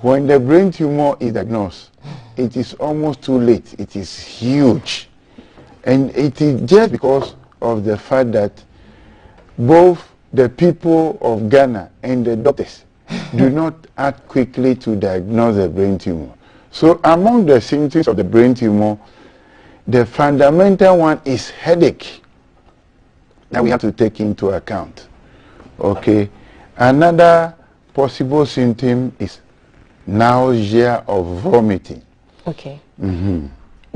when the brain tumor is diagnosed, it is almost too late. It is huge. And it is just because of the fact that both the people of Ghana and the doctors do not act quickly to diagnose the brain tumor. So among the symptoms of the brain tumor, the fundamental one is headache that we have to take into account. Okay. Another possible symptom is nausea or vomiting. Okay.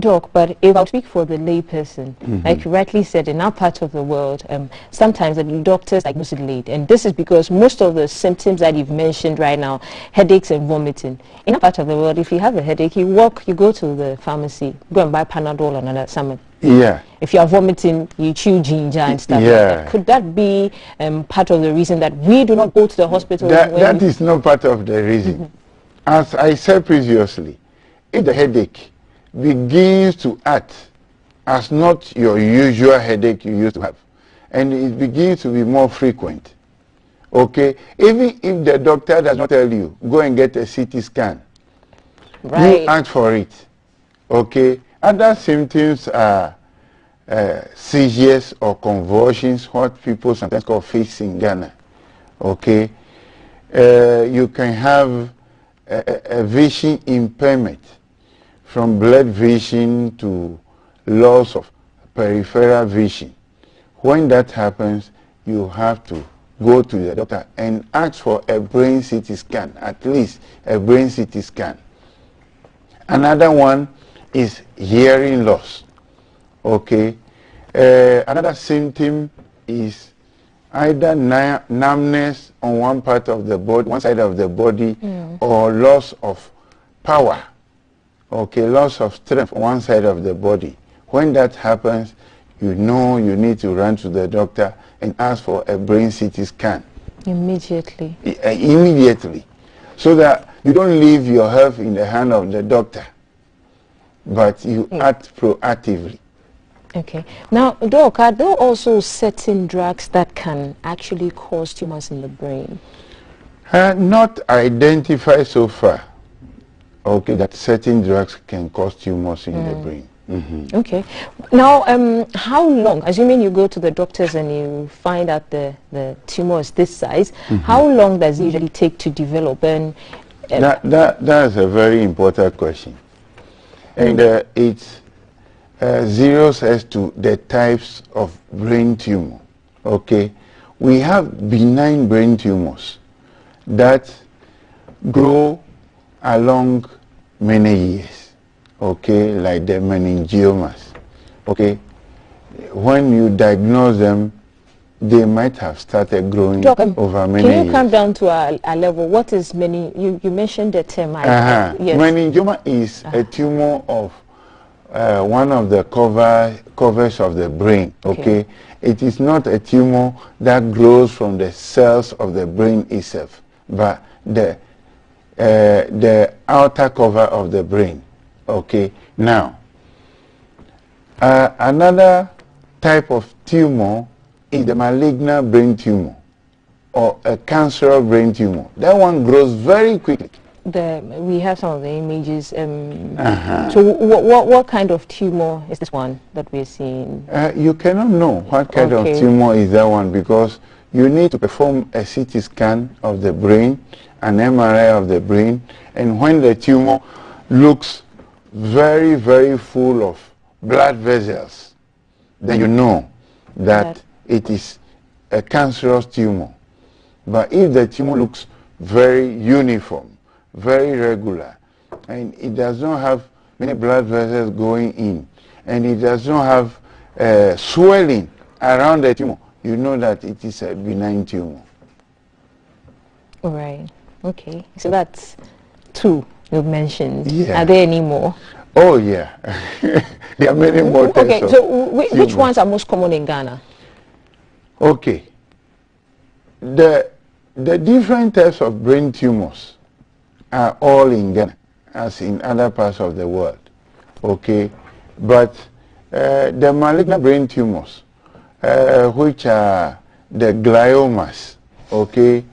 Doc, but if I speak for the layperson, like you rightly said, in our part of the world, sometimes the doctors diagnose it late, and this is because most of the symptoms that you've mentioned right now, headaches and vomiting, in our part of the world, if you have a headache, you go to the pharmacy, go and buy Panadol and another something. Yeah. If you are vomiting, you chew ginger and stuff like that. Could that be part of the reason that we do not go to the hospital? That is not part of the reason. As I said previously, if the headache begins to act as not your usual headache you used to have, and it begins to be more frequent, okay, even if the doctor does not tell you, go and get a CT scan, you ask for it, okay. Other symptoms are seizures or convulsions, what people sometimes call fits in Ghana, okay. You can have a vision impairment, from blurred vision to loss of peripheral vision. When that happens, you have to go to the doctor and ask for a brain CT scan, at least a brain CT scan. Another one is hearing loss. Okay. Another symptom is either numbness on one part of the body, one side of the body, or loss of power. Okay, loss of strength on one side of the body. When that happens, you know you need to run to the doctor and ask for a brain CT scan. Immediately. Immediately. So that you don't leave your health in the hand of the doctor, but you act proactively. Okay. Now, Doc, are there also certain drugs that can actually cause tumors in the brain? Not identified so far. Okay, that certain drugs can cause tumors in the brain. Okay. Now, how long, assuming you go to the doctors and you find out the tumor is this size, how long does it usually take to develop? And that's a very important question. And it zeroes us to the types of brain tumor. Okay, we have benign brain tumors that grow along many years, okay, like the meningiomas, okay. When you diagnose them, they might have started growing over many years. Can you come down to a level? What is you mentioned the term. Yes. Meningioma is a tumor of one of the covers of the brain, okay. It is not a tumor that grows from the cells of the brain itself, but the outer cover of the brain. Okay. Now, another type of tumor is the malignant brain tumor or a cancerous brain tumor. That one grows very quickly. We have some of the images. So what kind of tumor is this one that we're seeing? You cannot know what kind of tumor is that one because you need to perform a CT scan of the brain, an MRI of the brain, and when the tumor looks very, very full of blood vessels, then you know that it is a cancerous tumor. But if the tumor looks very uniform, very regular, and it does not have many blood vessels going in, and it does not have swelling around the tumor, you know that it is a benign tumor. All right. Okay. So that's two you've mentioned. Yeah. Are there any more? Oh, yeah. There are many more types. Okay. So which ones are most common in Ghana? Okay. The different types of brain tumors are all in Ghana, as in other parts of the world. Okay. But the malignant brain tumors, which are the gliomas, okay,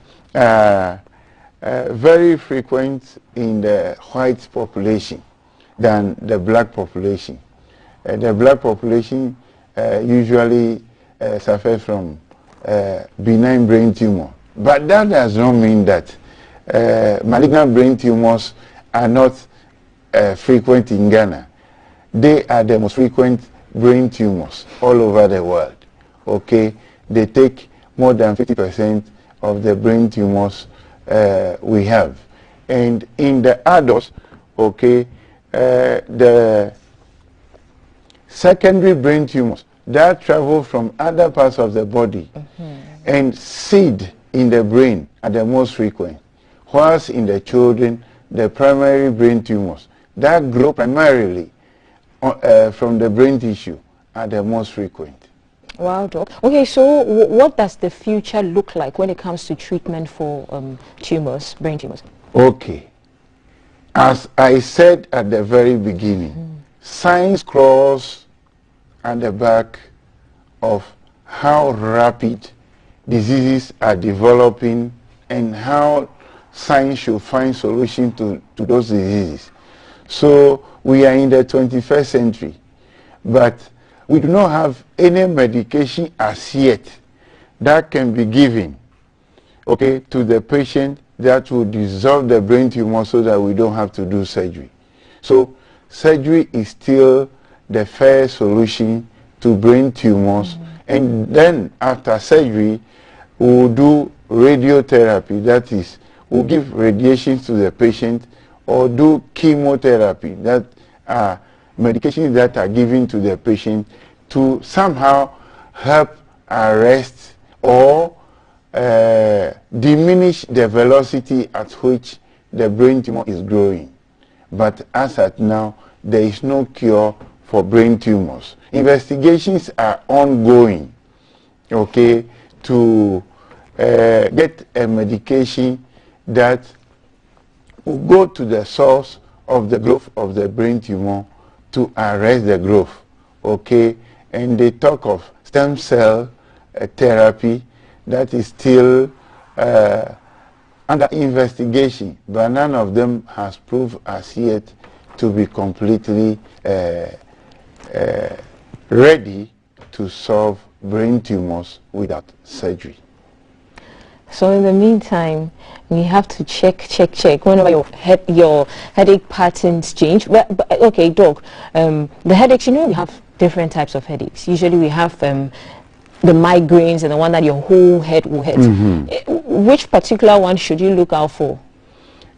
very frequent in the white population than the black population. The black population usually suffers from benign brain tumor. But that does not mean that malignant brain tumors are not frequent in Ghana. They are the most frequent brain tumors all over the world. Okay, they take more than 50% of the brain tumors we have. And in the adults, okay, the secondary brain tumors that travel from other parts of the body and seed in the brain are the most frequent. Whilst in the children, the primary brain tumors that grow primarily from the brain tissue are the most frequent. Wow, Doc. Okay, so what does the future look like when it comes to treatment for tumors, brain tumors? Okay. As I said at the very beginning, science crawls at the back of how rapid diseases are developing and how science should find solutions to those diseases. So we are in the 21st century, but we do not have any medication as yet that can be given, okay, to the patient that will dissolve the brain tumor so that we don't have to do surgery. So surgery is still the first solution to brain tumors, and then after surgery we'll do radiotherapy, that is, we'll give radiation to the patient, or do chemotherapy, that are medications that are given to the patient to somehow help arrest or diminish the velocity at which the brain tumor is growing. But as at now, there is no cure for brain tumors. Investigations are ongoing, okay, to get a medication that will go to the source of the growth of the brain tumor to arrest the growth, okay? And they talk of stem cell therapy that is still under investigation, but none of them has proved as yet to be completely ready to solve brain tumors without surgery. So in the meantime, we have to check whenever your headache patterns change. But okay, Doc, the headaches, you know, we have different types of headaches. Usually we have the migraines and the one that your whole head will hurt. Which particular one should you look out for?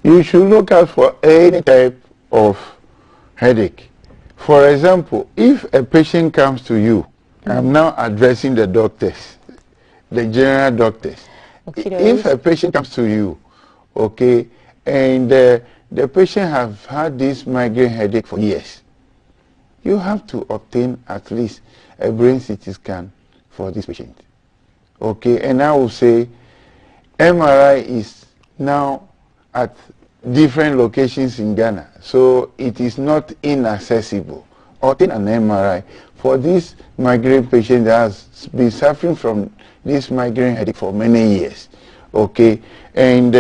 You should look out for any type of headache. For example, if a patient comes to you, I'm now addressing the doctors, the general doctors. Okay, if a patient comes to you, okay, and the patient have had this migraine headache for years, you have to obtain at least a brain CT scan for this patient. Okay, and I will say MRI is now at different locations in Ghana, so it is not inaccessible. Obtain an MRI for this migraine patient that has been suffering from this migraine headache for many years, okay? And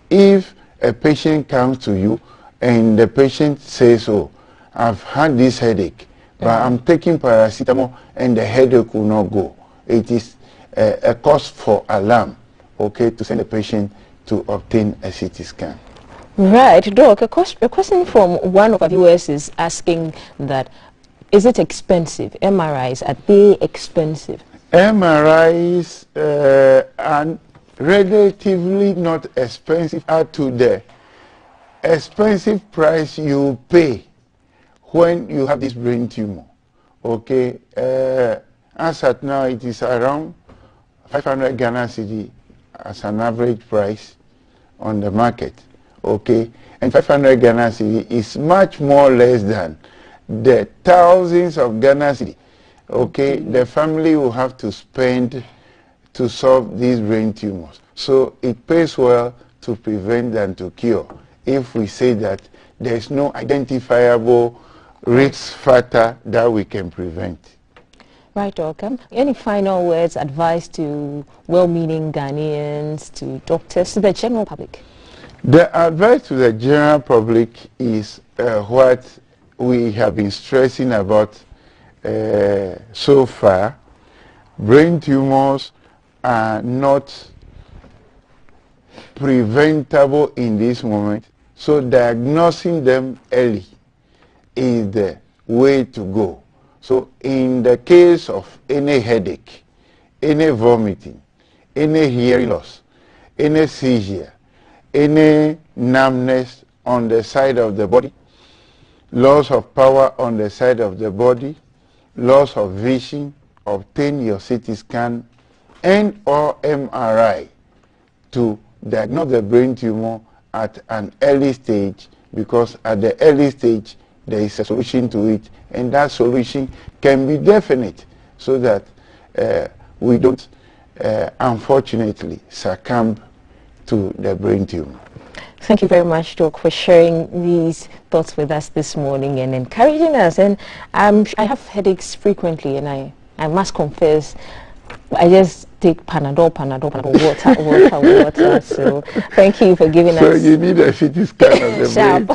if a patient comes to you and the patient says, oh, I've had this headache, but I'm taking paracetamol and the headache will not go, it is a cause for alarm, okay, to send the patient to obtain a CT scan. Right, Doc, a question from one of our viewers is asking that, is it expensive? MRIs, are they expensive? MRIs are relatively not expensive up to the expensive price you pay when you have this brain tumor. Okay, as at now it is around 500 Ghana cedi as an average price on the market. Okay, and 500 Ghana cedi is much more less than the thousands of Ghana cedi, okay, the family will have to spend to solve these brain tumors. So it pays well to prevent than to cure if we say that there is no identifiable risk factor that we can prevent. Right, Doc. Any final words, advice to well-meaning Ghanaians, to doctors, to the general public? The advice to the general public is what we have been stressing about so far. Brain tumors are not preventable in this moment, so diagnosing them early is the way to go. So in the case of any headache, any vomiting, any hearing loss, any seizure, any numbness on the side of the body, loss of power on the side of the body, loss of vision, obtain your CT scan and or MRI to diagnose the brain tumor at an early stage, because at the early stage there is a solution to it, and that solution can be definite, so that we don't unfortunately succumb to the brain tumor. Thank you very much, Doc, for sharing these thoughts with us this morning and encouraging us. And I have headaches frequently, and I must confess, I just take Panadol, water. So thank you for giving us. So you need a CT scan of the brain.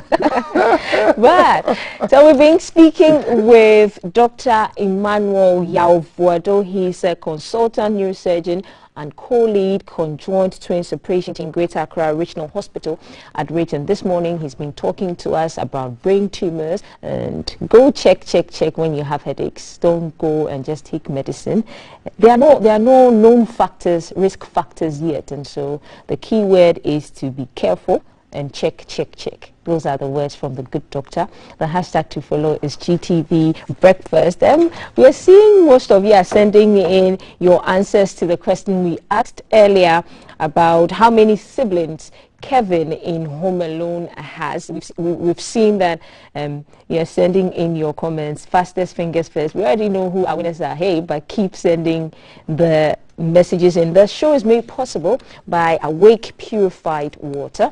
But so we've been speaking with Dr. Emmanuel Yauvuado. He's a consultant neurosurgeon and co-lead conjoint twin separation in Greater Accra Regional Hospital at Region. This morning he's been talking to us about brain tumors, and go check when you have headaches. Don't go and just take medicine. There are no known factors, risk factors yet, and so the key word is to be careful and check. Those are the words from the good doctor. The hashtag to follow is GTV Breakfast. We are seeing most of you are sending in your answers to the question we asked earlier about how many siblings Kevin in Home Alone has. We've seen that you're sending in your comments. Fastest fingers first. We already know who our winners are. Hey, but keep sending the messages in. The show is made possible by Awake Purified Water.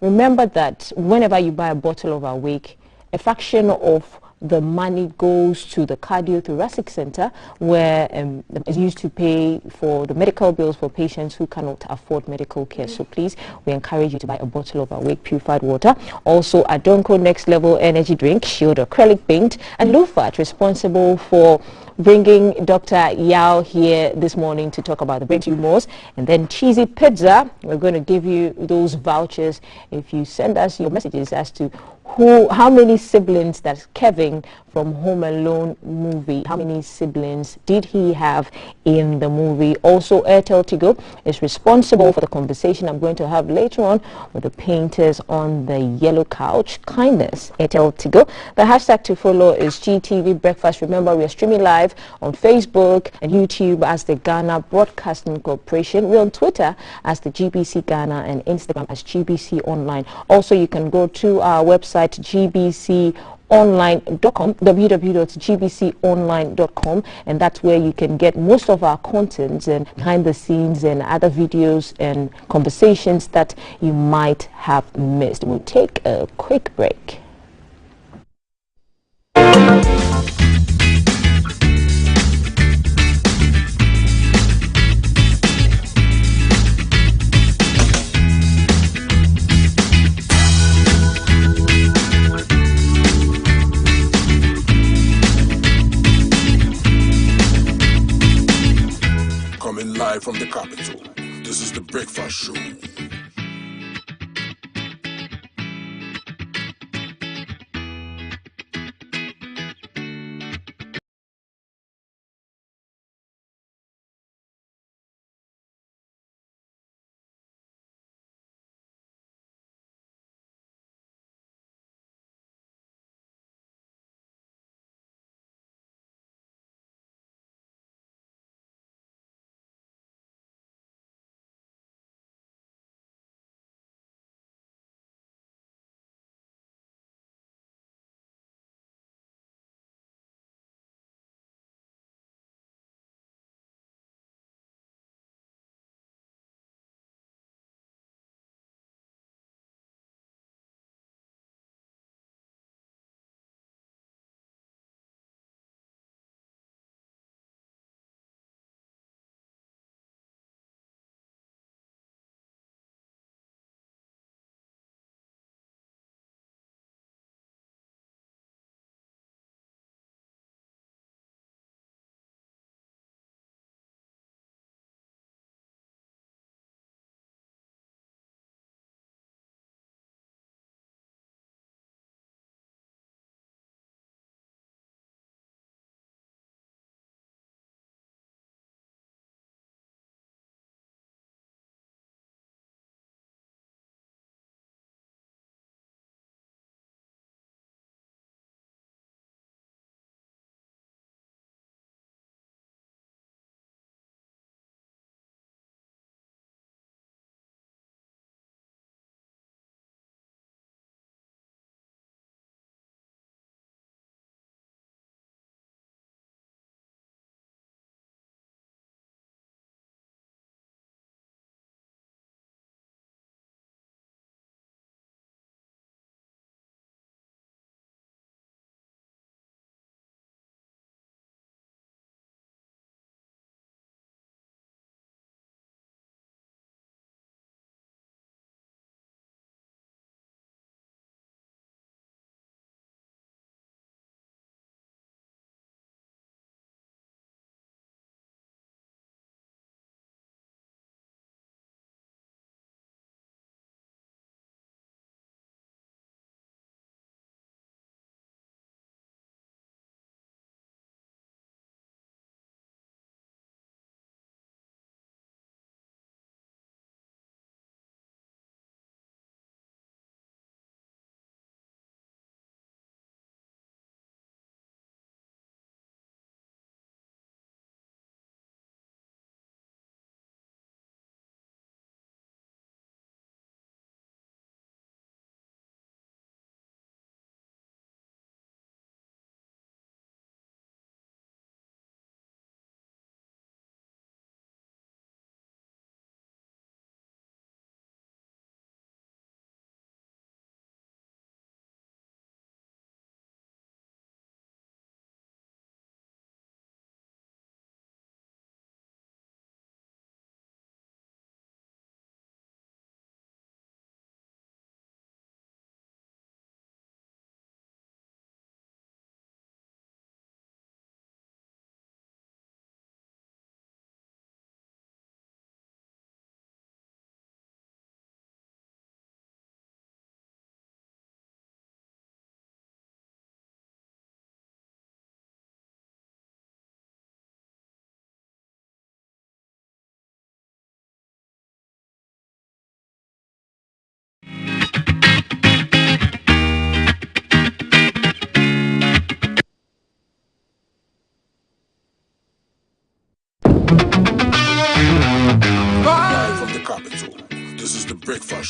Remember that whenever you buy a bottle of Awake, a fraction of the money goes to the Cardiothoracic Center, where it's used to pay for the medical bills for patients who cannot afford medical care. So please, we encourage you to buy a bottle of Awake Purified Water. Also, Adonko Next Level Energy Drink, Shield Acrylic Paint, and Lufat, responsible for bringing Dr. Yao here this morning to talk about the brain tumors. And then Cheesy Pizza, we're going to give you those vouchers if you send us your messages as to how many siblings that Kevin from Home Alone movie, how many siblings did he have in the movie. Also, Airtel Tigo is responsible for the conversation I'm going to have later on with the painters on the yellow couch. Kindness, Airtel Tigo. The hashtag to follow is GTV Breakfast. Remember, we are streaming live on Facebook and YouTube as the Ghana Broadcasting Corporation. We're on Twitter as the GBC Ghana and Instagram as GBC Online. Also, you can go to our website gbconline.com, www.gbconline.com, and that's where you can get most of our contents and behind the scenes and other videos and conversations that you might have missed. We'll take a quick break. Live from the capital, this is the Breakfast Show.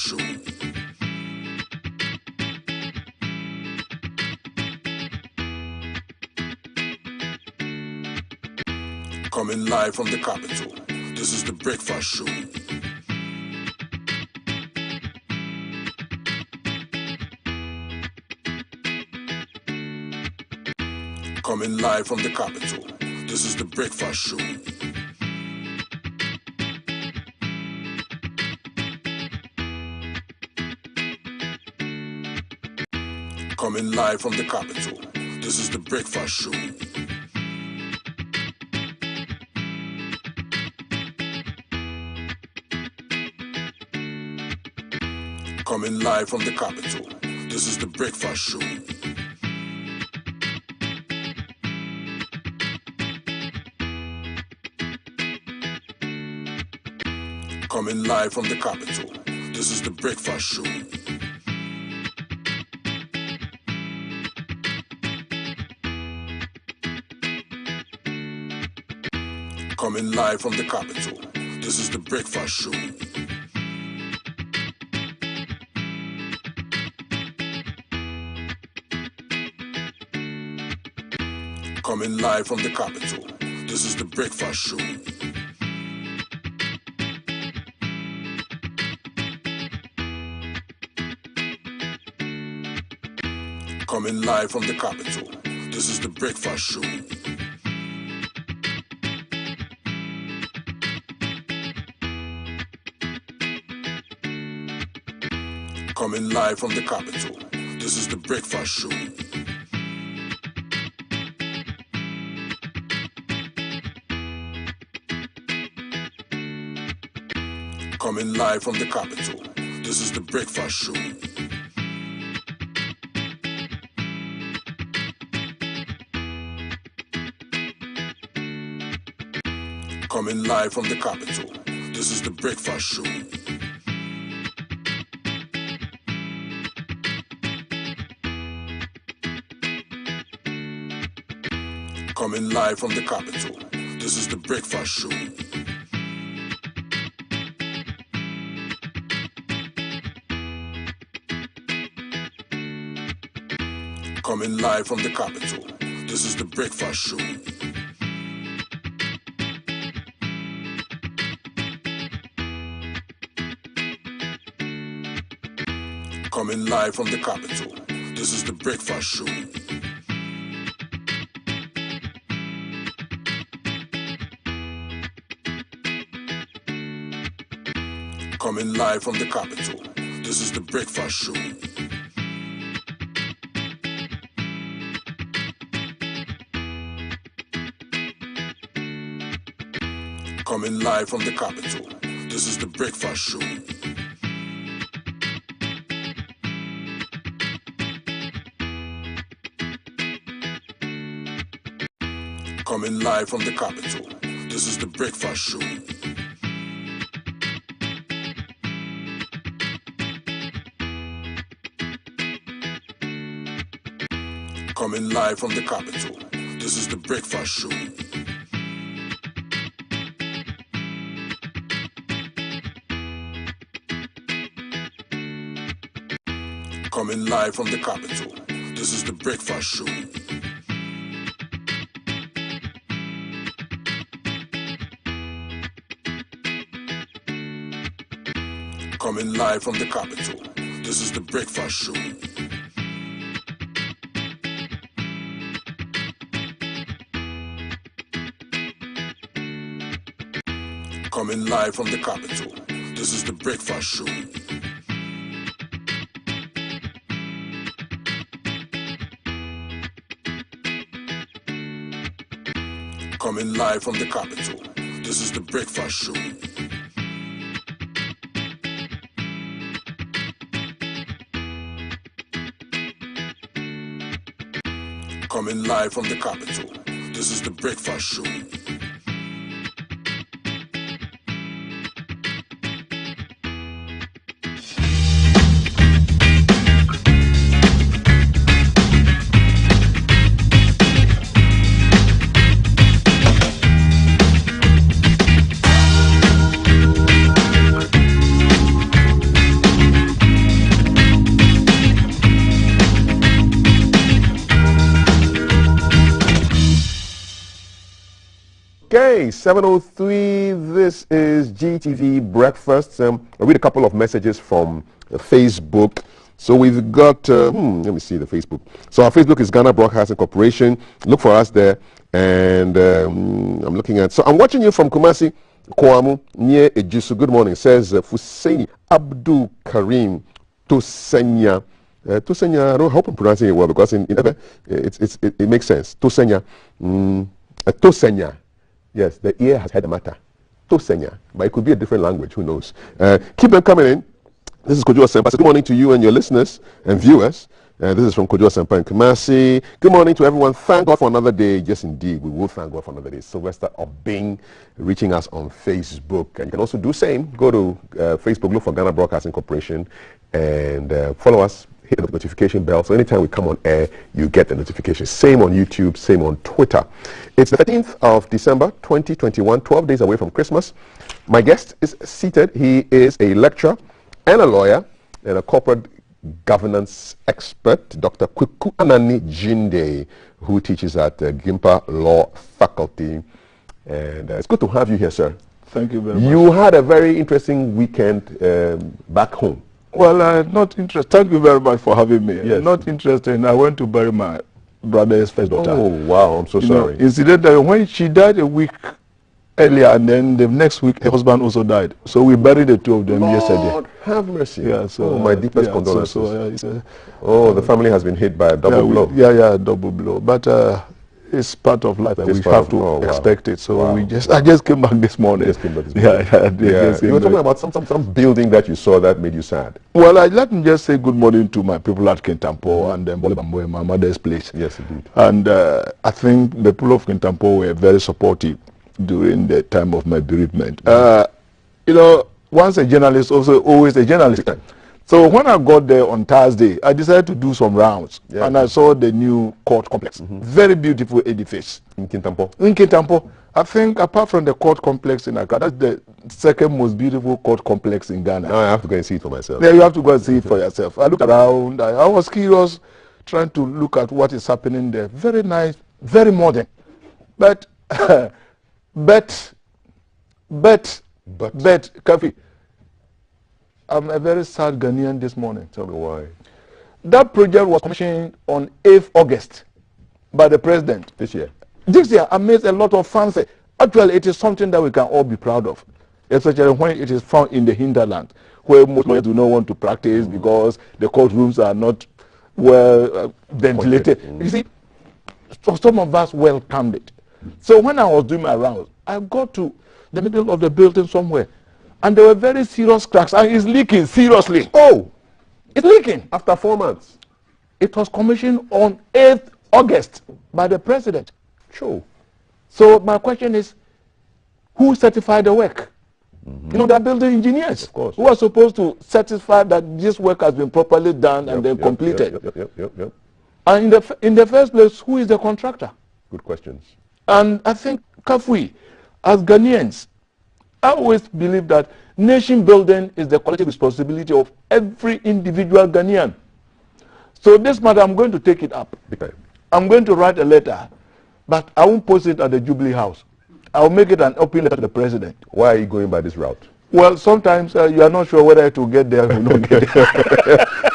show. Coming live from the capital, this is the breakfast show. Coming live from the capital, this is the breakfast show. Coming live from the capital, this is the breakfast show. Coming live from the capital, this is the breakfast show. Coming live from the capital, this is the breakfast show. Coming live from the capital, this is the breakfast show. Coming live from the capital, this is the breakfast show. Coming live from the capital, this is the breakfast show. Coming live from the capital, this is the breakfast show. Coming live from the capital, this is the breakfast show. Coming live from the capital, this is the breakfast show. Coming live from the capital, this is the breakfast show. Coming live from the capital, this is the breakfast show. Coming live from the capital, this is the breakfast show. Coming live from the capital, this is the breakfast show. Coming live from the capital, this is the breakfast show. Coming live from the capital, this is the breakfast show. Coming live from the capital, this is the breakfast show. Coming live from the capital, this is the breakfast show. Coming live from the capital, this is the breakfast show. Coming live from the capital, this is the breakfast show. Coming live from the capital, this is the breakfast show. Coming live from the capital, this is the breakfast show. Okay, 7:03. This is GTV Breakfast. I'll read a couple of messages from Facebook. So we've got, let me see the Facebook. So our Facebook is Ghana Broadcasting Corporation. Look for us there. And I'm looking at, so I'm watching you from Kumasi, Kwamu, near Ejisu. Good morning. Says Fusaini Abdul Karim Tosenya. Tosenya, I hope I'm pronouncing it well because it makes sense. Tosenya. Tosenya. Yes, the ear has had a matter. Tosenya. But it could be a different language. Who knows? Keep them coming in. This is Kojo Asempa. Good morning to you and your listeners and viewers. This is from Kojo Asempa in Kumasi. Good morning to everyone. Thank God for another day. Yes, indeed. We will thank God for another day. Sylvester Obing reaching us on Facebook. And you can also do the same. Go to Facebook, look for Ghana Broadcasting Corporation, and follow us. Hit the notification bell. So anytime we come on air, you get the notification. Same on YouTube, same on Twitter. It's the 13th of December, 2021, 12 days away from Christmas. My guest is seated. He is a lecturer and a lawyer and a corporate governance expert, Dr. Kweku Anani Jinde, who teaches at Gimpa Law Faculty. And it's good to have you here, sir. Thank you very much. You had a very interesting weekend back home. Well, not interested. Thank you very much for having me. Yes. Not interested. I went to bury my brother's first daughter. Oh, wow. I'm so sorry. Incidentally, when she died a week earlier, and then the next week, her husband also died. So we buried the two of them yesterday. Lord have mercy. Yeah, so, my deepest condolences. The family has been hit by a double blow. Double blow. But it's part of life, and we have to expect it. So I just came back this morning. You were talking about some building that you saw that made you sad. Well, let me just say good morning to my people at Kintampo and Bolibambo, my mother's place. Yes, indeed. And I think the people of Kintampo were very supportive during the time of my bereavement. Once a journalist, also always a journalist. So when I got there on Thursday, I decided to do some rounds, and I saw the new court complex. Very beautiful edifice. In Kintampo? In Kintampo. I think apart from the court complex in Accra, that's the second most beautiful court complex in Ghana. Now I have to go and see it for myself. Yeah, you have to go and see it for yourself. I looked around. I was curious, trying to look at what is happening there. Very nice, very modern. But, Kafi, I'm a very sad Ghanaian this morning. Tell me why. That project was commissioned on 8th August by the president. This year? This year, amidst a lot of fancy. Actually, it is something that we can all be proud of, especially when it is found in the hinterland, where most lawyers do not want to practice because the courtrooms are not well ventilated. You see, so some of us welcomed it. So when I was doing my rounds, I got to the middle of the building somewhere, and there were very serious cracks, and it's leaking seriously. Oh, it's leaking. After 4 months. It was commissioned on 8th August by the president. True. So my question is, who certified the work? There are building engineers, of course, who are supposed to certify that this work has been properly done and then completed. Yep. And in the first place, who is the contractor? Good questions. And I think, Kafui, as Ghanaians, I always believe that nation building is the collective responsibility of every individual Ghanaian. So this matter, I'm going to take it up. Okay. I'm going to write a letter, but I won't post it at the Jubilee House. I'll make it an open letter to the president. Why are you going by this route? Well, sometimes you are not sure whether to get there or not get there.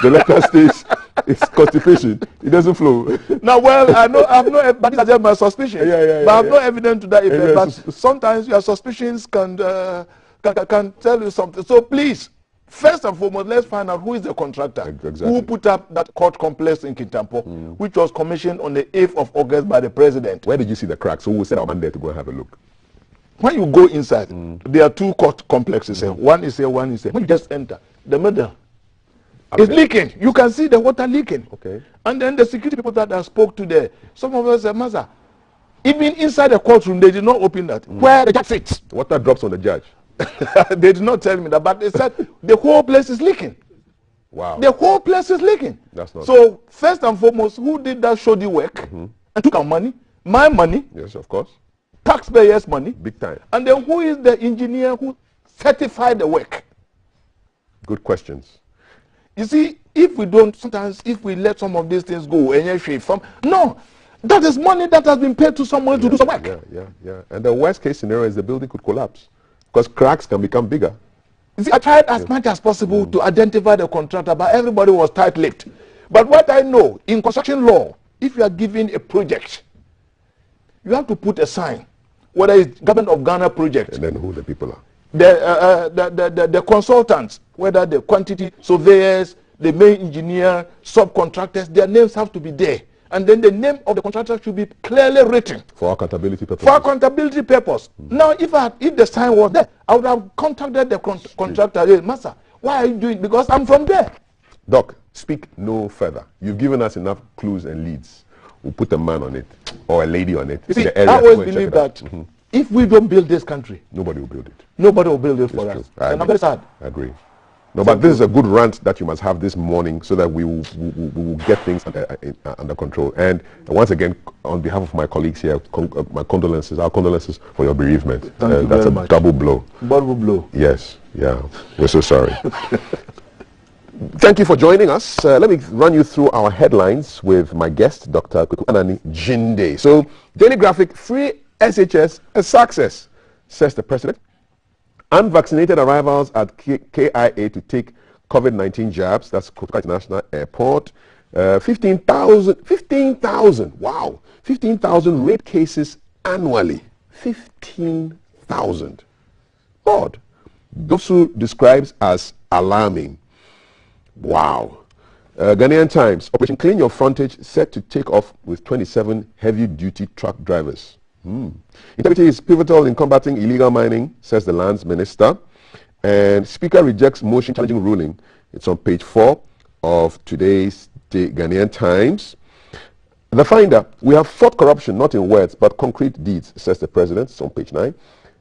The letter states it's constipation. It doesn't flow. Now, well, I have no, but that's just my suspicion. But I have no evidence to that effect. But sometimes your suspicions can tell you something. So please, first and foremost, let's find out who is the contractor. Exactly. Who put up that court complex in Kintampo, which was commissioned on the 8th of August by the president. Where did you see the cracks? So we'll send our man there to go and have a look. When you go inside, there are two court complexes here. One is here, one is here. When you just enter, the middle is leaking. You can see the water leaking. Okay. And then the security people that I spoke to there, some of us said, Master, even inside the courtroom, they did not open that. Where the judge sits. Water drops on the judge. They did not tell me that, but they said the whole place is leaking. Wow. The whole place is leaking. That's not so, first and foremost, who did that shoddy work and took our money? My money. Yes, of course. Taxpayers' money. Big time. And then who is the engineer who certified the work? Good questions. You see, if we don't, sometimes if we let some of these things go, no, That is money that has been paid to someone to do some work. Yeah. And the worst case scenario is the building could collapse because cracks can become bigger. You see, I tried as much as possible to identify the contractor, but everybody was tight-lipped. But what I know, in construction law, if you are given a project, you have to put a sign, whether it's Government of Ghana project. And then who the people are. The consultants, whether the quantity surveyors, the main engineer, subcontractors, their names have to be there. And then the name of the contractor should be clearly written. For accountability purposes. For accountability purpose. Now, if the sign was there, I would have contacted the contractor. Hey, Master, why are you doing? Because I'm from there. Doc, speak no further. You've given us enough clues and leads. We'll put a man on it or a lady on it. You see, I always believe that if we don't build this country, nobody will build it. Nobody will build it for us. And I'm very sad. I agree. No, but this is a good rant that you must have this morning so that we will get things under control. And once again, on behalf of my colleagues here, my condolences, our condolences for your bereavement. Thank you that's very a much. double blow. Double blow. Yes, yeah. We're so sorry. Thank you for joining us. Let me run you through our headlines with my guest, Dr. Anani Jinde. So, Daily Graphic, free SHS a success, says the president. Unvaccinated arrivals at KIA to take COVID-19 jabs, that's Kotoka International Airport. 15,000, wow, 15,000 rape cases annually. 15,000. Odd. Dosu describes as alarming. Wow. Ghanaian Times, Operation Clean Your Frontage set to take off with 27 heavy-duty truck drivers. Integrity is pivotal in combating illegal mining, says the lands minister. And Speaker rejects motion challenging ruling. It's on page 4 of today's Ghanaian Times. The Finder, we have fought corruption not in words but concrete deeds, says the president. It's on page 9.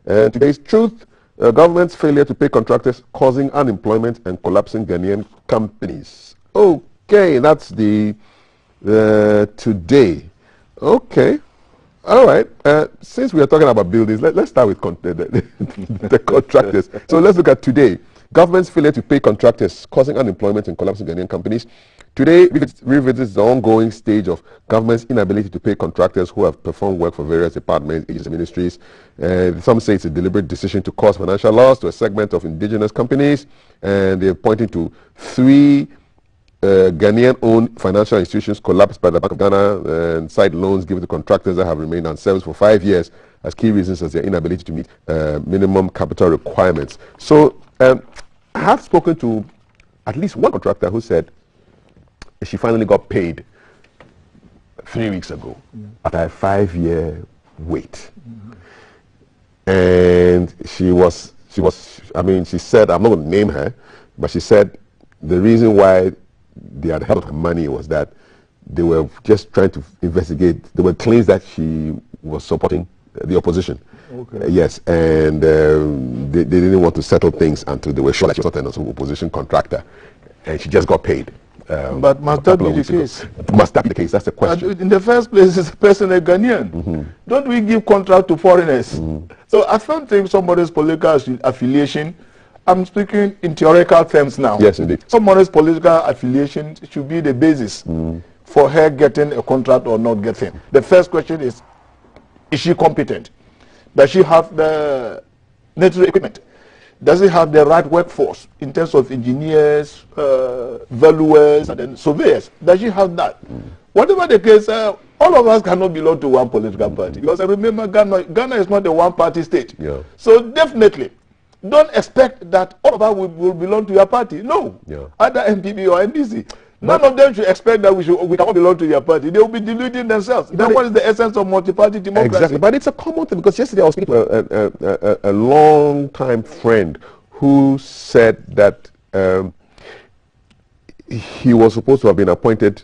And today's Truth, government's failure to pay contractors causing unemployment and collapsing Ghanaian companies. Okay, that's the today. Okay. All right. Since we are talking about buildings, let's start with the contractors. So let's look at today. Government's failure to pay contractors causing unemployment and collapsing Ghanaian companies. Today revisits the ongoing stage of government's inability to pay contractors who have performed work for various departments, agencies, and ministries. Some say it's a deliberate decision to cause financial loss to a segment of indigenous companies, and they're pointing to 3 Ghanaian-owned financial institutions collapsed by the Bank of Ghana and side loans given to contractors that have remained unserviced for 5 years as key reasons as their inability to meet minimum capital requirements. So I have spoken to at least one contractor who said she finally got paid 3 weeks ago after a 5-year wait. And she said, I'm not going to name her, but she said the reason why they had held her money was that they were just trying to investigate. There were claims that she was supporting the opposition. Okay. Yes, and they didn't want to settle things until they were sure that she was not an opposition contractor, and she just got paid. But must that be the case? Must that be the case? That's the question. In the first place, is the person a Ghanaian? Don't we give contract to foreigners? So I don't think somebody's political affiliation, I'm speaking in theoretical terms now. Yes, indeed. Someone's political affiliation should be the basis for her getting a contract or not getting. The first question is she competent? Does she have the necessary equipment? Does it have the right workforce in terms of engineers, valuers, and then surveyors? Does she have that? Whatever the case, all of us cannot belong to one political party. Because I remember Ghana is not a one-party state. Yeah. So definitely, don't expect that all of us will belong to your party. No. Yeah. Either MPP or NDC. None of them should expect that we cannot belong to your party. They will be deluding themselves. That what is the essence of multi-party democracy. Exactly, but it's a common thing because yesterday I was speaking to a long-time friend who said that he was supposed to have been appointed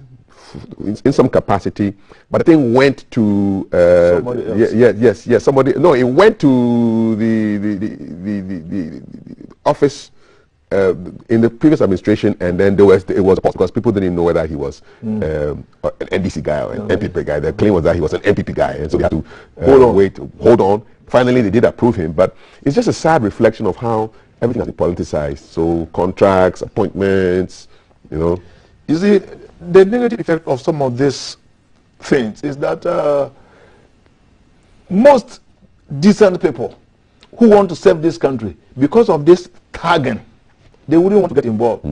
in some capacity, but the thing went to somebody else. Yes, somebody. No, it went to the office. In the previous administration, and then it was because people didn't know whether he was an NDC guy or an MPP guy. The claim was that he was an MPP guy, and so they had to hold on. Finally, they did approve him, but it's just a sad reflection of how everything has been politicized. So contracts, appointments, You see, the negative effect of some of these things is that most decent people who want to serve this country, because of this tagging, they wouldn't want to get involved.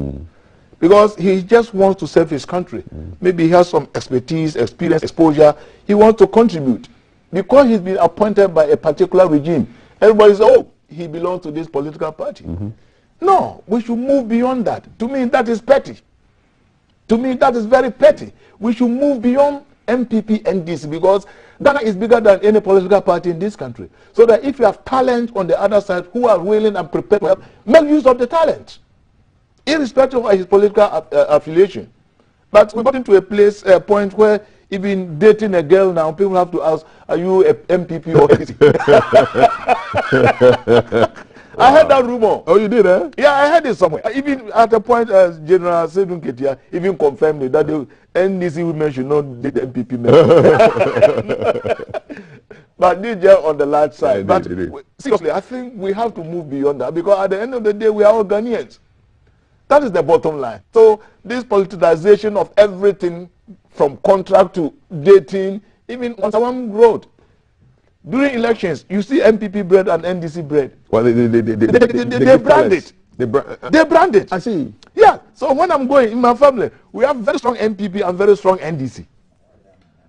Because he just wants to serve his country. Maybe he has some expertise, experience, exposure. He wants to contribute. Because he's been appointed by a particular regime, everybody says, oh, he belongs to this political party. No, we should move beyond that. To me, that is petty. To me, that is very petty. We should move beyond MPP and NDC, because Ghana is bigger than any political party in this country. So that if you have talent on the other side who are willing and prepared to help, make use of the talent, irrespective of his political affiliation. But we got into a point where even dating a girl now, people have to ask, are you a MPP or anything? I heard that rumor. Oh, you did, eh? Yeah, I heard it somewhere. Even at a point, General Sedun Ketia even confirmed it, that the NDC women should not date MPP men. But this just on the large side. Yeah, but seriously, I think we have to move beyond that, because at the end of the day, we are all Ghanaians. That is the bottom line. So this politicization of everything, from contract to dating, even on some road. During elections, you see MPP bread and NDC bread. Well, they brand it. They brand it. I see. Yeah. So when I'm going in my family, we have very strong MPP and very strong NDC.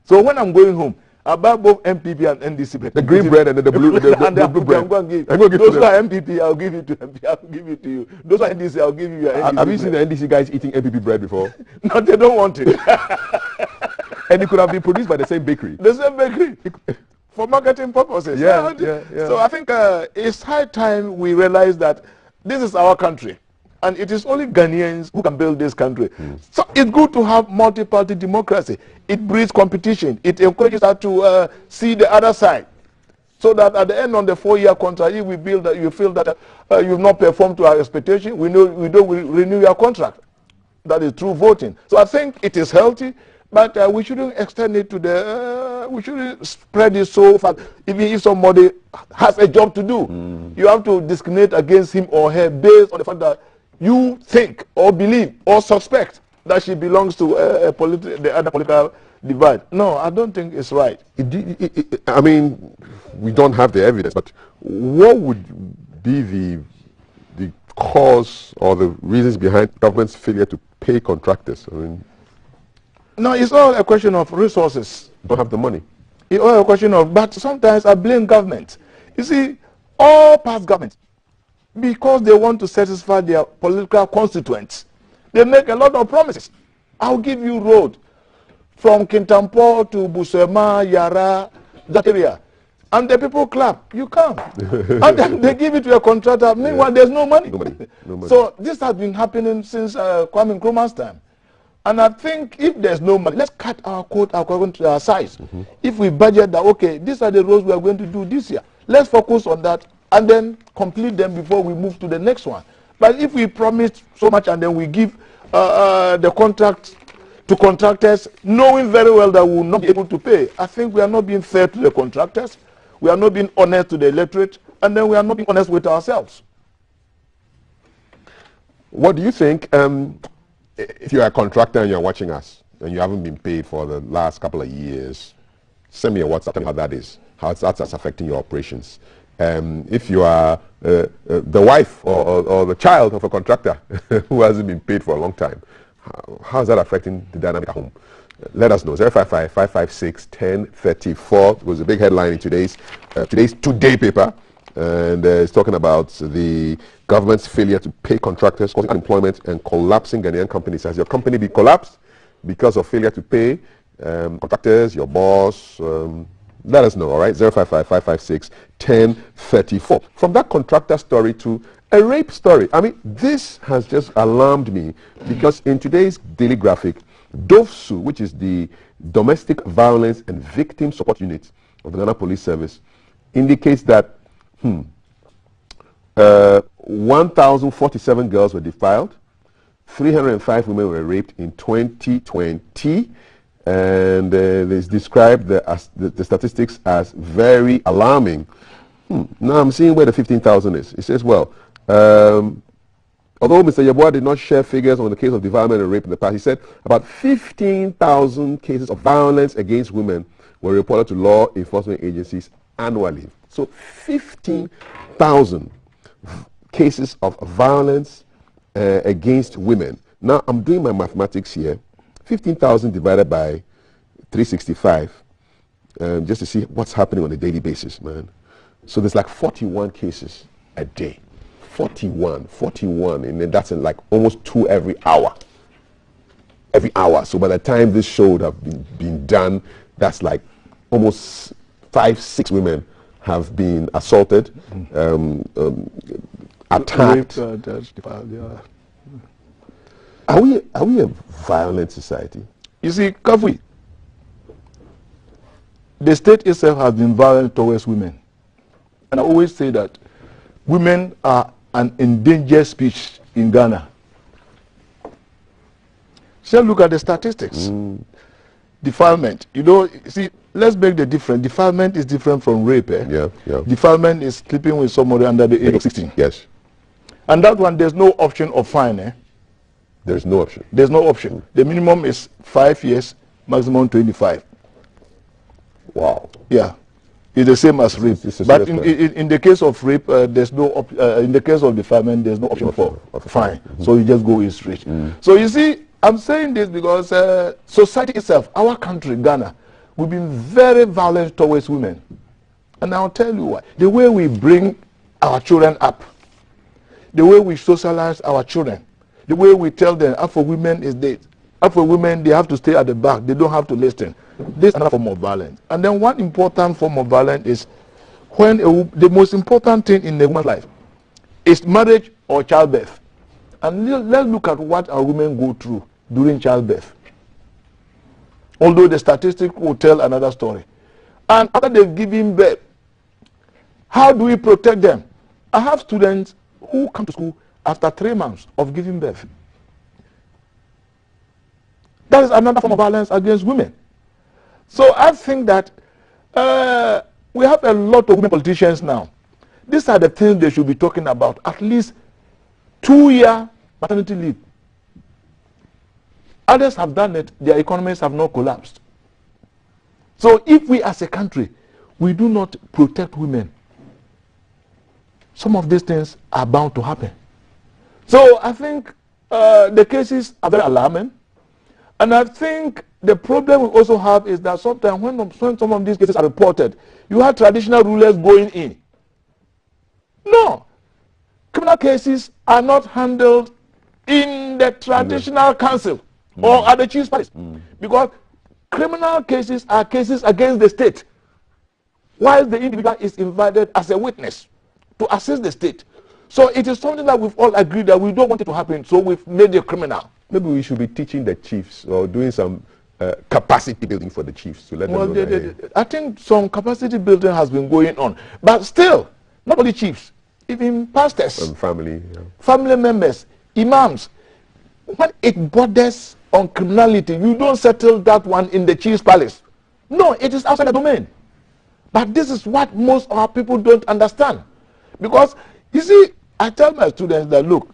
So when I'm going home, I buy both MPP and NDC bread. The green bread and the blue, the blue bread. I'm going to give. Those who are MPP, I'll give it to MP. I'll give it to you. Those who are NDC, I'll give you your NDC. Have you seen the NDC guys eating MPP bread before? No, they don't want it. And it could have been produced by the same bakery. The same bakery. For marketing purposes. Yeah. So I think it's high time we realize that this is our country, and it is only Ghanaians who can build this country. So it's good to have multi-party democracy. It breeds competition. It encourages us to see the other side, so that at the end of the 4-year contract, if we build that, you feel that you've not performed to our expectation, we don't renew your contract. That is true voting. So I think it is healthy. But we shouldn't extend it to the, we shouldn't spread it so far. Even if somebody has a job to do, you have to discriminate against him or her based on the fact that you think or believe or suspect that she belongs to the other political divide. No, I don't think it's right. I mean, we don't have the evidence, but what would be the cause or the reasons behind government's failure to pay contractors? I mean, no, it's all a question of resources. Don't have the money. It's all a question of, but sometimes I blame government. You see, all past governments, because they want to satisfy their political constituents, they make a lot of promises. I'll give you road from Kintampo to Busema, Yara, that area. And the people clap, you come. And then they give it to a contractor. Meanwhile, there's no money. No money. So this has been happening since Kwame Nkrumah's time. And I think if there's no money, let's cut our quote according to our size. If we budget that, okay, these are the roads we are going to do this year, let's focus on that and then complete them before we move to the next one. But if we promise so much and then we give the contract to contractors, knowing very well that we will not be able to pay, I think we are not being fair to the contractors, we are not being honest to the electorate, and then we are not being honest with ourselves. What do you think? If you're a contractor and you're watching us and you haven't been paid for the last couple of years, send me a WhatsApp, tell me how that is, how that's affecting your operations. If you are the wife or the child of a contractor who hasn't been paid for a long time, how is that affecting the dynamic at home? Let us know. 055-556-1034. It was a big headline in today's Today paper. And it's talking about the government's failure to pay contractors, causing unemployment and collapsing Ghanaian companies. Has your company been collapsed because of failure to pay contractors, your boss? Let us know, all right? 055-556-1034. From that contractor story to a rape story. I mean, this has just alarmed me because in today's Daily Graphic, DOVSU, which is the Domestic Violence and Victim Support Unit of the Ghana Police Service, indicates that 1,047 girls were defiled, 305 women were raped in 2020, and they described the statistics as very alarming. Now I'm seeing where the 15,000 is. It says, well, although Mr. Yeboah did not share figures on the case of defilement and rape in the past, he said about 15,000 cases of violence against women were reported to law enforcement agencies annually. So 15,000 cases of violence against women. Now, I'm doing my mathematics here. 15,000 divided by 365, just to see what's happening on a daily basis, man. So there's like 41 cases a day. 41, and then that's in like almost 2 every hour. Every hour. So by the time this show would have been done, that's like almost 5, 6 women have been assaulted, attacked. Are we a violent society? You see, Kafui, the state itself has been violent towards women. And I always say that women are an endangered species in Ghana. Just look at the statistics. Defilement. You know, see, let's make the difference. Defilement is different from rape. Yeah. Defilement is sleeping with somebody under the age of 16. Yes. And that one, there's no option of fine. There's no option. There's no option. The minimum is 5 years, maximum 25. Wow. Yeah. It's the same as rape. But in the case of rape, there's no in the case of defilement, there's no option for fine. So you just go in straight. So you see, I'm saying this because society itself, our country, Ghana, we've been very violent towards women. And I'll tell you why. The way we bring our children up, the way we socialize our children, the way we tell them, for women is this. For women, they have to stay at the back. They don't have to listen. This is another form of violence. And then one important form of violence is when the most important thing in a woman's life is marriage or childbirth. And let's look at what our women go through during childbirth. Although the statistics will tell another story. And after they've given birth, how do we protect them? I have students who come to school after 3 months of giving birth. That is another form of violence against women. So I think that we have a lot of women politicians now. These are the things they should be talking about. At least 2-year maternity leave. Others have done it. Their economies have not collapsed. So if we as a country, we do not protect women, some of these things are bound to happen. So I think the cases are very alarming. And I think the problem we also have is that sometimes when some of these cases are reported, you have traditional rulers going in. No. Criminal cases are not handled in the traditional council or at the chief's palace. Because criminal cases are cases against the state, while the individual is invited as a witness to assist the state. So it is something that we've all agreed that we don't want it to happen, so we've made it criminal. Maybe we should be teaching the chiefs or doing some capacity building for the chiefs to let them know. I think some capacity building has been going on. But still, not only chiefs, even pastors, and family members, imams. When it borders on criminality, you don't settle that one in the chief's palace. No, it is outside the domain. But this is what most of our people don't understand. Because, you see, I tell my students that, look,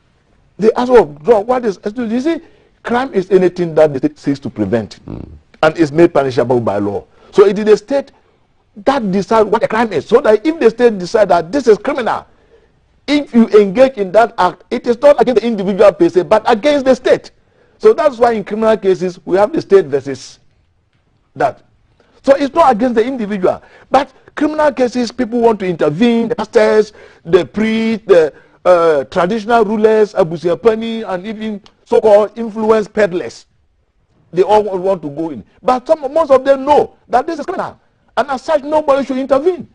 they ask, what is, you see, crime is anything that the state seeks to prevent and is made punishable by law. So it is the state that decides what a crime is. So that if the state decides that this is criminal, if you engage in that act, it is not against the individual per se, but against the state. So that's why in criminal cases, we have the state versus that. So it's not against the individual. But criminal cases, people want to intervene, the pastors, the priests, the traditional rulers, Abusiapani, and even so-called influence peddlers. They all want to go in. But most of them know that this is criminal. And as such, nobody should intervene.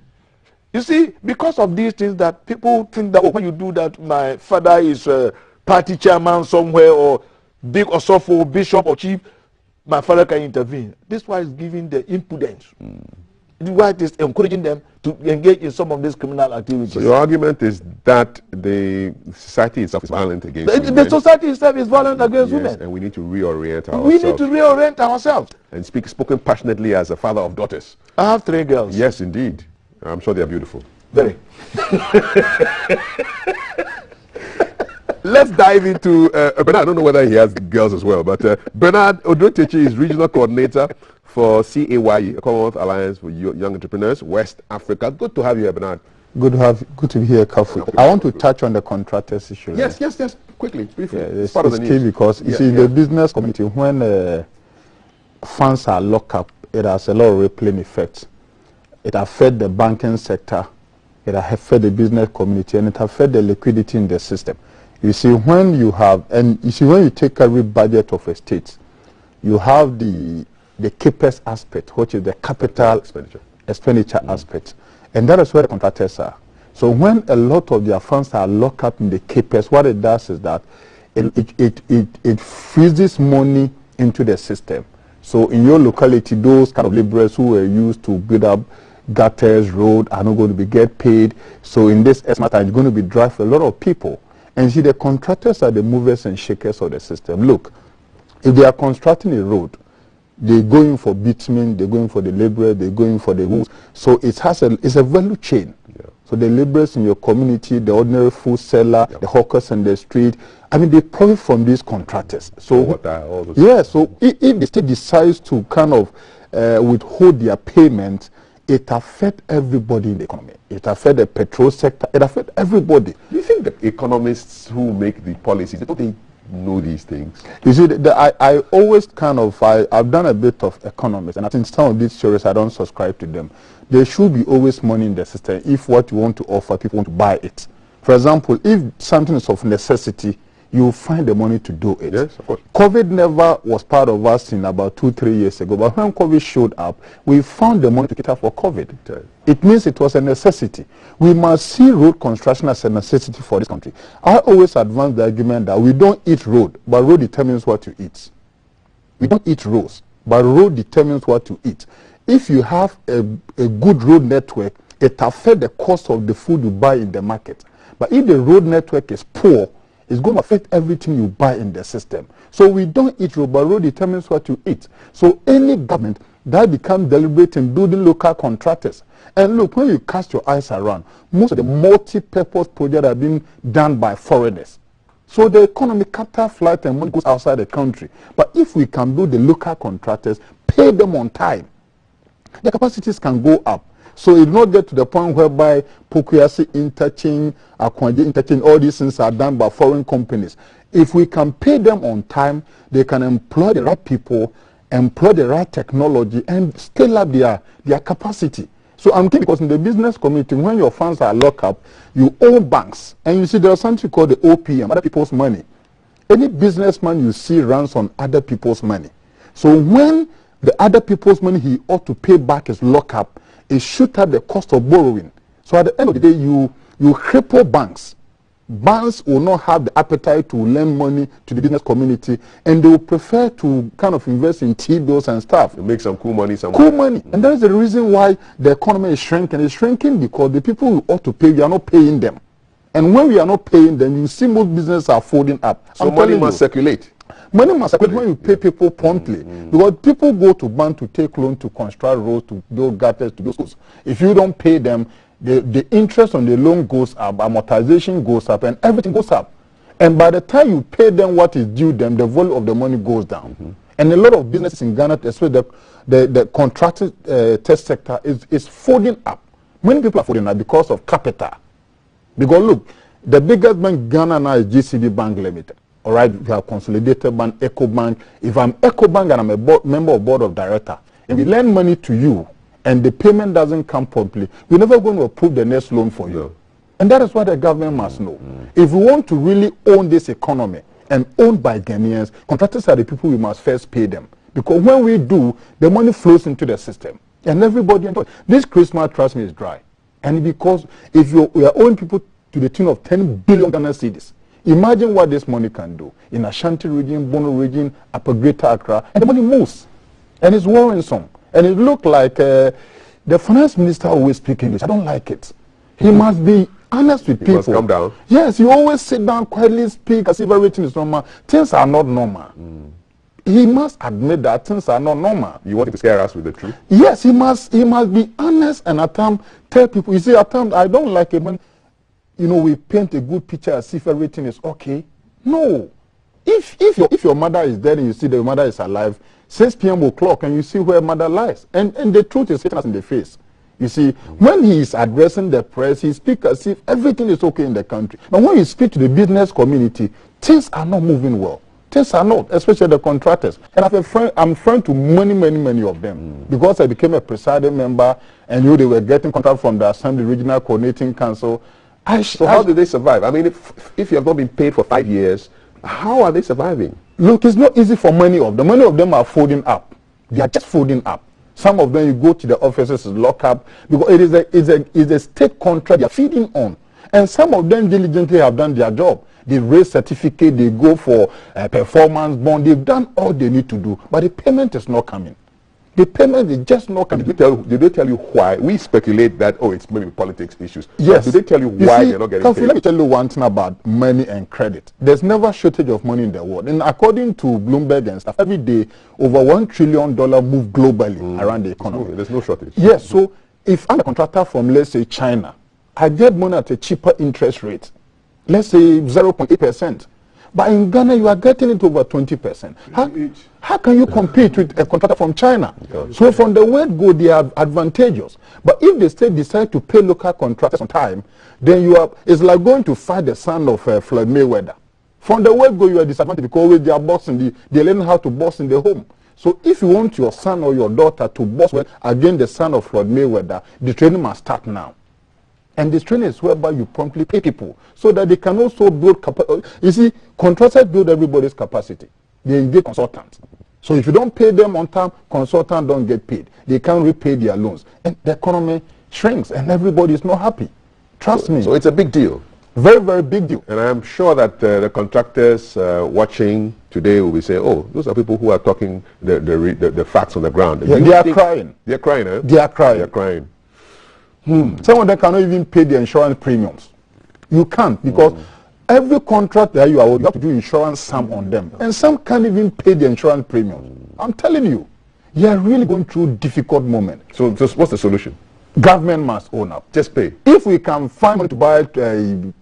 You see, because of these things that people think that, when you do that, my father is a party chairman somewhere, or big or soft bishop or chief, my father can intervene. This is why it's giving the impudence. This is why it is encouraging them to engage in some of these criminal activities. So your argument is that the society itself is violent against women. The society itself is violent against women. And we need to reorient ourselves. We need to reorient ourselves. And spoken passionately as a father of daughters. I have 3 girls. Yes, indeed. I'm sure they are beautiful. Very. let's dive into Bernard. I don't know whether he has girls as well, but Bernard Odrotechi is regional coordinator for CAYE, Commonwealth Alliance for Young Entrepreneurs, West Africa. Good to have you here, Bernard. Good to be here, Kafu. I want to touch on the contractors issue. Yes. Quickly, briefly. Yeah, it's key because you see, the business community, when funds are locked up, it has a lot of rippling effects. It affects the banking sector, it affects the business community, and it affects the liquidity in the system. You see, when you take every budget of a state, you have the CAPEX aspect, which is the capital expenditure aspect. And that is where the contractors are. So when a lot of their funds are locked up in the CAPEX, what it does is that it freezes money into the system. So in your locality, those kind of laborers who were used to build up gutters, road, are not going to get paid. So in this estimate, it's going to be dry for a lot of people. And you see, the contractors are the movers and shakers of the system. Look, if they are constructing a road, they're going for bitumen, they're going for the laborer, they're going for the hoods. So it's a value chain. Yeah. So the laborers in your community, the ordinary food seller, the hawkers in the street, I mean, they profit from these contractors. So so if the state decides to kind of withhold their payment, it affects everybody in the economy. It affects the petrol sector. It affects everybody. Do you think the economists who make the policies, don't they know these things? You see, I always kind of, I've done a bit of economics, and I think some of these theories, I don't subscribe to them. There should be always money in the system if what you want to offer, people want to buy it. For example, if something is of necessity, you find the money to do it. Yes, of course. COVID never was part of us in about 2-3 years ago, but when COVID showed up, we found the money to cater for COVID. It means it was a necessity. We must see road construction as a necessity for this country. I always advance the argument that we don't eat road, but road determines what you eat. We don't eat roads, but road determines what you eat. If you have a good road network, it affects the cost of the food you buy in the market. But if the road network is poor, it's going to affect everything you buy in the system. So we don't eat road, but road determines what you eat. So any government that becomes deliberate in building local contractors. And look, when you cast your eyes around, most of the multi-purpose projects are being done by foreigners. So the economy capital flight and money goes outside the country. But if we can build the local contractors, pay them on time, the capacities can go up. So it will not get to the point whereby Pokuyasi interchange, Akwanje interchange, all these things are done by foreign companies. If we can pay them on time, they can employ the right people, employ the right technology, and scale up their capacity. So I'm thinking, because in the business community, when your funds are locked up, you own banks. And you see there's something called the OPM, other people's money. Any businessman you see runs on other people's money. So when the other people's money he ought to pay back is locked up, it shoot up the cost of borrowing. So at the end of the day, you cripple banks. Banks will not have the appetite to lend money to the business community, and they will prefer to kind of invest in T-bills and stuff. To make some cool money somewhere. Cool money. And that is the reason why the economy is shrinking. It's shrinking because the people who ought to pay, we are not paying them. And when we are not paying them, you see most businesses are folding up. So money must circulate. Money must circulate when you pay people promptly. Because people go to bank to take loan to construct roads, to build gutters, to build schools. If you don't pay them, the interest on the loan goes up, amortization goes up, and everything goes up. And by the time you pay them what is due them, the value of the money goes down. And a lot of businesses in Ghana, especially the contracted test sector, is folding up. Many people are folding up because of capital. Because look, the biggest bank in Ghana now is GCB Bank Limited. All right, we have Consolidated Bank, Eco Bank. If I'm Eco Bank and I'm a member of board of director, if we lend money to you and the payment doesn't come promptly, we're never going to approve the next loan for you. And that is what the government must know. If we want to really own this economy and owned by Ghanaians, contractors are the people we must first pay them. Because when we do, the money flows into the system. And everybody enjoys. This Christmas, trust me, is dry. And because if we are owing people to the tune of 10 billion Ghana cedis, imagine what this money can do in Ashanti region, Bono region, Upper Greater Accra, and the money moves. And it's worrisome. And it looks like the finance minister always speaks English. I don't like it. He must be honest with people. Must come down. Yes, you always sit down, quietly speak as if everything is normal. Things are not normal. He must admit that things are not normal. You want to scare us with the truth? Yes, he must be honest and at times tell people. You see, at times I don't like it when we paint a good picture as if everything is okay, No. If your mother is dead and you see that your mother is alive, 6 p.m. will clock and you see where mother lies. And the truth is hitting us in the face. You see, when he is addressing the press, he speaks as if everything is okay in the country. But when you speak to the business community, things are not moving well. Things are not, especially the contractors. And I have a friend, I'm friend to many of them. Because I became a presiding member and they were getting contract from the Assembly Regional Coordinating Council. So how do they survive? I mean, if you have not been paid for 5 years, how are they surviving? Look, it's not easy for many of them. Many of them are folding up. They are just folding up. Some of them, you go to the offices, lock up, because it is a state contract they are feeding on. And some of them diligently have done their job. They raise certificate, they go for performance bond, they've done all they need to do, but the payment is not coming. The payment is just not coming. Did they tell you why? We speculate that, it's maybe politics issues. Yes. Did they tell you why they're not getting paid? Let me tell you one thing about money and credit. There's never shortage of money in the world. And according to Bloomberg and stuff, every day, over $1 trillion move globally around the economy. There's no shortage. Yes, so if I'm a contractor from, let's say, China, I get money at a cheaper interest rate, let's say 0.8%. But in Ghana, you are getting it over 20%. How can you compete with a contractor from China? So from the word go, they are advantageous. But if the state decide to pay local contractors on time, then it's like going to fight the son of Floyd Mayweather. From the word go, you are disadvantaged because they are boxing. They learn how to box in the home. So if you want your son or your daughter to box against the son of Floyd Mayweather, the training must start now. And this training is whereby you promptly pay people so that they can also build capacity. You see, contractors build everybody's capacity. They engage consultants. So if you don't pay them on time, consultants don't get paid. They can't repay their loans. And the economy shrinks and everybody is not happy. Trust me. So it's a big deal. Very, very big deal. And I'm sure that the contractors watching today will be saying, those are people who are talking the facts on the ground. Yeah, they are crying. They're crying, huh? They are crying. They're crying. Some of them cannot even pay the insurance premiums. You can't because every contract that you have to do insurance sum on them. And some can't even pay the insurance premiums. I'm telling you, you are really going through difficult moments. So what's the solution? Government must own up. Just pay. If we can find money to buy a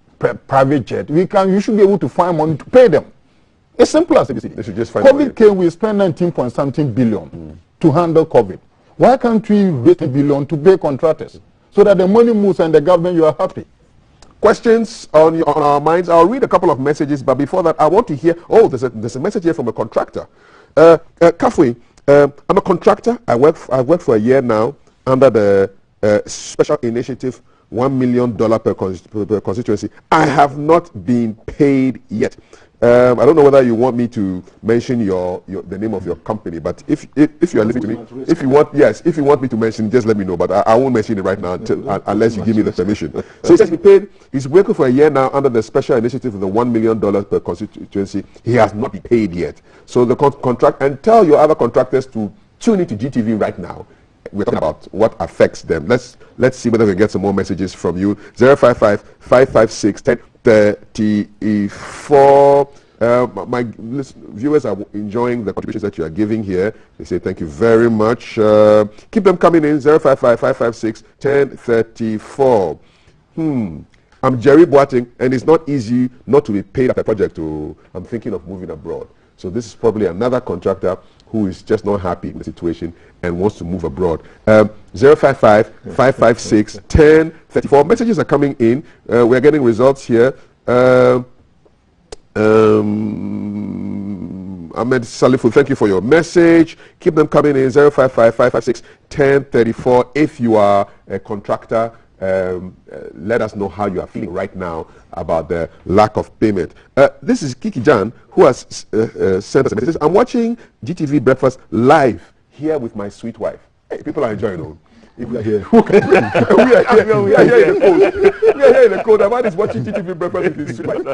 private jet, you should be able to find money to pay them. It's simple as ABC. They should just find COVID came, we spent 19.something billion to handle COVID. Why can't we raise $1 billion to pay contractors? So that the money moves and the government, you are happy. Questions on our minds? I'll read a couple of messages, but before that, I want to hear, there's a message here from a contractor. Kafui, I'm a contractor. I've worked for a year now under the special initiative, $1 million per constituency. I have not been paid yet. I don't know whether you want me to mention the name of your company, but if you are listening to me, if you want me to mention, just let me know. But I won't mention it right now unless you give me the permission. So he says he paid. He's working for a year now under the special initiative of the $1 million per constituency. He has not been paid yet. So the contract, and tell your other contractors to tune into GTV right now. We're talking about what affects them. Let's see whether we can get some more messages from you. 055-556-1034. My viewers are enjoying the contributions that you are giving here. They say thank you very much. Keep them coming in. 055-556-1034. I'm Jerry Boating, and it's not easy not to be paid at a project. I'm thinking of moving abroad. So this is probably another contractor who is just not happy in the situation and wants to move abroad. 055-556-1034. Messages are coming in. We're getting results here. Ahmed Salifu, thank you for your message. Keep them coming in. 055-556-1034. If you are a contractor, let us know how you are feeling right now about the lack of payment. This is Kiki Jan, who has sent us a message. I'm watching GTV Breakfast live here with my sweet wife. Hey, people are enjoying it. If we are here, we are here in the cold. We are here in the cold. Amad is watching GTV Breakfast with his sweet wife.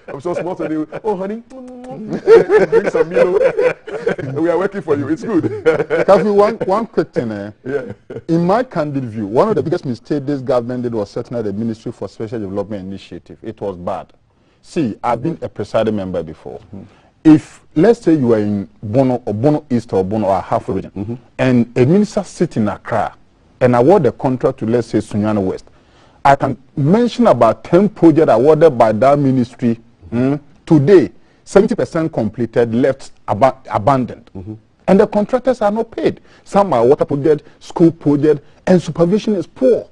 I'm so small to you. Oh, honey, bring some meal. We are working for you. It's good. One quick thing. In my candid view, one of the biggest mistakes this government did was setting up the Ministry for Special Development Initiative. It was bad. See, I've been a presiding member before. If, let's say you are in Bono East or Bono or half region, and a minister sits in Accra and award the contract to, let's say, Sunyani West, I can mention about 10 projects awarded by that ministry Today, 70% completed, left abandoned. And the contractors are not paid. Some are water project, school project, and supervision is poor.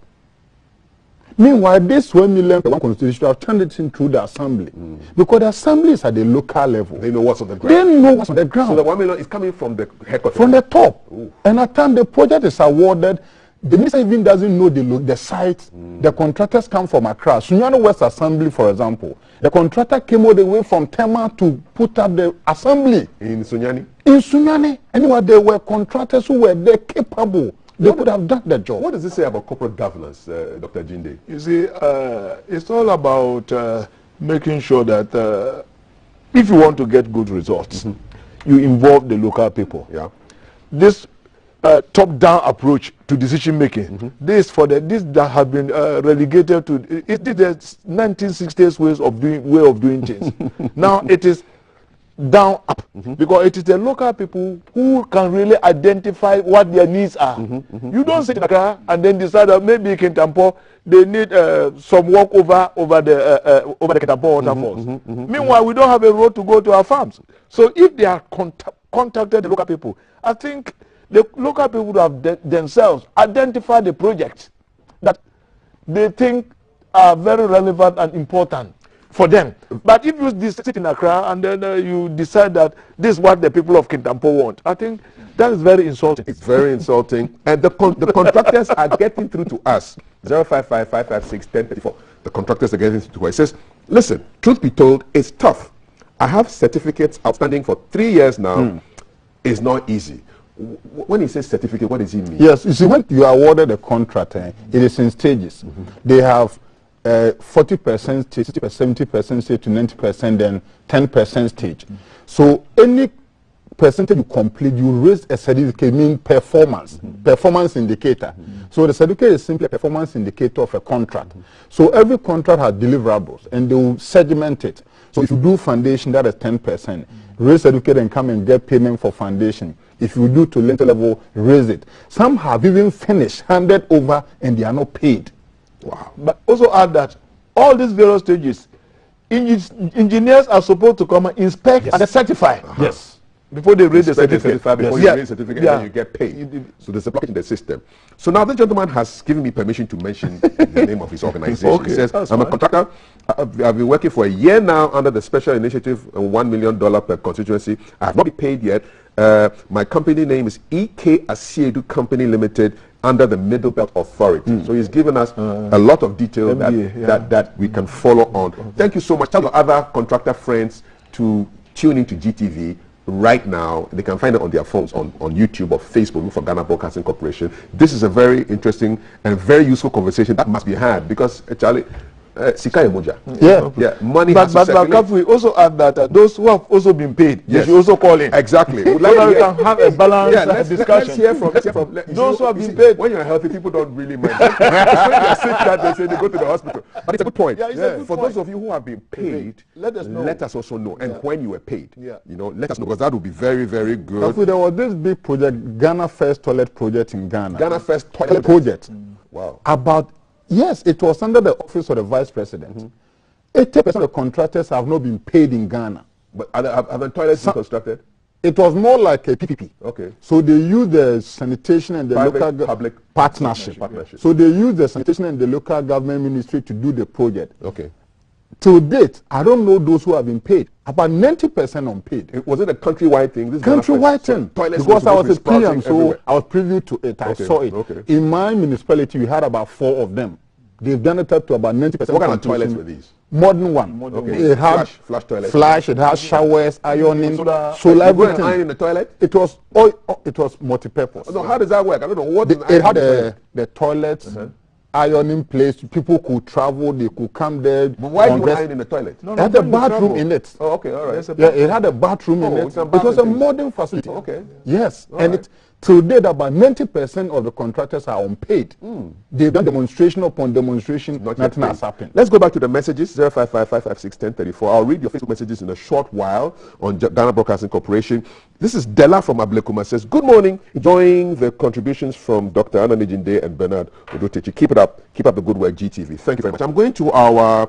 Meanwhile, this 1 million per constitution have turned it through the assembly. Because the assembly is at the local level. They know what's on the ground. They know what's on the ground. So the 1 million is coming from the headquarters. From the top. Ooh. And at the time the project is awarded, the minister even doesn't know the site. The contractors come from Accra. Sunyani West Assembly, for example. The contractor came all the way from Tema to put up the assembly. In Sunyani? In Sunyani. Anyway, there were contractors who were there capable. They could have done the job. What does it say about corporate governance, Dr. Jinde? You see, it's all about making sure that if you want to get good results, you involve the local people. Yeah. This top-down approach to decision making, this that have been relegated to the 1960s way of doing things. Now it is down up because it is the local people who can really identify what their needs are. You don't sit in Accra and then decide that maybe Kintampo they need some work over the Kintampo waterfalls. Meanwhile, we don't have a road to go to our farms. So if they are contacted the local people, I think the local people would have themselves identified the projects that they think are very relevant and important for them. But if you sit in Accra and then you decide that this is what the people of Kintampo want, I think that is very insulting. It's very insulting. And the contractors are getting through to us. 055-556-1034. The contractors are getting through to us. It says, listen, truth be told, it's tough. I have certificates outstanding for 3 years now. It's not easy. When he says certificate, what does he mean? Yes, you see, when you are awarded a contract, it is in stages. They have 40% stage, 60%, 70% stage to 90%, then 10% stage. So any percentage you complete, you raise a certificate, mean performance, performance indicator. So the certificate is simply a performance indicator of a contract. So every contract has deliverables, and they will segment it. So if you do foundation, that is 10%. Raise certificate and come and get payment for foundation. If you do to later level, raise it. Some have even finished, handed over, and they are not paid. Wow. But also add that all these various stages, engineers are supposed to come and inspect and certify. Yes. Before they raise the certificate. Before you raise the certificate, and then you get paid. So there's a block in the system. So now this gentleman has given me permission to mention the name of his organization. Okay, he says, I'm a contractor. I've been working for a year now under the special initiative, $1 million per constituency. I have not been paid yet. My company name is EK Asiedu Company Limited under the Middle Belt Authority. So he's given us a lot of detail that we can follow on. Thank you so much. Tell your other contractor friends to tune into GTV right now. They can find it on their phones on YouTube or Facebook. Look for Ghana Broadcasting Corporation. This is a very interesting and very useful conversation that must be had because, Charlie, Sika Emoja. Yeah. Money has to circulate. But we also add that those who have also been paid, you should also call in. Exactly. So that we can have a balanced discussion. Let's hear from those who have been paid. When you're healthy, people don't really mind. When you're sick, that they say they go to the hospital. But it's a good point. For those of you who have been paid, let us know. Let us also know. And when you were paid, you know, let us know, because that would be very, very good. There was this big project, Ghana First Toilet Project in Ghana. Ghana First Toilet Project. Wow. Yes, it was under the office of the vice president. 80% of the contractors have not been paid in Ghana. But have the toilets been constructed? It was more like a PPP. Okay. So they use the sanitation and the local public partnership. So they use the sanitation and the local government ministry to do the project. Okay. To date, I don't know those who have been paid. About 90% unpaid. Was it a countrywide thing? Countrywide thing. Because I was a PM, so I was privy to it. I saw it. Okay. In my municipality, we had about 4 of them. They've done it up to about 90%. What kind of toilets were these? Modern one. Okay. It had flash toilets. Flash. It has showers, ironing, solar everything. Iron in the toilet. It was multi-purpose. So how does that work? I don't know. What it had the toilets, ironing place. People could travel. They could come there. But why do you iron in the toilet? It had a bathroom in it. Oh, okay, all right. Yeah, it had a bathroom in it. It was a modern facility. Okay. Yes, and to date, about 90% of the contractors are unpaid. They've done demonstration upon demonstration. Nothing has happened. Let's go back to the messages. 055-556-1034. I'll read your Facebook messages in a short while on Ghana Broadcasting Corporation. This is Della from Ablekuma. Says, good morning. Enjoying the contributions from Dr. Anani Jinde and Bernard Odotechi. Keep it up. Keep up the good work, GTV. Thank you very much. I'm going to our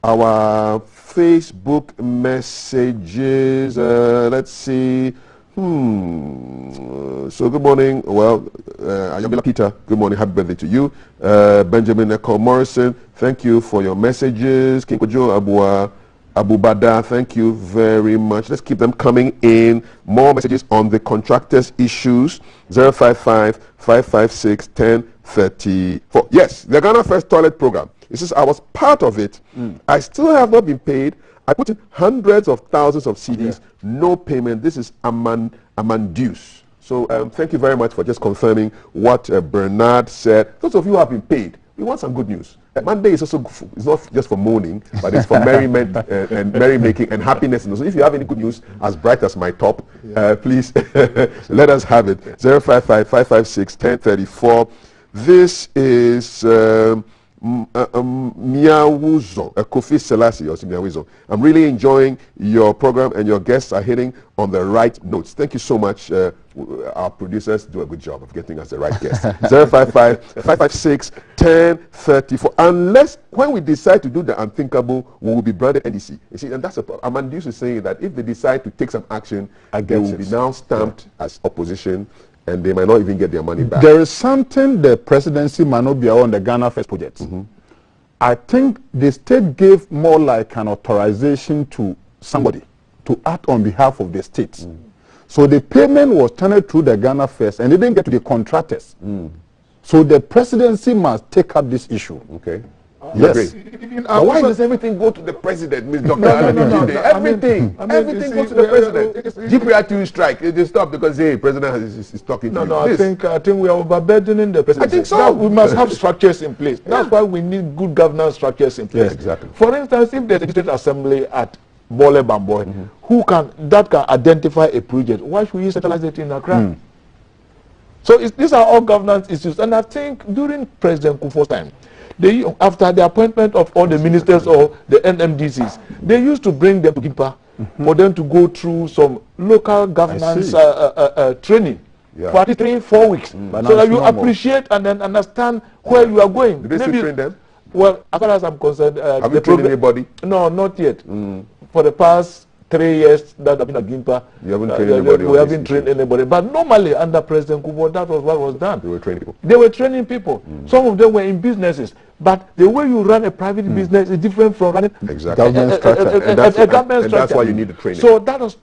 our Facebook messages. Let's see. So good morning. Well, Ayobila Peter, good morning. Happy birthday to you. Benjamin Echo Morrison, thank you for your messages. Kinkojo Abu Bada, thank you very much. Let's keep them coming in. More messages on the contractors issues. 055-556-1034. Yes, the Ghana First Toilet Program. This is I was part of it. I still have not been paid. I put in hundreds of thousands of CDs, no payment. This is Amandeus. So thank you very much for just confirming what Bernard said. Those of you who have been paid, we want some good news. Monday is also it's not just for mourning, but it's for merriment and merrymaking and happiness. So if you have any good news as bright as my top, please let us have it. 055-556-1034. This is Miawuzo, Kofi Selassie, or Miawuzo. I'm really enjoying your program, and your guests are hitting on the right notes. Thank you so much. Our producers do a good job of getting us the right guests. 055-556-1034. Unless when we decide to do the unthinkable, we will be branded NDC. You see, and that's a problem. Amandius is saying that if they decide to take some action, they will be now stamped as opposition, and they might not even get their money back. There is something the presidency might not be on the Ghana First project. I think the state gave more like an authorization to somebody to act on behalf of the state. So the payment was channeled through the Ghana First and they didn't get to the contractors. So the presidency must take up this issue. Okay. Yes. But why does everything go to the president, Ms. Dr. Everything goes to the president. GPR2 strike, they stop because the president is talking to you. I think we are overburdening the president. I think so. We must have structures in place. That's why we need good governance structures in place. Yes, exactly. For instance, if there's a state assembly at Bole Bamboy, that can identify a project, why should we centralize it in Accra? So these are all governance issues, and I think during President Kufuor's time, after the appointment of all the ministers or the NMDCs, they used to bring them to Gimpa for them to go through some local governance training for 3-4 weeks, so that you appreciate and then understand where you are going. Did they still train them? Well, as far as I'm concerned, have you trained anybody? No, not yet. For the past 3 years that I've been at Gimpa, you haven't trained anybody. We haven't trained anybody. But normally under President Kufuor, that was what was done. They were training people. They were training people. Some of them were in businesses. But the way you run a private business is different from running a government structure. And that's why you need the training. So that was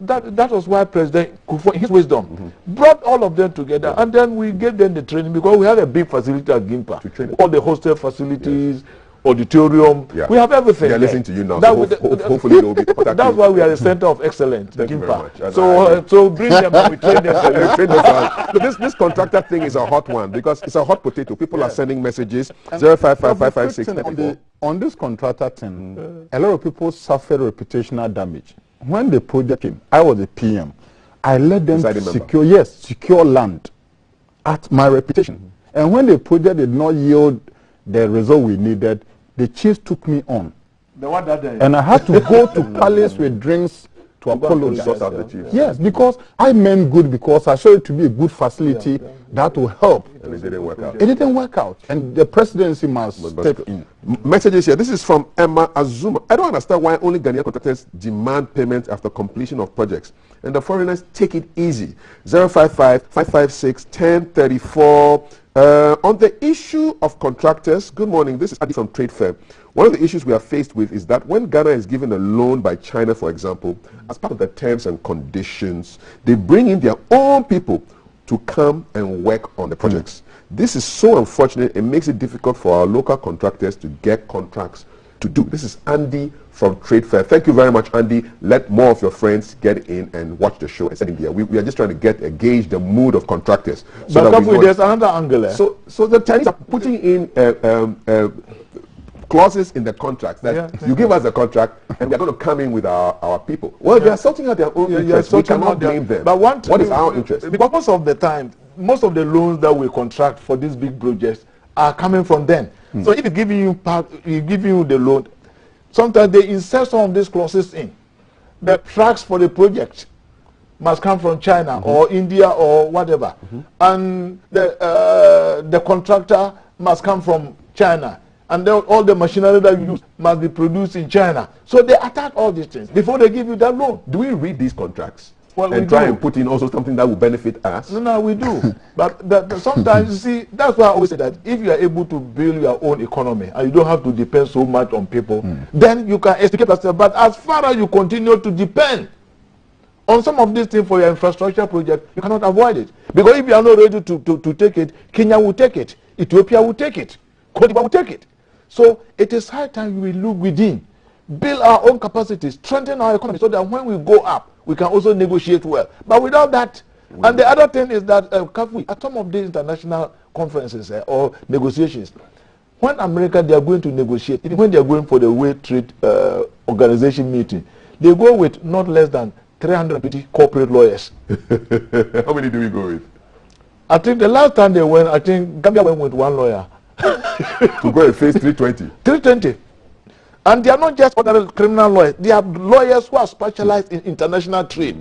why President Kufuor, in his wisdom, brought all of them together, and then we gave them the training because we have a big facility at Gimpa. To train all the hostel facilities, auditorium, we have everything. They are listening to you now, so hopefully they will be contacting. That's why we are a center of excellence. Thank you very much. So bring them and we train them. So this contractor thing is a hot one because it's a hot potato. People are sending messages. 055-556. On this contractor thing, a lot of people suffered reputational damage. When the project came, I was a PM. I let them secure land at my reputation. And when the project did not yield the result we needed, the chiefs took me on. And I had to go to Palace with drinks to apologize. Yes, because I meant good, because I showed it to be a good facility that will help. And it didn't work out. It didn't work out. And the presidency must step in. Messages here. This is from Emma Azuma. I don't understand why only Ghanaian contractors demand payment after completion of projects, and the foreigners take it easy. 055-556-1034. On the issue of contractors, good morning, this is Adi from Trade Fair. One of the issues we are faced with is that when Ghana is given a loan by China, for example, as part of the terms and conditions, they bring in their own people to come and work on the projects. This is so unfortunate. It makes it difficult for our local contractors to get contracts to do. This is Andy from Trade Fair. Thank you very much, Andy. Let more of your friends get in and watch the show and send in there. We are just trying to gauge the mood of contractors. So but there's another angle. So the Chinese are putting in clauses in the contract that you give us a contract and they're going to come in with our people. Well, they are sorting out their own interests. We cannot blame them. But what is our interest? Because most of the time, most of the loans that we contract for these big projects are coming from them. So if it's giving you the loan, sometimes they insert some of these clauses in. The tracks for the project must come from China or India or whatever, and the contractor must come from China. and then all the machinery that you use must be produced in China. So they attack all these things before they give you that loan. Do we read these contracts? Well, and try and put in also something that will benefit us? No, we do. But sometimes, you see, that's why I always say that if you are able to build your own economy and you don't have to depend so much on people, then you can escape yourself. But as far as you continue to depend on some of these things for your infrastructure project, you cannot avoid it. Because if you are not ready to take it, Kenya will take it, Ethiopia will take it, Cote d'Ivoire will take it. So it is high time we look within, build our own capacity, strengthen our economy so that when we go up, we can also negotiate well. But without that, and the other thing is that at some of these international conferences or negotiations, when America, they are going to negotiate, even when they are going for the World Trade Organization meeting, they go with not less than 350 corporate lawyers. How many do we go with? I think the last time they went, I think Gambia went with one lawyer. To go and face 320? 320. And they are not just ordinary criminal lawyers. They are lawyers who are specialized in international trade,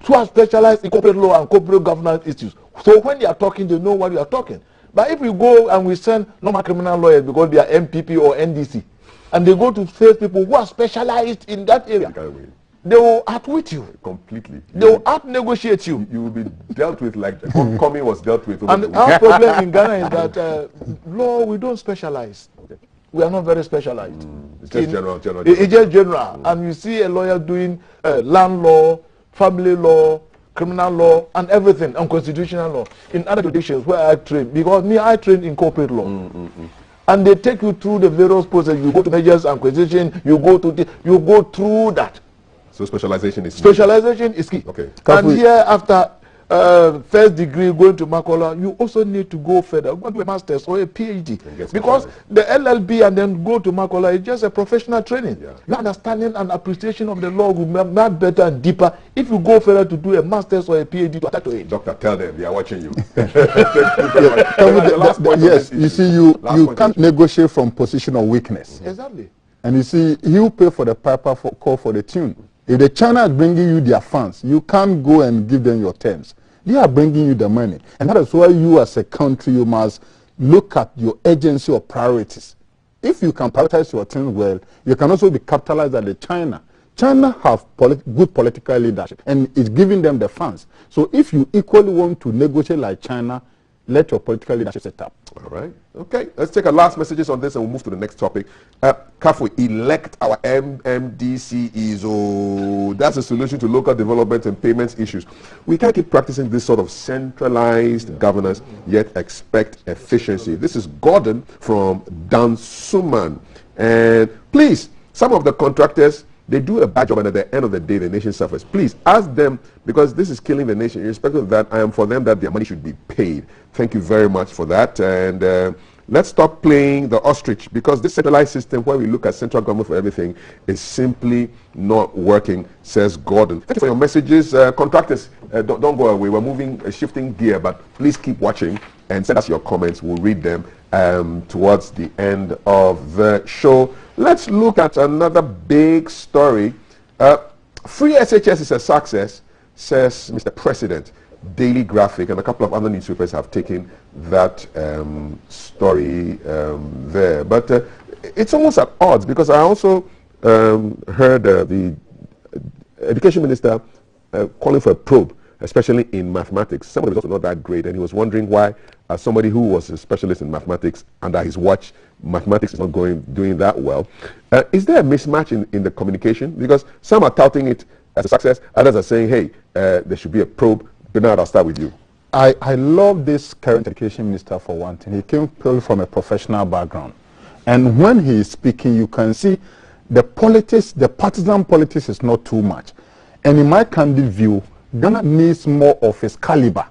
who are specialized in corporate law and corporate governance issues. So when they are talking, they know what you are talking. But if we go and we send normal criminal lawyers because they are MPP or NDC, and they go to face people who are specialized in that area, they will outwit you. Completely. They will out-negotiate you. You will be dealt with like Comey was dealt with. And our problem in Ghana is that law, we don't specialize. Okay. We are not very specialized. It's just general. It's just general. And you see a lawyer doing land law, family law, criminal law, and everything, and constitutional law. In other jurisdictions where I train, because I train in corporate law. And they take you through the various processes. You go to mergers and acquisition, you go through that. So specialization is key. Specialization is key. Okay. And here after first degree going to Makola, you also need to go further, go to a master's or a PhD, because the LLB and then go to Makola is just a professional training. Your understanding and appreciation of the law will be much better and deeper if you go further to do a master's or a PhD to attach to it. Doctor, tell them they are watching you. Yes, you see, you can't negotiate from position of weakness. Exactly. And you see, you pay for the piper call for the tune. If the China is bringing you their funds, you can't go and give them your terms. They are bringing you the money. And that is why you as a country, you must look at your agency or priorities. If you can prioritize your things well, you can also be capitalized at the China. China have good political leadership and it's giving them the funds. So if you equally want to negotiate like China, let your political leadership set up. All right. Okay. Let's take our last messages on this and we'll move to the next topic. Kafu, elect our MMDCEs. Oh, that's a solution to local development and payments issues. We can't keep practicing this sort of centralized governance, yet expect efficiency. This is Gordon from Dansuman. And please, some of the contractors, they do a bad job, and at the end of the day, the nation suffers. Please ask them, because this is killing the nation. Irrespective of that, I am for them that their money should be paid. Thank you very much for that. And let's stop playing the ostrich, because this centralized system where we look at central government for everything is simply not working, says Gordon. Thank you for your messages. Contractors, don't go away. We're moving, shifting gear, but please keep watching and send us your comments. We'll read them towards the end of the show. Let's look at another big story. Free SHS is a success, says Mr. President. Daily Graphic and a couple of other newspapers have taken that story there. But it's almost at odds, because I also heard the education minister calling for a probe, especially in mathematics. Some of the results were not that great, and he was wondering why somebody who was a specialist in mathematics, under his watch, mathematics is not doing that well. Is there a mismatch in the communication? Because some are touting it as a success, others are saying, hey, there should be a probe. Bernard, I'll start with you. I love this current education minister for one thing. He came from a professional background. And when he is speaking, you can see the politics, the partisan politics is not too much. And in my candid view, Ghana needs more of his caliber.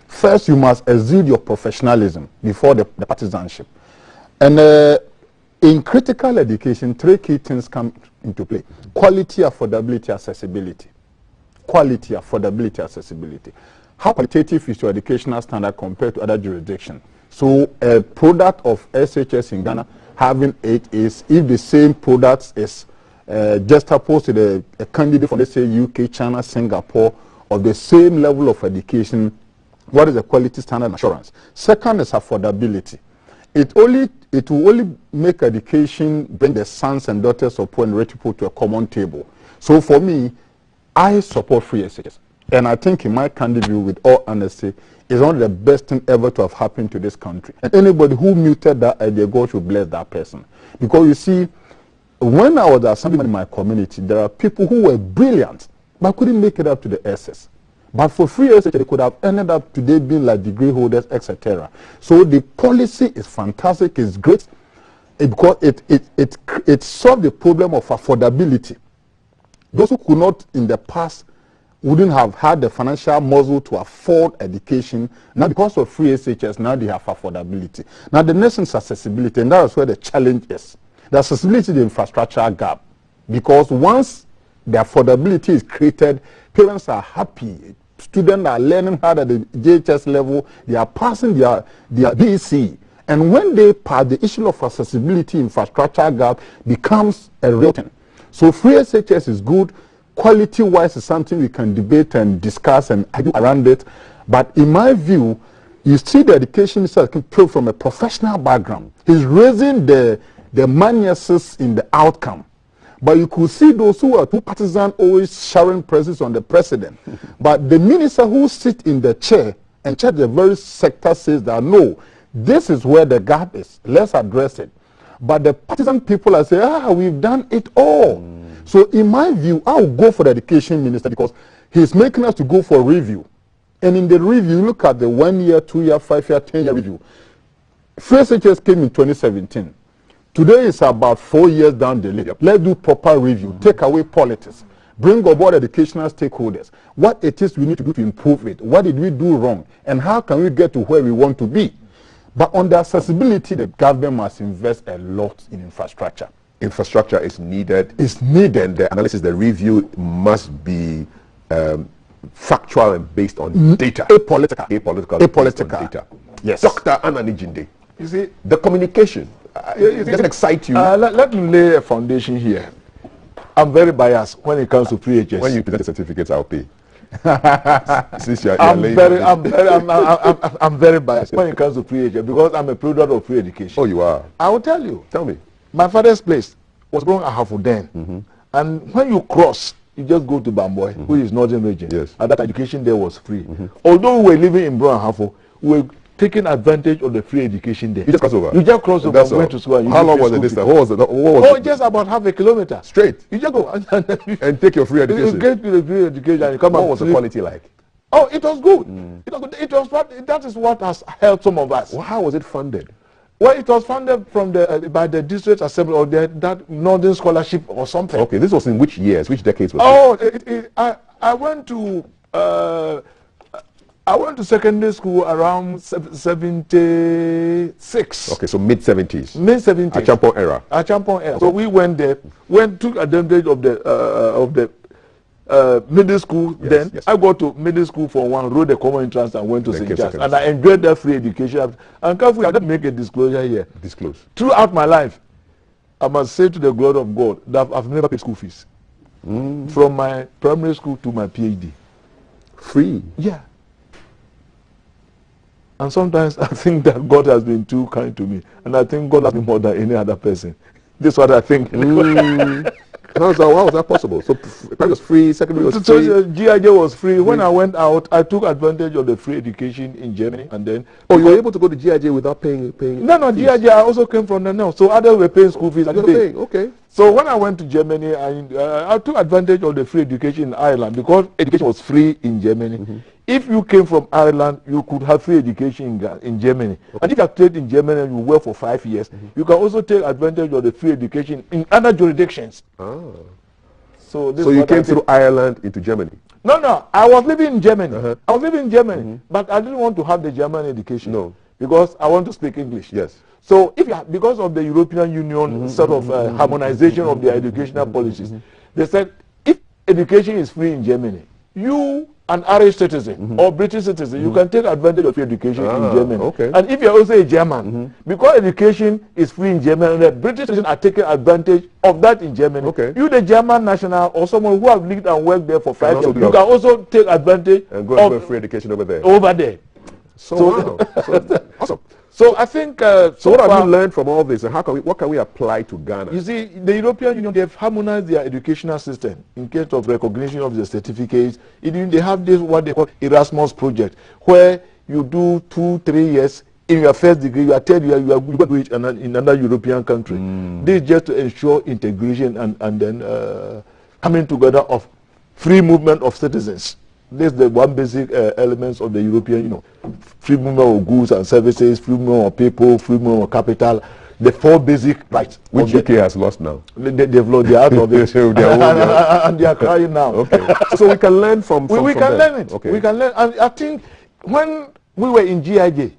First, you must exude your professionalism before the partisanship. And in critical education, three key things come into play: quality, affordability, accessibility. Quality, affordability, accessibility. How qualitative is your educational standard compared to other jurisdictions? So a product of SHS in Ghana having it is, if the same product is just opposed to a candidate from, let's say, UK, China, Singapore, of the same level of education, what is the quality standard assurance? Second is affordability. it will only make education bring the sons and daughters of poor and rich people to a common table. So for me, I support free SHS. And I think in my candid view, with all honesty, it's one of the best thing ever to have happened to this country. And anybody who muted that idea, God should bless that person. Because you see, when I was assembling in my community, there are people who were brilliant, but couldn't make it up to the SS. But for free SHS, they could have ended up today being like degree holders, etc. So the policy is fantastic, it's great, because it solved the problem of affordability. Those who could not in the past wouldn't have had the financial muscle to afford education. Now, because of free SHS, now they have affordability. Now, the next is accessibility, and that is where the challenge is. The accessibility, the infrastructure gap. Because once the affordability is created, parents are happy. Students are learning hard at the JHS level. They are passing their BC. And when they pass, the issue of accessibility, infrastructure gap becomes a real thing. So free SHS is good. Quality-wise is something we can debate and discuss and argue around it. But in my view, you see the education minister can come from a professional background. He's raising the maniacs in the outcome. But you could see those who are too partisan always showering praises on the president. But the minister who sits in the chair and check the very sector says that, no, this is where the gap is. Let's address it. But the partisan people are saying, we've done it all. So in my view, I'll go for the education minister because he's making us to go for review. And in the review, look at the 1 year, 2 year, 5 year, 10 year review. First SHS came in 2017. Today is about 4 years down the lane. Let's do proper review. Take away politics. Bring aboard educational stakeholders. What it is we need to do to improve it. What did we do wrong? And how can we get to where we want to be? But on the accessibility, the government must invest a lot in infrastructure. Infrastructure is needed. It's needed. The analysis, the review must be factual and based on data. Apolitical. Based on data. Yes. Dr. Ananijinde. You see, the communication. It doesn't excite you. Let me lay a foundation here. I'm very biased when it comes to free HS. When you present the certificates, I'll pay. Since I'm very biased when it comes to free HS because I'm a product of free education. Oh, you are? I will tell you. Tell me. My father's place was Brown Ahafo then. And when you cross, you just go to Bamboy, which is northern region. Yes. And that education there was free. Although we were living in Brown Ahafo, we were taking advantage of the free education there. You just cross over? You just cross over, went to school. And how long was the distance? What was it? Just about half a kilometer. Straight? You just go. And take your free education? You get the free education and you come out. What was the quality like? Oh, it was good. It was good. That is what has helped some of us. Well, how was it funded? Well, it was funded from by the district assembly or that Northern Scholarship or something. Okay, this was in which years, which decades was it? I went to secondary school around 76. Okay, so mid-70s. Mid-70s. Achampong era. Achampong era. So we went there, took advantage of the middle school. Yes, yes. I got to middle school for one, wrote the common entrance and went to St. Charles. And I enjoyed that free education. And carefully, I didn't make a disclosure here. Disclose. Throughout my life, I must say to the glory of God that I've never paid school fees. From my primary school to my PhD. Free? Yeah. And sometimes I think that God has been too kind to me. And I think God has been more than any other person. This is what I think. How was that possible? So it was free, secondary was free? So GIJ was free. When I went out, I took advantage of the free education in Germany. And then... Oh, you were able to go to GIJ without paying No, fees. GIJ, I also came from the north. So others were paying school fees. Okay. So when I went to Germany, I took advantage of the free education in Ireland because education was free in Germany. If you came from Ireland, you could have free education in Germany. Okay. And if you have stayed in Germany and you work for 5 years, you can also take advantage of the free education in other jurisdictions. Oh. So you came through Ireland into Germany? No. I was living in Germany. I was living in Germany, but I didn't want to have the German education. No. Because I want to speak English. Yes. So because of the European Union sort of harmonization of their educational policies, they said if education is free in Germany, you an Irish citizen or British citizen, you can take advantage of your education in Germany. Okay. And if you're also a German, because education is free in Germany, and the British citizens are taking advantage of that in Germany. Okay. You, the German national or someone who have lived and worked there for 5 years, you can also take advantage and go and free education over there. So, wow. So, awesome. So I think. So what have you learned from all this, and what can we apply to Ghana? You see, the European Union, they have harmonized their educational system in case of recognition of the certificates. They have this what they call Erasmus project, where you do 2-3 years in your first degree. You are told you are going to do it in another European country. This is just to ensure integration and then coming together of free movement of citizens. This is the one basic elements of the European Union. Free movement of goods and services, free movement of people, free movement of capital. The 4 basic rights. Which UK has lost now. They've lost. They're out of it. And they are crying now. Okay. So we can learn from we can learn it. Okay. We can learn. And I think when we were in GIJ,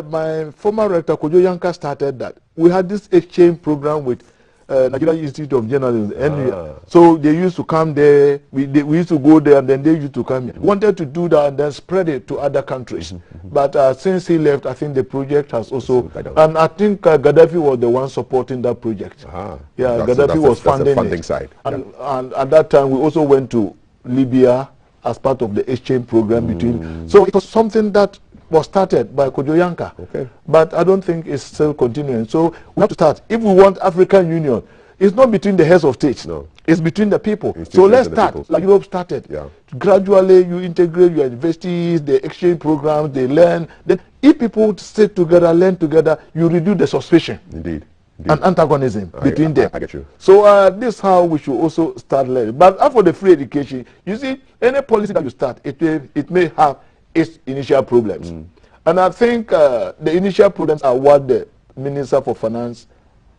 my former rector, Kojo Yanka, started that. We had this exchange program with Nigeria Institute of Journalism. So they used to come there. We used to go there, and then they used to come here. Wanted to do that and then spread it to other countries. But since he left, I think the project has also. And I think Gaddafi was the one supporting that project. Yeah, Gaddafi was funding the funding it. side. And at that time, we also went to Libya as part of the exchange program between. So it was something that was started by Kojo Yanka. Okay. But I don't think it's still continuing. So we have to start. If we want African Union, it's not between the heads of states. No. It's between the people. So let's start like Europe started. Yeah. Gradually, you integrate your universities, the exchange programs, they learn. Then if people sit together, learn together, you reduce the suspicion. Indeed. And antagonism between them. I get you. So this is how we should also start learning. But as for the free education, you see, any policy that you start, it may have its initial problems. And I think the initial problems are what the Minister for Finance,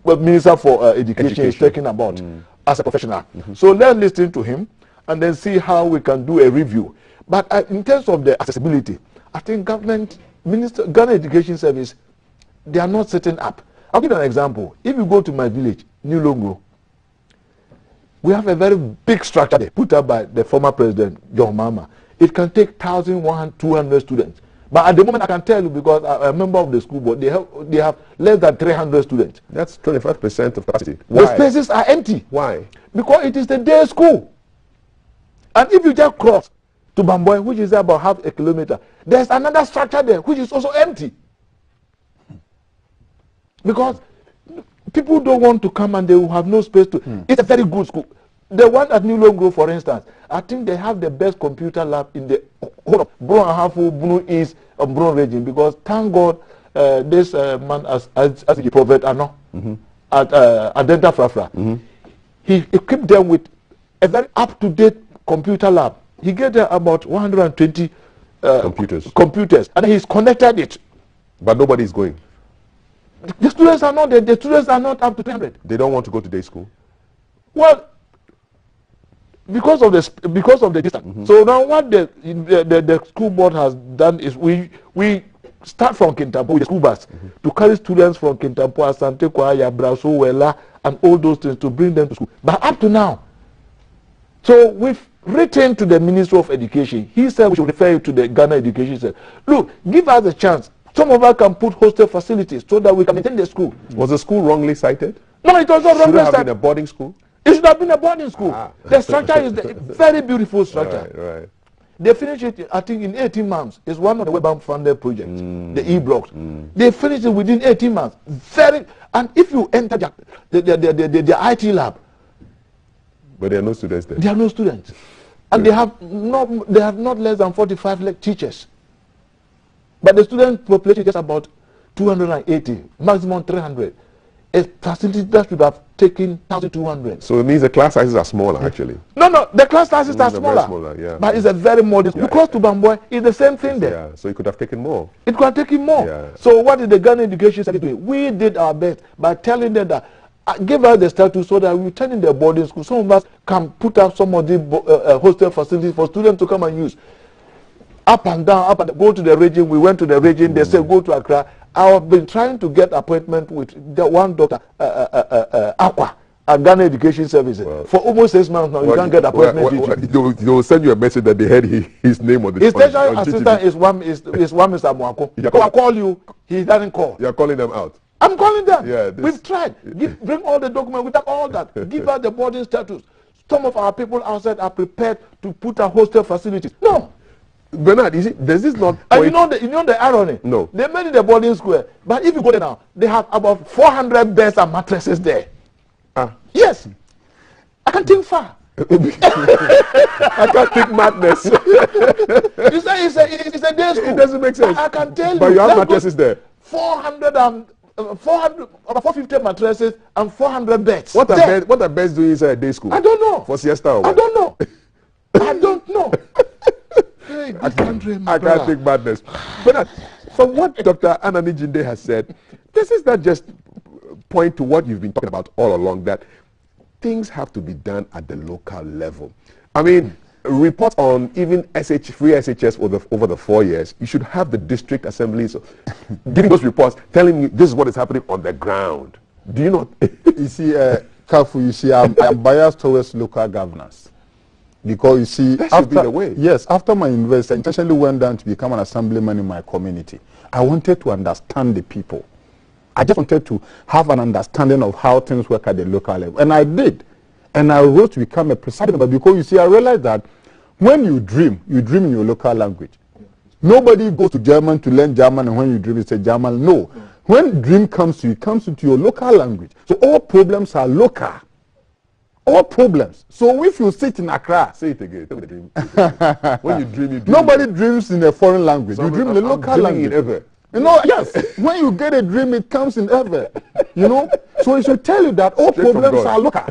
Minister for Education is talking about as a professional. So let's listen to him and then see how we can do a review. But in terms of the accessibility, I think Ghana Education Service, they are not setting up. I'll give you an example. If you go to my village, New Longro, we have a very big structure there put up by the former president, John Mahama. It can take 1,200 students. But at the moment, I can tell you, because I'm a member of the school board, they have less than 300 students. That's 25% of capacity. Why? The spaces are empty. Why? Because it is the day school. And if you just cross to Bamboy, which is about half a kilometer, there's another structure there, which is also empty. Because people don't want to come and they will have no space to. It's a very good school. The one at New Longro, for instance, I think they have the best computer lab in the whole of Bron Ahafu, Bunu East, and Bron region. Because thank God, this man, as the prophet, at Adenta Frafra, he equipped them with a very up-to-date computer lab. He gave them about 120 computers, and he's connected it. But nobody is going. The students are not there. The students are not up to 300. They don't want to go to day school. Well, because of the distance. So now what the school board has done is we start from Kintampo with the school bus to carry students from Kintampo, Asante, Kwaya, Braso, Wela, and all those things to bring them to school. But up to now, so we've written to the Minister of Education. He said we should refer you to the Ghana Education Center. Look, give us a chance. Some of us can put hostel facilities so that we can maintain the school. Was the school wrongly cited? No, it was not wrongly cited. Should it have been a boarding school? It should have been a boarding school. The structure is a very beautiful structure. Right. They finished it, I think, in 18 months. It's one of the Webbank funded projects, the E-blocks. They finished it within 18 months. And if you enter the IT lab, but there are no students there. There are no students, and they have not less than 45 teachers. But the student population is just about 280, maximum 300. A facility that should have taken 1,200. So it means the class sizes are smaller, actually. No, the class sizes are smaller. Yeah. But it's a very modest. You cross to Bamboy, it's the same thing there. Yeah, so it could have taken more. It could have taken more. Yeah. So what did the Ghana Education Center do? We did our best by telling them that give us the status so that we turn in the boarding school. Some of us can put up some of the hostel facilities for students to come and use. Up and down, go to the region. We went to the region. They said go to Accra. I've been trying to get appointment with the one doctor, Aqua, at Ghana Education Services. Well, for almost 6 months now, you can't get appointment. They will send you a message that they had his name on the his special assistant is one Mr. Mwako. I call you, he doesn't call. You're calling them out. I'm calling them. Yeah, we've tried. Bring all the documents, we have all that. Give us the boarding status. Some of our people outside are prepared to put our hostel facilities. No. Bernard, you see, does this not And point... you know the irony? No. They made it a boarding school, but if you go there now, they have about 400 beds and mattresses there. Ah. Yes. I can think far. I can't think madness. It's a day school. It doesn't make sense. I can tell you. But you have mattresses there. 400 and 400, about 450 mattresses and 400 beds. What are beds doing inside a day school? I don't know. For siesta or what? I don't know. I don't know. Hey, this country, I can't think madness. But from what Dr. Anani Jinde has said, this is not just point to what you've been talking about all along, that things have to be done at the local level. I mean, reports on even free SHS over the 4 years, you should have the district assemblies giving those reports, telling you this is what is happening on the ground. Do you not? You see, Kafu, you see, I'm biased towards local governance. Because you see, that should be the way. Yes, after my university, I intentionally went down to become an assemblyman in my community. I wanted to understand the people. I just wanted to have an understanding of how things work at the local level. And I did. And I wrote to become a presiding member because you see, I realized that when you dream in your local language. Nobody goes to German to learn German, and when you dream, it's a German. No. When dream comes to you, it comes into your local language. So all problems are local. All problems. So if you sit in Accra, say it again. When you dream, nobody dreams in a foreign language. You dream in the local language. Ever. You know, yes. When you get a dream, it comes in ever. You know, so it should tell you that all problems are local.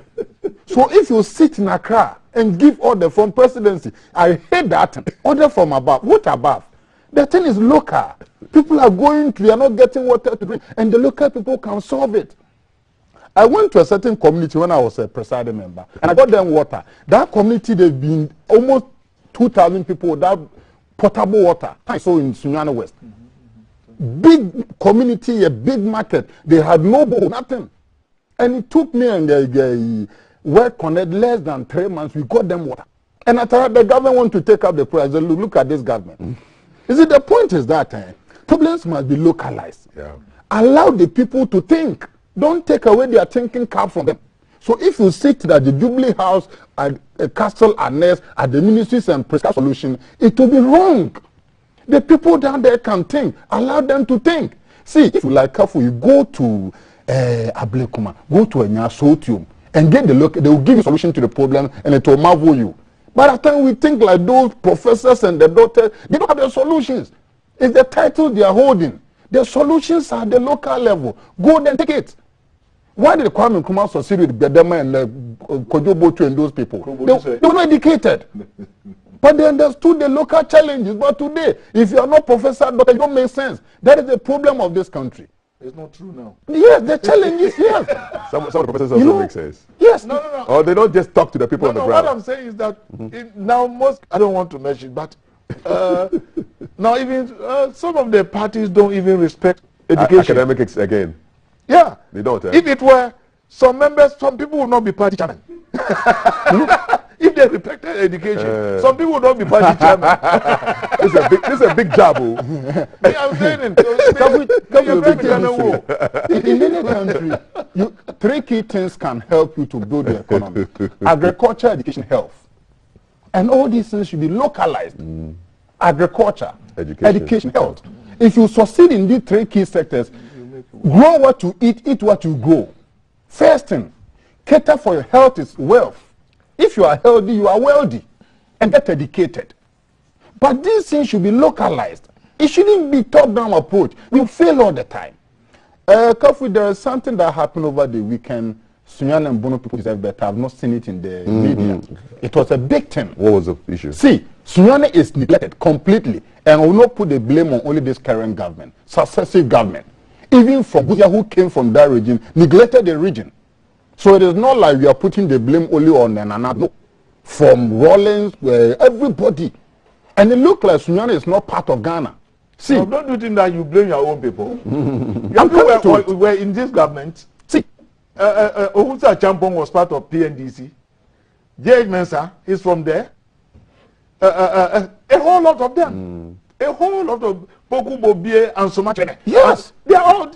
So if you sit in Accra and give order from presidency, I hate that. Order from above. What above? The thing is local. People are going to, they are not getting water to drink, and the local people can solve it. I went to a certain community when I was a presiding member, and I got them water. That community, they've been almost 2,000 people without potable water. I saw in Sunyani West. Big community, a big market. They had no bowl, nothing. And it took me and the World Connect less than 3 months. We got them water. And I thought the government want to take up the price. Look at this government. You see, the point is that problems must be localized. Yeah. Allow the people to think. Don't take away their thinking cap from them. So if you sit at the Jubilee House, at a Castle Annex, at the ministries and prescribe solution, it will be wrong. The people down there can think. Allow them to think. See, if you like Kafu, you go to Ablekuma, go to Enyasotium, and get the local, they will give you solution to the problem, and it will marvel you. But at the time we think like those professors and the doctors, they don't have the solutions. It's the title they are holding. The solutions are at the local level. Go there and take it. Why did Kwame Nkrumah succeed with Bedema and Kojo Botu and those people? They were not educated. But they understood the local challenges. But today, if you are not professor, doctor, it don't make sense. That is the problem of this country. It's not true now. Yes, the challenge is yes. Some of the professors also make sense. Yes. No. Or they don't just talk to the people on the ground. What I'm saying is that now most, I don't want to mention, but now even some of the parties don't even respect education. Academics again. Yeah. They don't. If it were some members, some people would not be party chairman. If they respected education, some people would not be party chairman. This is a big job. I'm saying it. In any country, 3 key things can help you to build the economy. Agriculture, education, health. And all these things should be localized. Agriculture, education, health. If you succeed in these 3 key sectors, grow what you eat what you grow. First thing, cater for your health is wealth. If you are healthy, you are wealthy. And get educated. But these things should be localized. It shouldn't be top-down approach. We fail all the time. Kofi, there is something that happened over the weekend. Sunyani and Bono people deserve better. I have not seen it in the media. It was a big thing. What was the issue? See, Sunyani is neglected completely. And I will not put the blame on only this current government. Successive government. Even from Busia, who came from that region, neglected the region. So it is not like we are putting the blame only on Nana. No. From Rollins, everybody. And it looks like Sunyani is not part of Ghana. See, no, don't you think that you blame your own people? We're in this government. See, Ohusa Champong was part of PNDC. J.H. Mensah is from there. A whole lot of them. A whole lot of Boku Bobie and Somachene. Yes. They are all.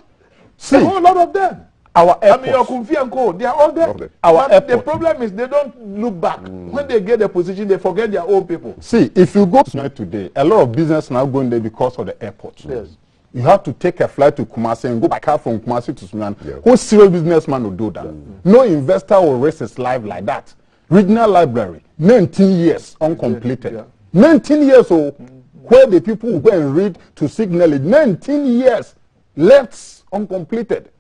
See, a whole lot of them. Our I mean, your airports. Kumfi and Co, they are all there. Our But the airports. problem is they don't look back. When they get the position, they forget their own people. See, if you go to Sudan today, a lot of business now going there because of the airport. Yes. You have to take a flight to Kumasi and go by car from Kumasi to Sudan. Yeah. Who serious businessman will do that? No investor will risk his life like that. Regional library, 19 years uncompleted. Yeah. 19 years old, where the people who go and read to signal it. 19 years left uncompleted.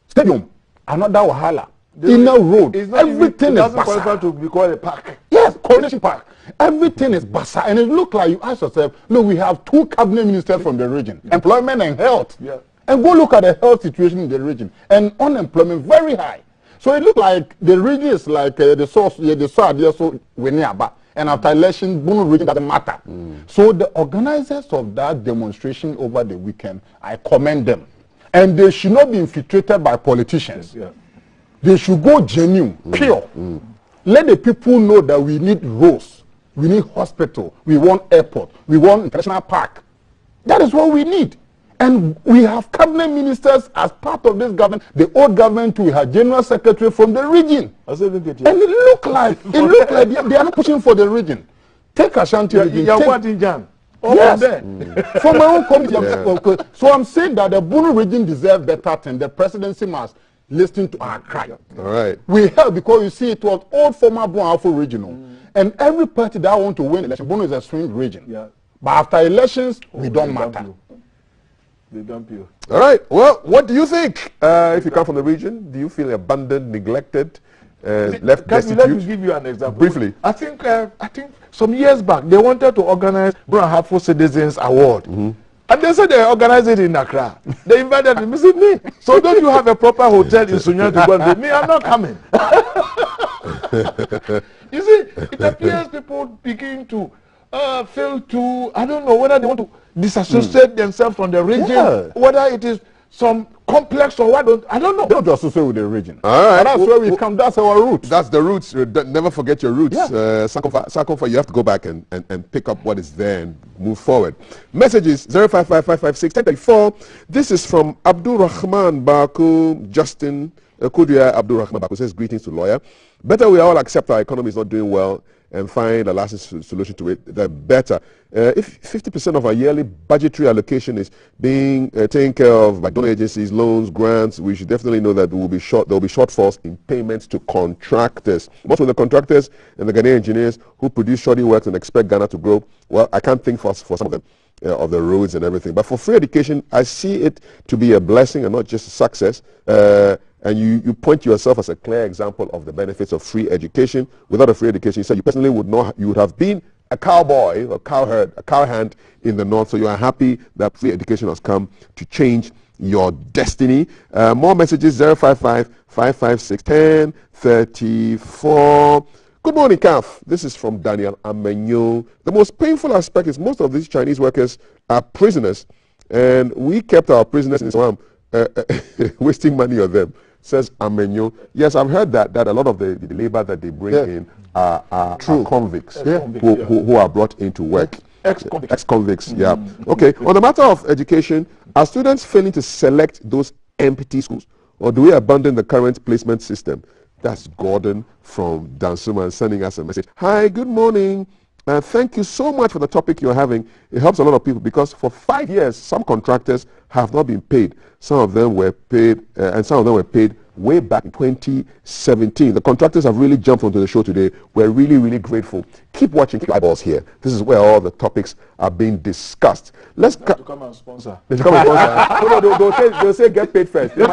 Stadium, another wahala. Inner road, It's not even, everything it is doesn't qualify basa. to be called a park. Yes, Coronation Park. Everything is basa. And it look like you ask yourself, look, we have 2 cabinet ministers from the region, employment and health. Yeah. And go look at the health situation in the region. And unemployment very high. So it look like the region is like the source, the sword, so we're nearby. And after election, Bono region doesn't matter. So the organizers of that demonstration over the weekend, I commend them. And they should not be infiltrated by politicians. Yeah. They should go genuine, pure. Let the people know that we need roads, we need hospital, we want airport, we want international park. That is what we need. And we have cabinet ministers as part of this government. The old government, we had general secretary from the region. I said, look at you. And it look like they are not pushing for the region. Take Ashanti region. You're take- what in Jan? All Yes. from there. From my own community. So I'm saying that the Bunu region deserves better than the presidency must listen to our cry. All right. We help because you see it was old former Bunu Alpha regional. And every party that want to win election, Bunu is a swing region. Yeah. But after elections, we don't matter. They dump you. All right. Well, what do you think? If you come from the region, do you feel abandoned, neglected, left Let me destitute? give you an example. Briefly. I think some years back they wanted to organize Brown Hartford Citizens Award. And they said they organized it in Accra. They invited me. I said, me. So don't you have a proper hotel in Sunya to go and do? Me, I'm not coming. You see, it appears people begin to feel too, I don't know whether they want to disassociate themselves from the region, Yeah. whether it is some complex or what, I don't know. Don't associate with the region. All right. But that's where we come. That's our root. That's the roots. Never forget your roots. Yeah. Sakofa, you have to go back and pick up what is there and move forward. Messages 0555561034. This is from Abdul Rahman Baku. Justin Kudia Abdul Rahman Baku says, greetings to lawyer. Better we all accept our economy is not doing well and find a lasting solution to it, the better. If 50% of our yearly budgetary allocation is being taken care of by donor agencies, loans, grants, we should definitely know that there will be shortfalls in payments to contractors. Most of the contractors and the Ghanaian engineers who produce shoddy works and expect Ghana to grow, well, I can't think for some of them. Of the roads and everything. But for free education, I see it to be a blessing and not just a success. And you point to yourself as a clear example of the benefits of free education. Without a free education, you said you personally you would have been a cowboy or a cowhand in the north. So you are happy that free education has come to change your destiny. More messages 055-556-1034. Good morning, CAF. This is from Daniel Amenyo. The most painful aspect is most of these Chinese workers are prisoners, and we kept our prisoners in Swam, wasting money on them, says Amenyo. Yes, I've heard that a lot of the labor that they bring in are convicts who are brought into work. Ex-convicts, yeah. Okay, on the matter of education, are students failing to select those empty schools, or do we abandon the current placement system? That's Gordon from Dansuman sending us a message. Hi, good morning. Thank you so much for the topic you're having. It helps a lot of people because for 5 years, some contractors have not been paid. Some of them were paid, and some of them were paid way back in 2017. The contractors have really jumped onto the show today. We're really, really grateful. Keep watching, keep your eyeballs here. This is where all the topics are being discussed. Let's To come and sponsor. they should come and sponsor. They'll say get paid first. They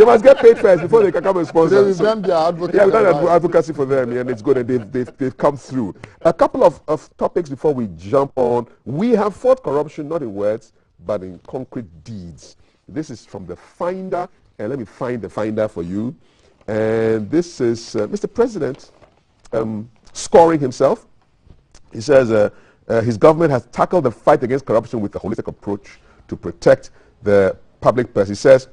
must get paid first before they can come and sponsor. We've done their advocacy. Yeah, we've done advocacy for them, and it's good, and they've come through. A couple of topics before we jump on. We have fought corruption not in words, but in concrete deeds. This is from the Finder, and let me find the Finder for you. And this is Mr. President scoring himself. He says his government has tackled the fight against corruption with a holistic approach to protect the public purse. He says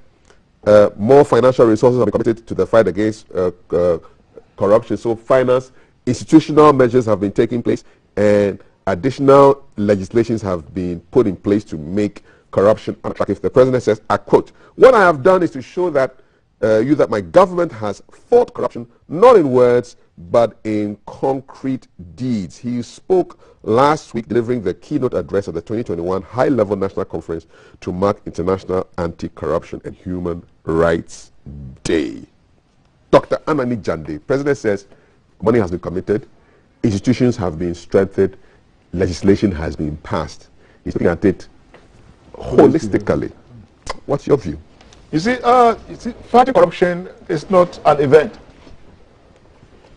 more financial resources have been committed to the fight against corruption. So finance, institutional measures have been taking place, and additional legislations have been put in place to make corruption unattractive. The president says, I quote, what I have done is to show that you that my government has fought corruption, not in words, but in concrete deeds. He spoke last week delivering the keynote address at the 2021 High-Level National Conference to mark International Anti-Corruption and Human Rights Day. Dr. Anani Jande, President says money has been committed, institutions have been strengthened, legislation has been passed. He's looking at it holistically. What's your view? You see, fighting corruption is not an event.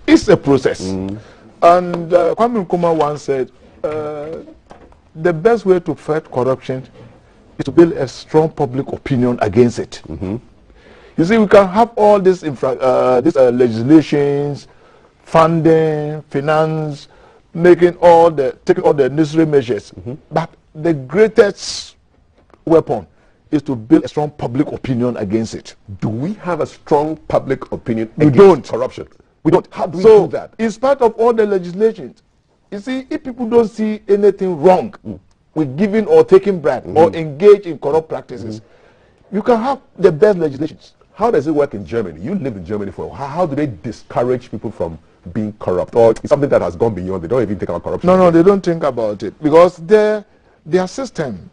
It's a process. And Kwame Nkrumah once said, the best way to fight corruption is to build a strong public opinion against it. You see, we can have all these legislations, funding, finance, taking all the necessary measures. But the greatest weapon is to build a strong public opinion against it. Do we have a strong public opinion against corruption? We don't. How do we do that? In spite of all the legislations, you see, if people don't see anything wrong with giving or taking bribe or engage in corrupt practices, you can have the best legislations. How does it work in Germany? You lived in Germany for a while. How do they discourage people from being corrupt? Or it's something that has gone beyond, they don't even think about corruption? No, they don't think about it. Because their system,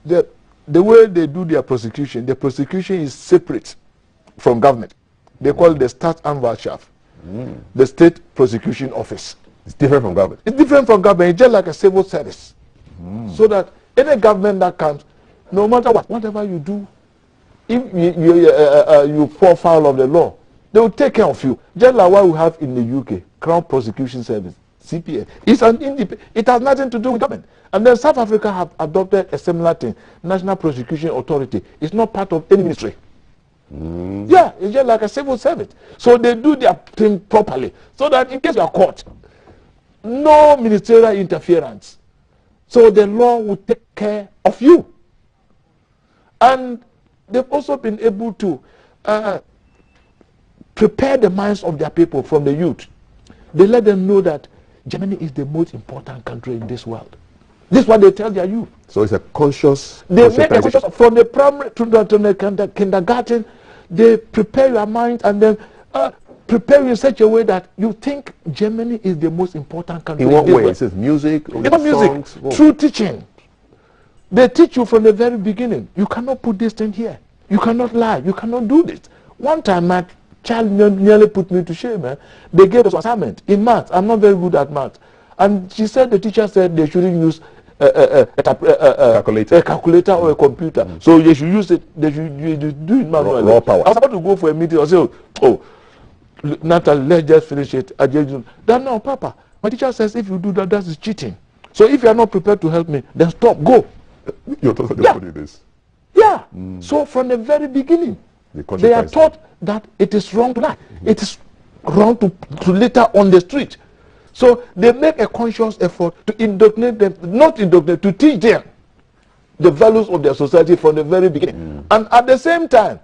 the way they do their prosecution, the prosecution is separate from government. They call it the Staatsanwaltschaft, the State Prosecution Office. It's different from government. It's different from government. It's just like a civil service. So that any government that comes, no matter whatever you do, if you fall foul of the law, they will take care of you. Just like what we have in the UK, Crown Prosecution Service, CPS. It has nothing to do with government. And then South Africa have adopted a similar thing, National Prosecution Authority. It's not part of any ministry. Yeah, it's just like a civil service. So they do their thing properly, so that in case you are caught, no ministerial interference. So the law will take care of you. And they've also been able to prepare the minds of their people from the youth. They let them know that Germany is the most important country in this world. This is what they tell their youth. So it's a conscious... They make a conscious, from the primary to the kindergarten, they prepare your mind and then prepare you in such a way that you think Germany is the most important country. In what way? Is it music? It's not music. Through teaching. They teach you from the very beginning. You cannot put this thing here. You cannot lie. You cannot do this. One time, my child nearly put me to shame. They gave us an assignment in maths. I'm not very good at maths. And she said, the teacher said they shouldn't use a calculator or a computer. So they should use it. They should do it manually. Raw power. I was about to go for a meeting. I said, oh, Natalie, let's just finish it. Then no, Papa. My teacher says if you do that, that is cheating. So if you are not prepared to help me, then stop. Go. You're totally yeah. This. Yeah. So from the very beginning, they are taught that it is wrong to lie. It is wrong to litter on the street. So they make a conscious effort to indoctrinate them, not indoctrinate, to teach them the values of their society from the very beginning. And at the same time,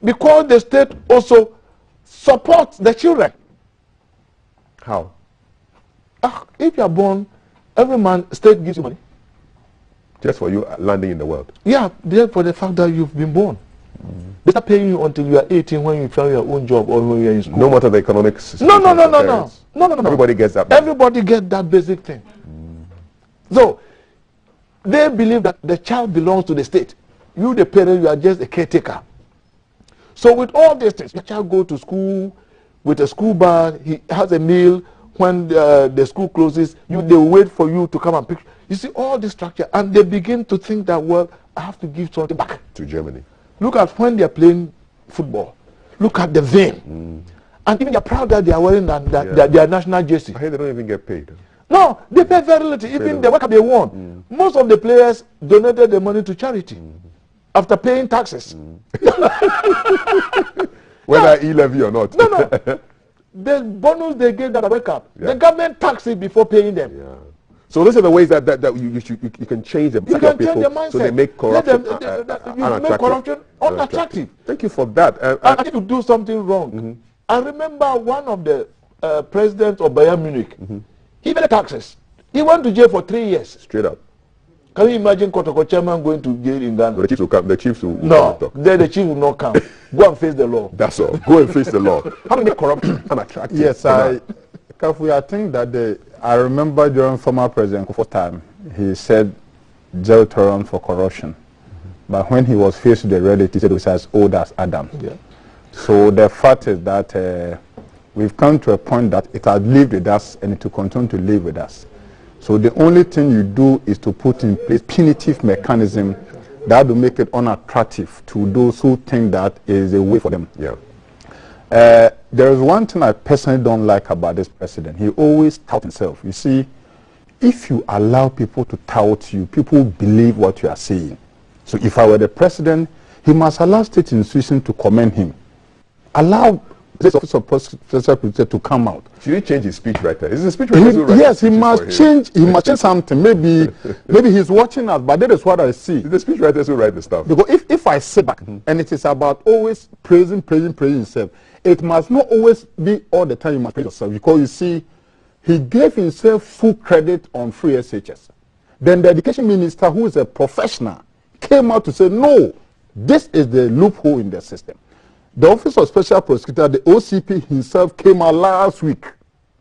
because the state also supports the children. How? If you are born, every month, state gives you money. Just for you landing in the world? Yeah, just for the fact that you've been born. They start paying you until you are 18 when you find your own job or when you are in school. No matter the economic situation. No. Everybody gets that. Everybody gets that basic thing. So, they believe that the child belongs to the state. You, the parent, you are just a caretaker. So with all these things, your child go to school with a school bag, he has a meal. When the school closes, they wait for you to come and pick. You see all this structure, and they begin to think that, well, I have to give something back to Germany. Look at when they are playing football. Look at the vein. And even they're proud that they are wearing their national jersey. I hear they don't even get paid. No, they pay very little. Even the work they won. Most of the players donated the money to charity after paying taxes. Whether E-levy or not. No. The bonus they gave that wake up, the government taxed it before paying them. Yeah. So those are the ways that you can change the mindset. You can change their mindset. So they make corruption make corruption unattractive. Thank you for that. And if you do something wrong, I remember one of the presidents of Bayern Munich, he paid taxes. He went to jail for 3 years. Straight up. Can you imagine Kotoko chairman going to jail in Ghana? The chiefs will come. The chiefs will No, talk. then the chief will not come. Go and face the law. That's all. Go and face the law. How many corruption and attractive? Yes, I think that I remember during former President Kufuor's time, he said jail tolerance for corruption. But when he was faced with the reality, he said it was as old as Adam. Yeah. So the fact is that we've come to a point that it has lived with us and it will continue to live with us. So the only thing you do is to put in place punitive mechanism that will make it unattractive to those who think that is a way for them. Yeah. There is one thing I personally don't like about this president. He always touts himself. You see, if you allow people to tout you, people believe what you are saying. So if I were the president, he must allow state institutions to commend him. Allow this office of prosecutor to come out. Should he change his speech writer? Is the speech writer yes, he must change. He must change something. Maybe he's watching us, but that is what I see. The speech writers who write the stuff. Because if I sit back and it is about always praising himself, it must not always be all the time you must praise yourself. Because you see, he gave himself full credit on free SHS. Then the education minister, who is a professional, came out to say, no, this is the loophole in the system. The Office of Special Prosecutor, the OCP himself, came out last week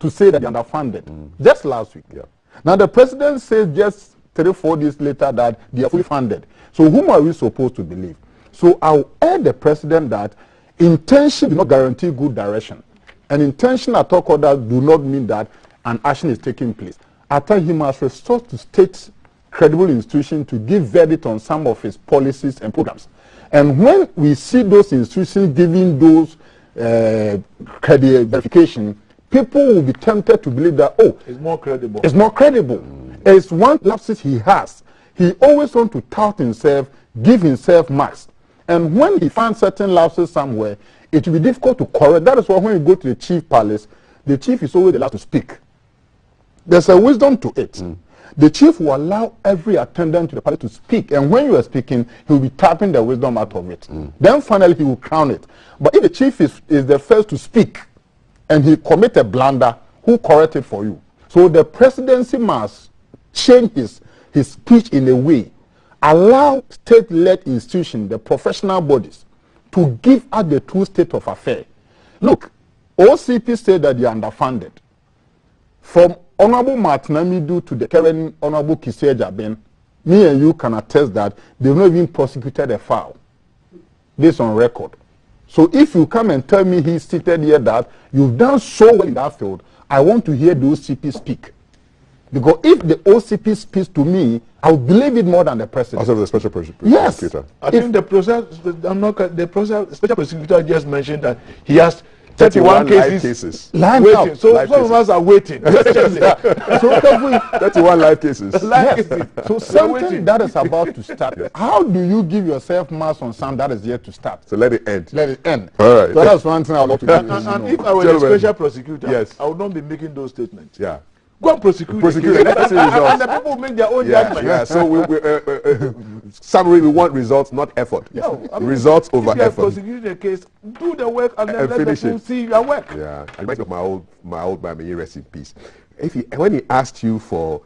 to say that they are underfunded. Just last week. Yeah. Now the president says just 3-4 days later that they are fully funded. So whom are we supposed to believe? So I'll urge the president that intention do not guarantee good direction. And intention at all others do not mean that an action is taking place. I think he must restore to state credible institutions to give verdict on some of his policies and programs. And when we see those institutions giving those verification, people will be tempted to believe that, oh, it's more credible. It's more credible. It's one lapses he has. He always wants to tout himself, give himself marks. And when he finds certain lapses somewhere, it will be difficult to correct. That is why when you go to the chief palace, the chief is always the last to speak. There's a wisdom to it. The chief will allow every attendant to the palace to speak, and when you are speaking, he will be tapping the wisdom out of it. Then finally he will crown it. But if the chief is the first to speak, and he commit a blunder, who correct it for you? So the presidency must change his speech in a way, allow state-led institutions, the professional bodies, to give us the true state of affairs. Look, OCP said that they are underfunded. From Honorable Martin Amidu to the current Honorable Kisei Jaben, me and you can attest that they've not even prosecuted a foul. This on record. So if you come and tell me he's seated here that you've done so well in that field, I want to hear the OCP speak. Because if the OCP speaks to me, I will believe it more than the president. Also the special prosecutor. Yes. I think the special prosecutor just mentioned that he has 31 cases. Waiting. Out. So live some of us are waiting. So 31 live cases. So something that is about to start. How do you give yourself marks on something that is yet to start? So let it end. Let it end. All right. So that's one thing I would like to do. And if I were a special prosecutor, yes, I would not be making those statements. Yeah. Go and prosecute. And the people make their own judgment. Yeah. So summary: we want results, not effort. Yeah. No, results over effort. If you have effort. prosecuted a case, do the work and then let finish the people it. see your work. Yeah. I reminds me of my old man, may he rest in peace. When he asked you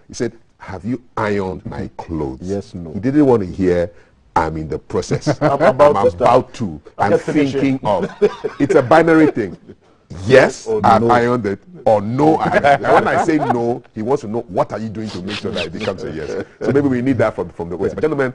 he said, "Have you ironed my clothes?" Yes, no. He didn't want to hear, "I'm in the process. I'm about to. I'm I'm finishing." thinking of." It's a binary thing. Yes, I've ironed it, or no, I haven't. And when I say no, he wants to know what are you doing to make sure that it becomes a yes. So maybe we need that from the West. But gentlemen,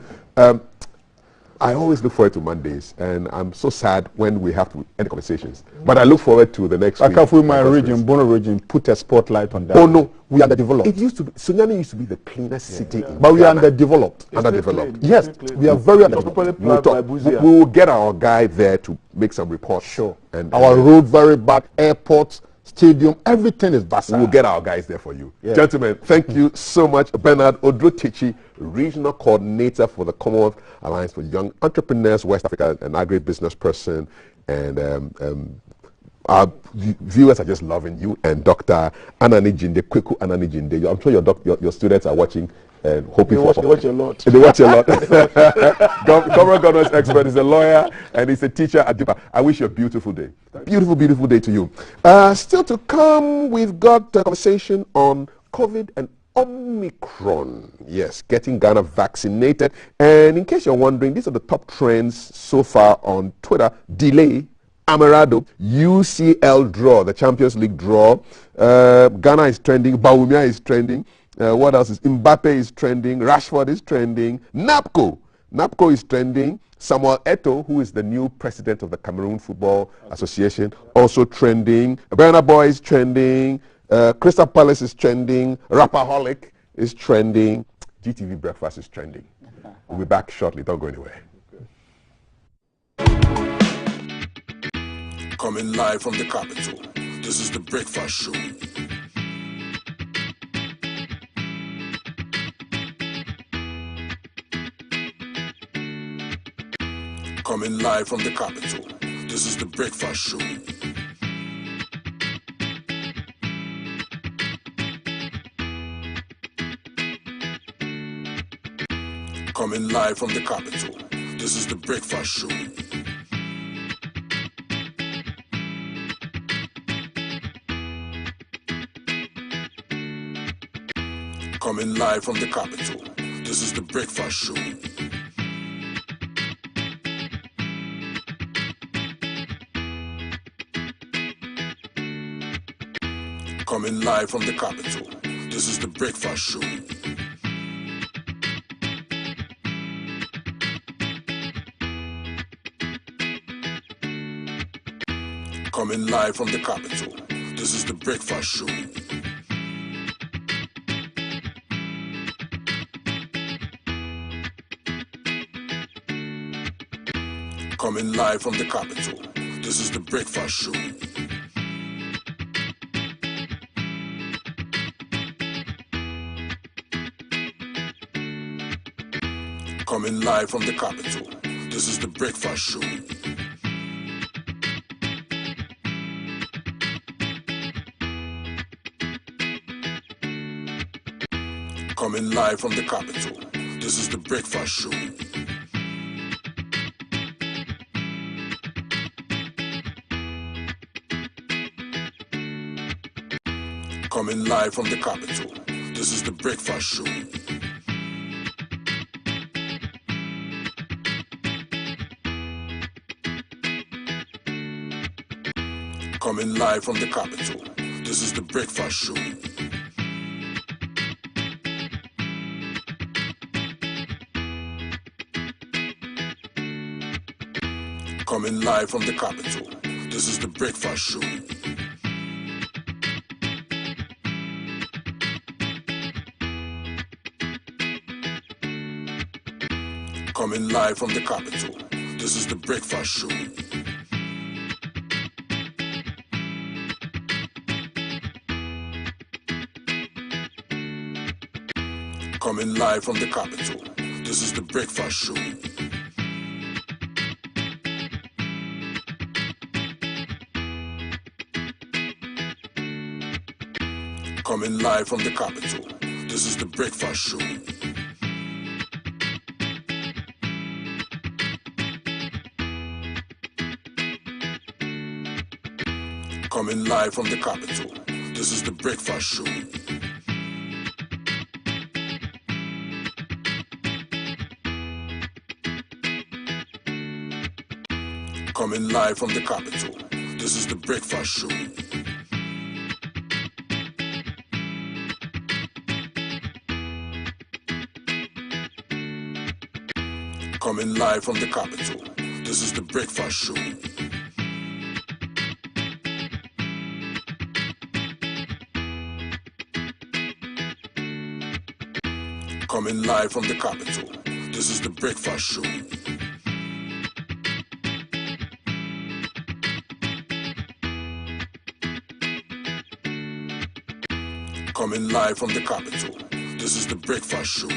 I always look forward to Mondays, and I'm so sad when we have to end the conversations. But I look forward to the next week. Akafu, my region, Bono region, put a spotlight on that. Oh no, we are developed. It used to be, Sunyani used to be the cleanest city in But we are Ghana. underdeveloped. Underdeveloped. Yes, we are very underdeveloped. We will get our guy there to make some reports. Sure. And our road very bad, airports, stadium, everything is bad. We will get our guys there for you. Yeah. Gentlemen, thank you so much. Bernard Odrotichi, Regional Coordinator for the Commonwealth Alliance for Young Entrepreneurs, West Africa, an agribusiness person. And our viewers are just loving you. And Dr. Anani Jinde, Kweku Anani Jinde. I'm sure your students are watching and hoping for. They watch a lot. They watch a lot. Government governance expert is a lawyer and he's a teacher at DIPA. I wish you a beautiful day. Beautiful, beautiful day to you. Still to come, we've got a conversation on COVID and Omicron. Yes, getting Ghana vaccinated. And in case you're wondering, these are the top trends so far on Twitter. Delay, Amerado, UCL draw, the Champions League draw. Ghana is trending. Baumia is trending. What else is? Mbappe is trending. Rashford is trending. Napco is trending. Samuel Eto'o, who is the new president of the Cameroon Football Association, also trending. Burna Boy is trending. Crystal Palace is trending. Rapperholic is trending. GTV Breakfast is trending. We'll be back shortly. Don't go anywhere. Coming live from the capital, this is the Breakfast Show. Coming live from the capital, this is the Breakfast Show. Coming live from the capital, this is the Breakfast Show. Coming live from the capital, this is the Breakfast Show. Coming live from the capital, this is the Breakfast Show. Coming live from the capital, this is the Breakfast Show. Coming live from the capital, this is the Breakfast Show. Coming live from the capital, this is the Breakfast Show. Coming live from the capital, this is the Breakfast Show. Coming live from the capital, this is the Breakfast Show. Coming live from the capital, this is the Breakfast Show. Coming live from the capital, this is the Breakfast Show. Coming live from the capital, this is the Breakfast Show. Coming live from the capital, this is the Breakfast Show. Coming live from the capital, this is the Breakfast Show. Coming live from the capital, this is the Breakfast Show. Coming live from the capital, this is the Breakfast Show. Coming live from the capital, this is the Breakfast Show. Coming live from the capital, this is the Breakfast Show. Coming live from the capital, this is the Breakfast Show.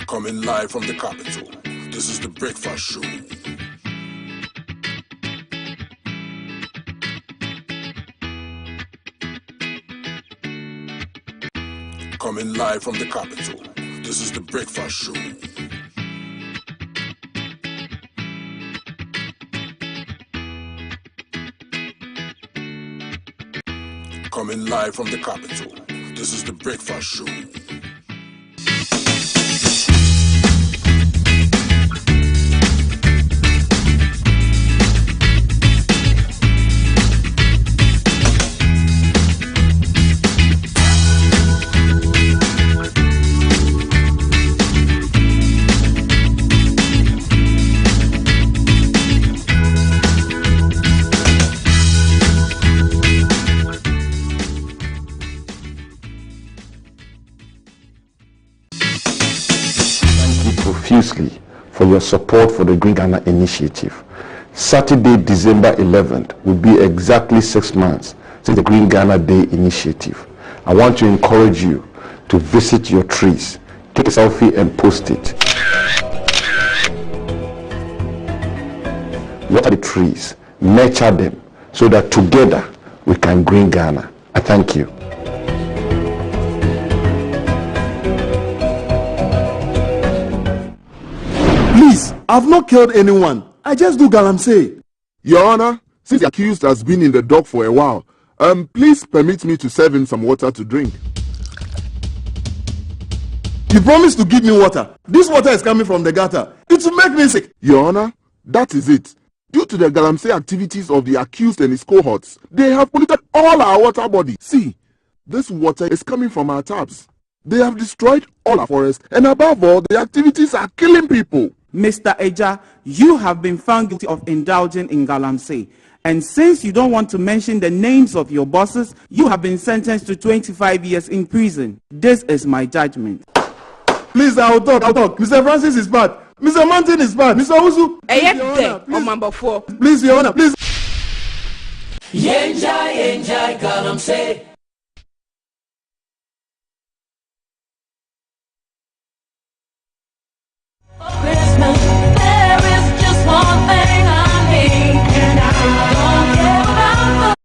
Coming live from the capital, this is the Breakfast Show. Coming live from the capital, this is the Breakfast Show. Coming live from the capital. This is the Breakfast Show. Profusely for your support for the Green Ghana initiative. Saturday, December 11th will be exactly 6 months since the Green Ghana Day initiative. I want to encourage you to visit your trees, take a selfie and post it. Water the trees, nurture them, so that together we can green Ghana. I thank you. Please, I've not killed anyone. I just do galamsey. Your Honor, since the accused has been in the dock for a while, please permit me to serve him some water to drink. You promised to give me water. This water is coming from the gutter. It will make me sick. Your Honor, that is it. Due to the galamsey activities of the accused and his cohorts, they have polluted all our water bodies. See, this water is coming from our taps. They have destroyed all our forests, and above all, the activities are killing people. Mr. Eja, you have been found guilty of indulging in galamsey. And since you don't want to mention the names of your bosses, you have been sentenced to 25 years in prison. This is my judgment. Please, I'll talk. Mr. Francis is bad. Mr. Martin is bad. Mr. Usu. Please, Your Honor, please. Yenja, galamsey. There is just one thing I need, and I don't care about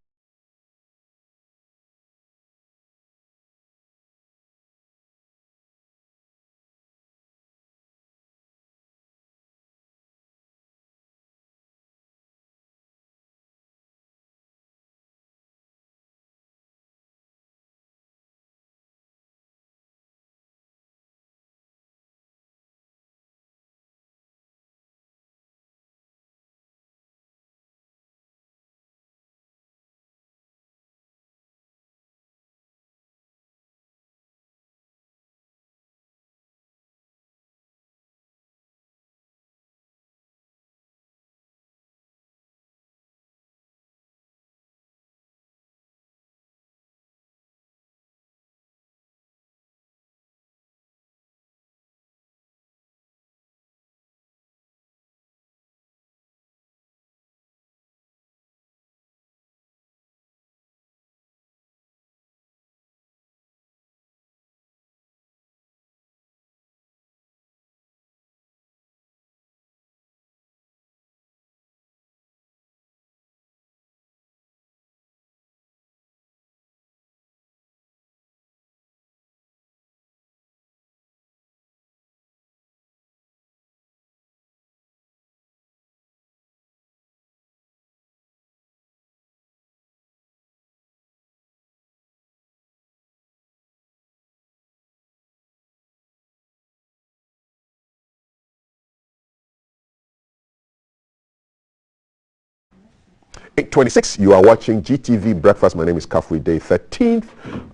the .26, you are watching GTV Breakfast. My name is Kafui, day 13th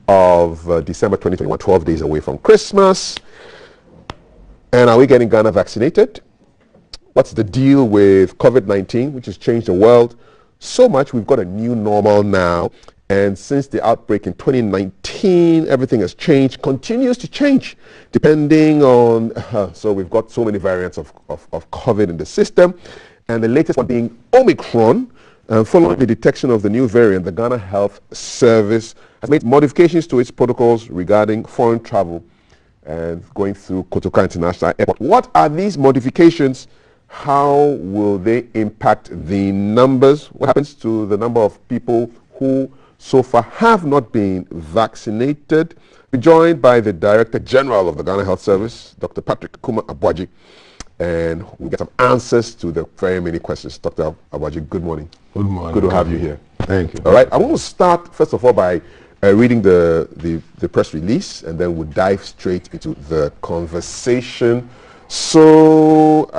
of December 2021, 12 days away from Christmas. And are we getting Ghana vaccinated? What's the deal with COVID-19, which has changed the world so much? We've got a new normal now. And since the outbreak in 2019, everything has changed, continues to change, depending on, so we've got so many variants of COVID in the system. And the latest one being Omicron. Following the detection of the new variant, the Ghana Health Service has made modifications to its protocols regarding foreign travel and going through Kotoka International Airport. What are these modifications? How will they impact the numbers? What happens to the number of people who so far have not been vaccinated? We're joined by the Director General of the Ghana Health Service, Dr. Patrick Kuma Abwaji, and we'll get some answers to the very many questions. Dr. Abwaji, good morning. Good morning. Good to have you here. Thank you. All right, I want to start, first of all, by reading the press release, and then we'll dive straight into the conversation. So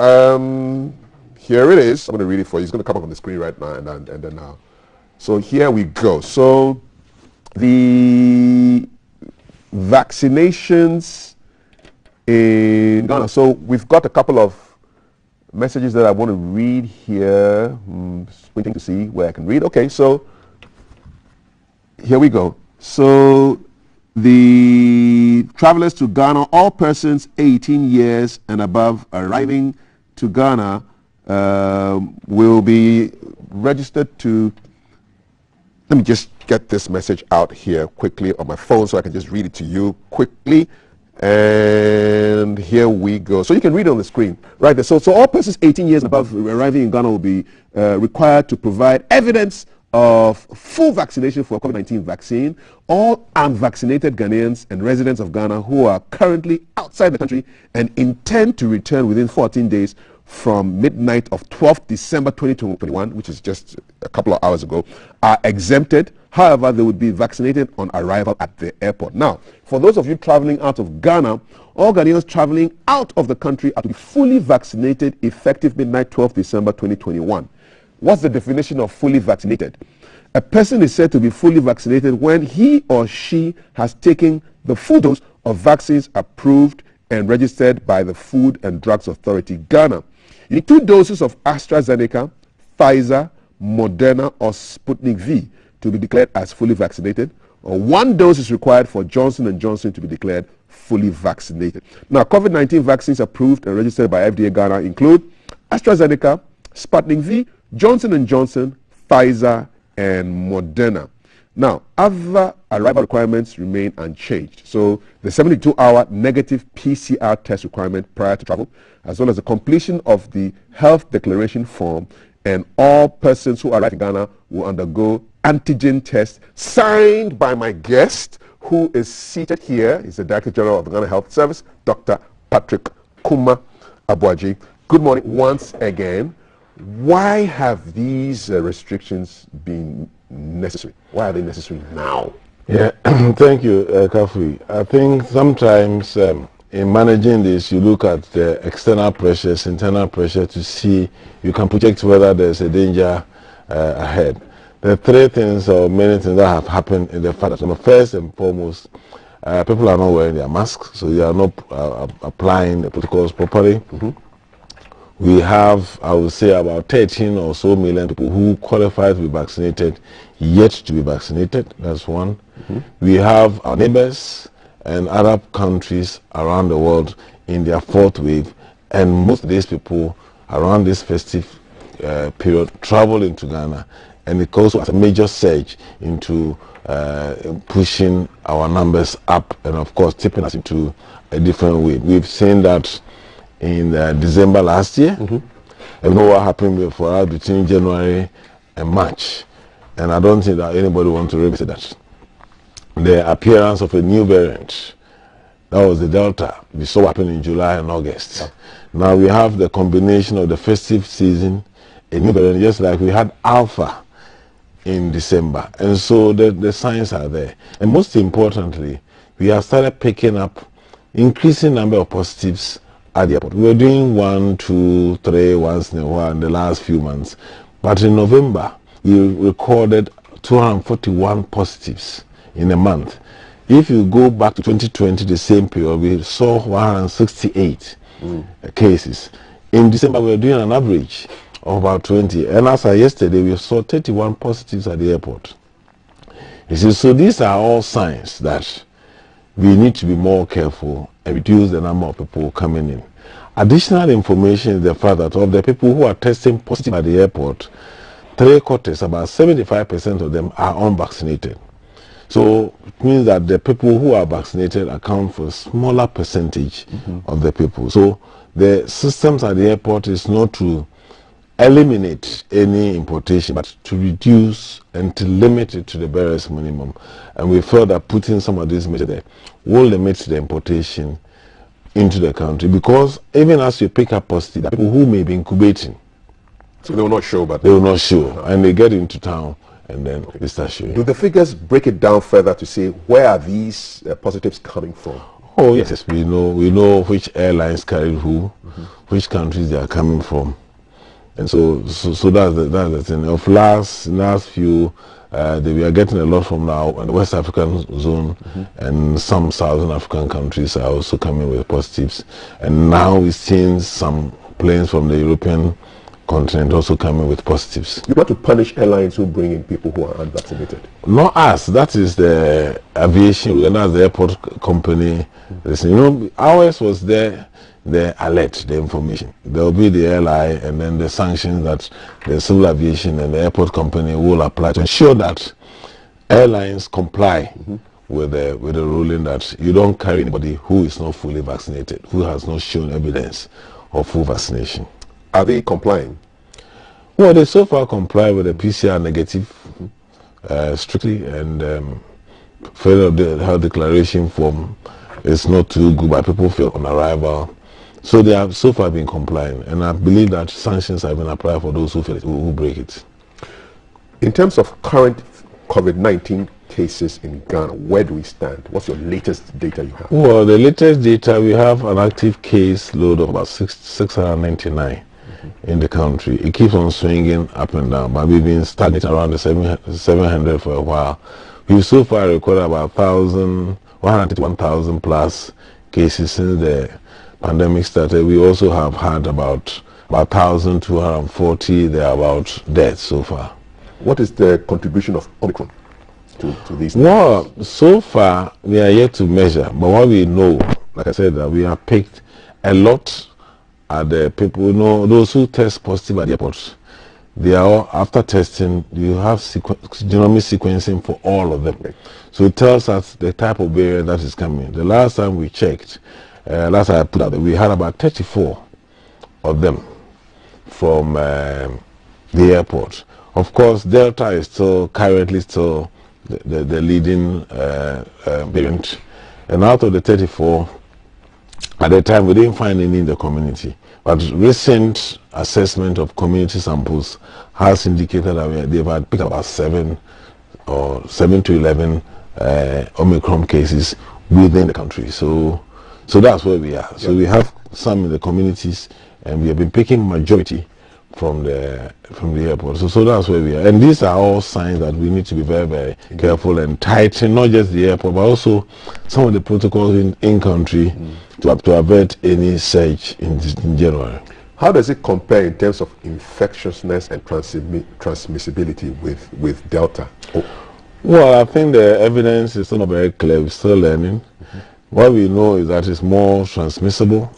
here it is. I'm going to read it for you. It's going to come up on the screen right now, and then now. So here we go. So the vaccinations in Ghana. So we've got a couple of messages that I want to read here. Waiting to see where I can read. Okay, so here we go. So the travelers to Ghana, all persons 18 years and above arriving to Ghana will be registered to. Let me just get this message out here quickly on my phone so I can just read it to you quickly. And here we go. So you can read it on the screen right there. So all persons 18 years and above arriving in Ghana will be required to provide evidence of full vaccination for COVID-19 vaccine. All unvaccinated Ghanaians and residents of Ghana who are currently outside the country and intend to return within 14 days from midnight of 12th December 2021, which is just a couple of hours ago, are exempted. However, they would be vaccinated on arrival at the airport. Now, for those of you traveling out of Ghana, all Ghanaians traveling out of the country are to be fully vaccinated effective midnight 12th December 2021. What's the definition of fully vaccinated? A person is said to be fully vaccinated when he or she has taken the full dose of vaccines approved and registered by the Food and Drugs Authority, Ghana. You need 2 doses of AstraZeneca, Pfizer, Moderna, or Sputnik V to be declared as fully vaccinated, or 1 dose is required for Johnson & Johnson to be declared fully vaccinated. Now, COVID-19 vaccines approved and registered by FDA Ghana include AstraZeneca, Sputnik V, Johnson & Johnson, Pfizer, and Moderna. Now, other arrival requirements remain unchanged. So the 72-hour negative PCR test requirement prior to travel, as well as the completion of the health declaration form, and all persons who arrive in Ghana will undergo antigen test signed by my guest, who is seated here. He's the Director General of the Ghana Health Service, Dr. Patrick Kuma Abuaji. Good morning once again. Why have these restrictions been necessary? Why are they necessary now? Yeah, thank you, Kafui. I think sometimes in managing this, you look at the external pressures, internal pressure to see, you can project whether there's a danger ahead. There are 3 things or many things that have happened in the fact that, first and foremost, people are not wearing their masks, so they are not applying the protocols properly. We have, I would say, about 13 or so million people who qualify to be vaccinated, yet to be vaccinated. That's one. We have our neighbors and other countries around the world in their 4th wave, and most of these people around this festive period travel into Ghana, and it also has a major surge into pushing our numbers up, and of course tipping us into a different way. We've seen that in December last year. I know what happened for us between January and March, and I don't think that anybody wants to revisit that. The appearance of a new variant, that was the Delta, we saw happen in July and August. Now we have the combination of the festive season, a new variant, just like we had Alpha in December, and so the signs are there. And most importantly, we have started picking up increasing number of positives at the airport. We were doing 1, 2, 3 once in a while in the last few months, but in November we recorded 241 positives in a month. If you go back to 2020, the same period, we saw 168 cases. In December we were doing an average of about 20, and as of yesterday we saw 31 positives at the airport. You see, so these are all signs that we need to be more careful and reduce the number of people coming in. Additional information is the fact that of the people who are testing positive at the airport, 3/4, about 75% of them are unvaccinated. So it means that the people who are vaccinated account for a smaller percentage of the people. So the systems at the airport is not to eliminate any importation, but to reduce and to limit it to the barest minimum. And we felt that putting some of these measures there will limit the importation into the country, because even as you pick up positive, there are people who may be incubating. So they will not show, but they will not show, and they get into town and then we start showing. Do the figures break it down further to say where are these positives coming from? Oh yes, we know which airlines carried who, which countries they are coming from, and so that's the thing. Of last few, we are getting a lot from now, and the West African zone and some Southern African countries are also coming with positives, and now we're seeing some planes from the European continent also coming with positives. You want to punish airlines who bring in people who are unvaccinated? Not us. That is the aviation, and that's the airport company. Listen, you know, ours was the alert, the information. There will be the airline, and then the sanctions that the civil aviation and the airport company will apply to ensure that airlines comply with the ruling that you don't carry anybody who is not fully vaccinated, who has not shown evidence of full vaccination. Are they complying? Well, they so far comply with the PCR negative strictly, and failure of the health declaration form is not too good, but people feel on arrival. So they have so far been complying, and I believe that sanctions have been applied for those who break it. In terms of current COVID-19 cases in Ghana, where do we stand? What's your latest data you have? Well, the latest data, we have an active case load of about 699 in the country. It keeps on swinging up and down, but we've been stagnant around the 700 for a while. We've so far recorded about 131,000 plus cases since the pandemic started. We also have had about 1,240 thereabout deaths so far. What is the contribution of Omicron to these? Well, so far we are yet to measure, but what we know, like I said, that we have picked a lot at the people, those who test positive at the airports. They are all, after testing, you have genomic sequencing for all of them. So it tells us the type of variant that is coming. The last time we checked, last time I put out, we had about 34 of them from the airport. Of course, Delta is still currently the leading variant, and out of the 34, at the time we didn't find any in the community. But recent assessment of community samples has indicated that they've had picked about 7 to 11 Omicron cases within the country. So that's where we are. So we have some in the communities, and we have been picking majority from the airport. So that's where we are. And these are all signs that we need to be very, very careful and tighten not just the airport, but also some of the protocols in country to avert any surge in January. How does it compare in terms of infectiousness and transmissibility with Delta? Well, I think the evidence is not very clear. We're still learning. What we know is that it's more transmissible,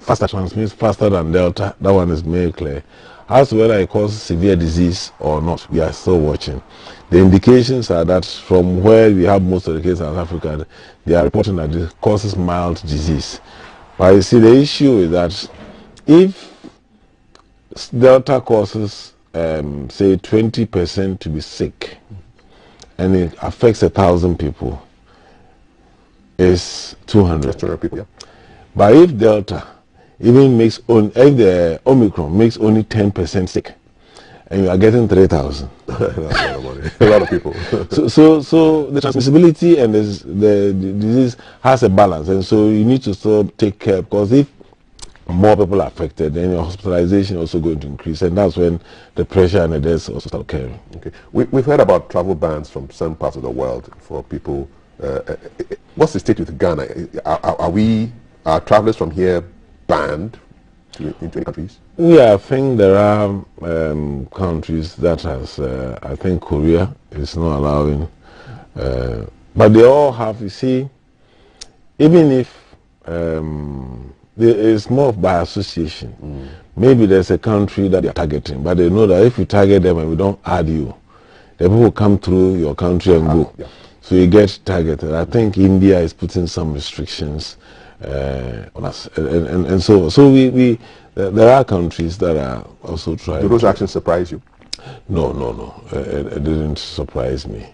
transmits faster than Delta. That one is very clear. As to whether it causes severe disease or not, we are still watching. The indications are that from where we have most of the cases in South Africa, they are reporting that it causes mild disease. But you see, the issue is that if Delta causes, say, 20% to be sick, and it affects 1,000 people, it's 200 people. Yeah. But if Delta even if the Omicron makes only 10% sick, and you are getting 3,000. That's a lot of money. A lot of people. so the transmissibility and the disease has a balance, and so you need to still take care, because if more people are affected, then your hospitalization also going to increase, and that's when the pressure and the deaths also start carrying. Okay, we've heard about travel bans from some parts of the world for people. What's the state with Ghana? Are travelers from here banned into any countries? Yeah, I think there are countries that has, I think Korea is not allowing, but they all have, you see, even if it's more by association. Maybe there's a country that they're targeting, but they know that if you target them and we don't add you, the people will come through your country and go. Yeah. So you get targeted. I think India is putting some restrictions on us, and so we there are countries that are also trying. Do those actions surprise you? No, it didn't surprise me,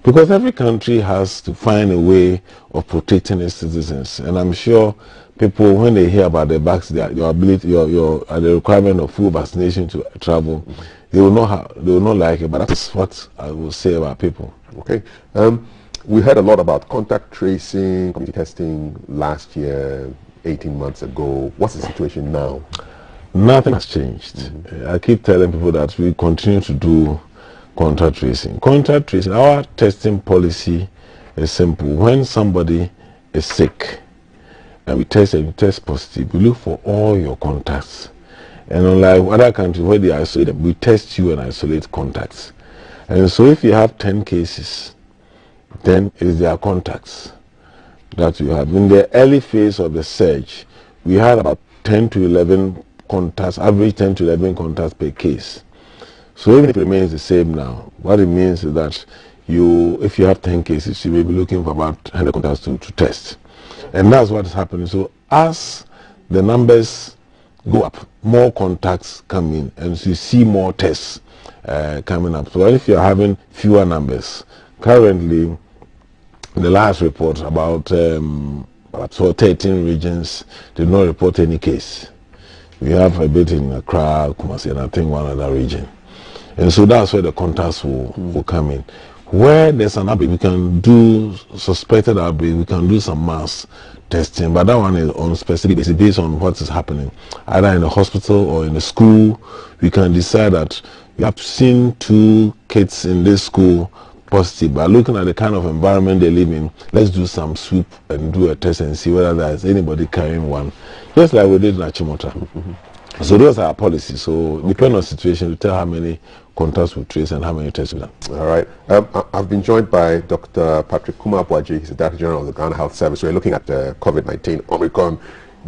because every country has to find a way of protecting its citizens, and I'm sure people, when they hear about the the requirement of full vaccination to travel, they will not like it, but that's what I will say about people. Okay. We heard a lot about contact tracing, community testing last year, 18 months ago. What's the situation now? Nothing has changed. I keep telling people that we continue to do contact tracing. Contact tracing, our testing policy is simple. When somebody is sick and we test and you test positive, we look for all your contacts. And unlike other countries where they isolate them, we test you and isolate contacts. And so if you have 10 cases, then it's their contacts that you have. In the early phase of the surge, we had about 10 to 11 contacts, average 10 to 11 contacts per case. So even if it remains the same now, what it means is that if you have 10 cases, you may be looking for about 100 contacts to test. And that's what is happening. So as the numbers go up, more contacts come in, and so you see more tests coming up. So if you're having fewer numbers, currently, the last report about 13 regions did not report any case. We have a bit in Accra, Kumasi, and I think one other region. And so that's where the contacts will come in. Where there's an outbreak, we can do suspected outbreak, we can do some mass testing, but that one is on specific basis based on what is happening. Either in the hospital or in the school, we can decide that we have seen 2 kids in this school positive, but looking at the kind of environment they live in, let's do some sweep and do a test and see whether there's anybody carrying one, just like we did in Achimota. So those are our policies. So depending on the situation, we tell how many contacts we trace and how many tests we done. All right. I've been joined by Dr. Patrick Kumar-Abuaji. He's the Director General of the Ghana Health Service. We're looking at COVID-19 Omicron,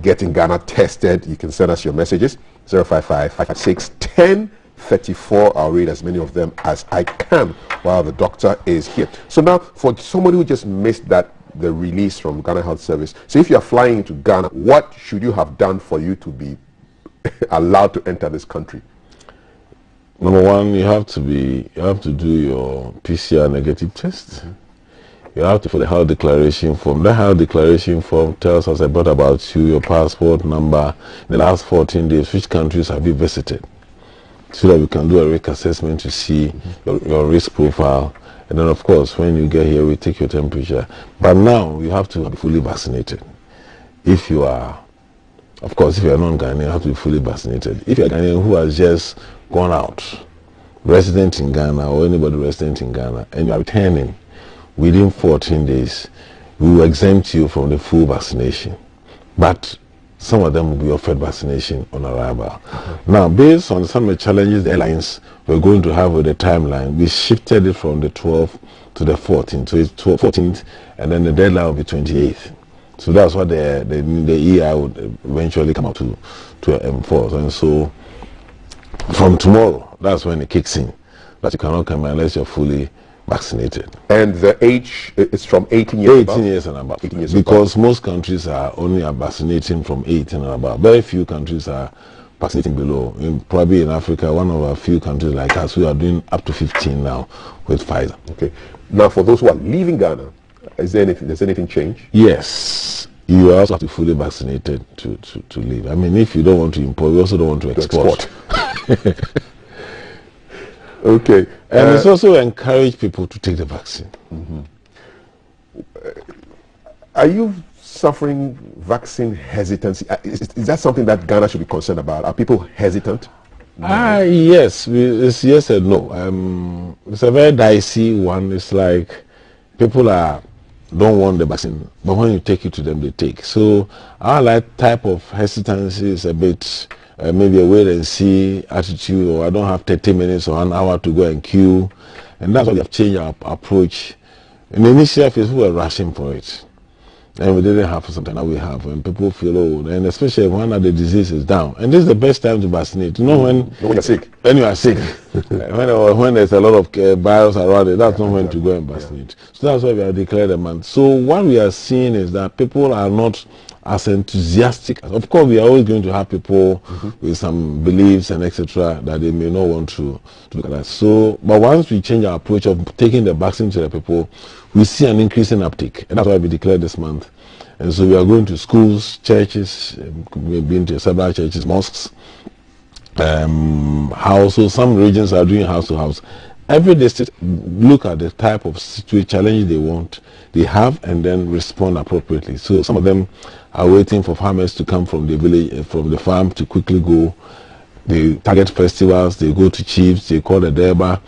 getting Ghana tested. You can send us your messages, 055-556-1034. I'll read as many of them as I can while the doctor is here. So now, for somebody who just missed the release from Ghana Health Service, so if you're flying into Ghana, what should you have done for you to be allowed to enter this country? Number one, you have to do your PCR negative test. You have to fill the health declaration form. That health declaration form tells us about you, your passport number, the last 14 days, which countries have you visited, so that we can do a risk assessment to see your risk profile. And then, of course, when you get here, we take your temperature. But now, you have to be fully vaccinated. If you are, of course, if you are non-Ghanaian, you have to be fully vaccinated. If you are Ghanaian who has just gone out, resident in Ghana or anybody resident in Ghana, and you are returning within 14 days, we will exempt you from the full vaccination. But some of them will be offered vaccination on arrival. Now, based on some of the challenges the airlines were going to have with the timeline, we shifted it from the 12th to the 14th. So it's 14th, and then the deadline will be 28th. So that's what the EI would eventually come up to enforce. And so from tomorrow, that's when it kicks in. But you cannot come unless you're fully vaccinated. And the age is from 18 years 18 years and above. 18 years because above. Most countries are only vaccinating from 18 and above. Very few countries are vaccinating below. Probably in Africa, one of a few countries like us, we are doing up to 15 now with Pfizer. Okay. Now, for those who are leaving Ghana, does anything change? Yes. You also have to be fully vaccinated to leave. I mean, if you don't want to import, you also don't want to export. Okay. And it's also encourage people to take the vaccine. Are you suffering vaccine hesitancy? Is that something that Ghana should be concerned about? Are people hesitant? Yes. It's yes and no. It's a very dicey one. It's like people don't want the vaccine, but when you take it to them, they take. So our type of hesitancy is a bit maybe a wait and see attitude, or I don't have 30 minutes or an hour to go and queue, and that's why we have changed our approach. In the initial phase, we were rushing for it, and we didn't have something that we have. When people feel old, and especially when the disease is down, and this is the best time to vaccinate. You know, when you're sick. When you are sick, when there's a lot of virus around it, that's not when to go and vaccinate. So that's why we have declared a month. So what we are seeing is that people are not as enthusiastic. Of course, we are always going to have people with some beliefs and etc. that they may not want to look at that. So, but once we change our approach of taking the vaccine to the people, we see an increase in uptake, and that's why we declared this month. And so we are going to schools, churches, we've been to several churches, mosques, house. So some regions are doing house to house. Every district look at the type of challenge they have, and then respond appropriately. So some of them are waiting for farmers to come from the village, from the farm, to quickly go. They target festivals, they go to chiefs, they call the Derba,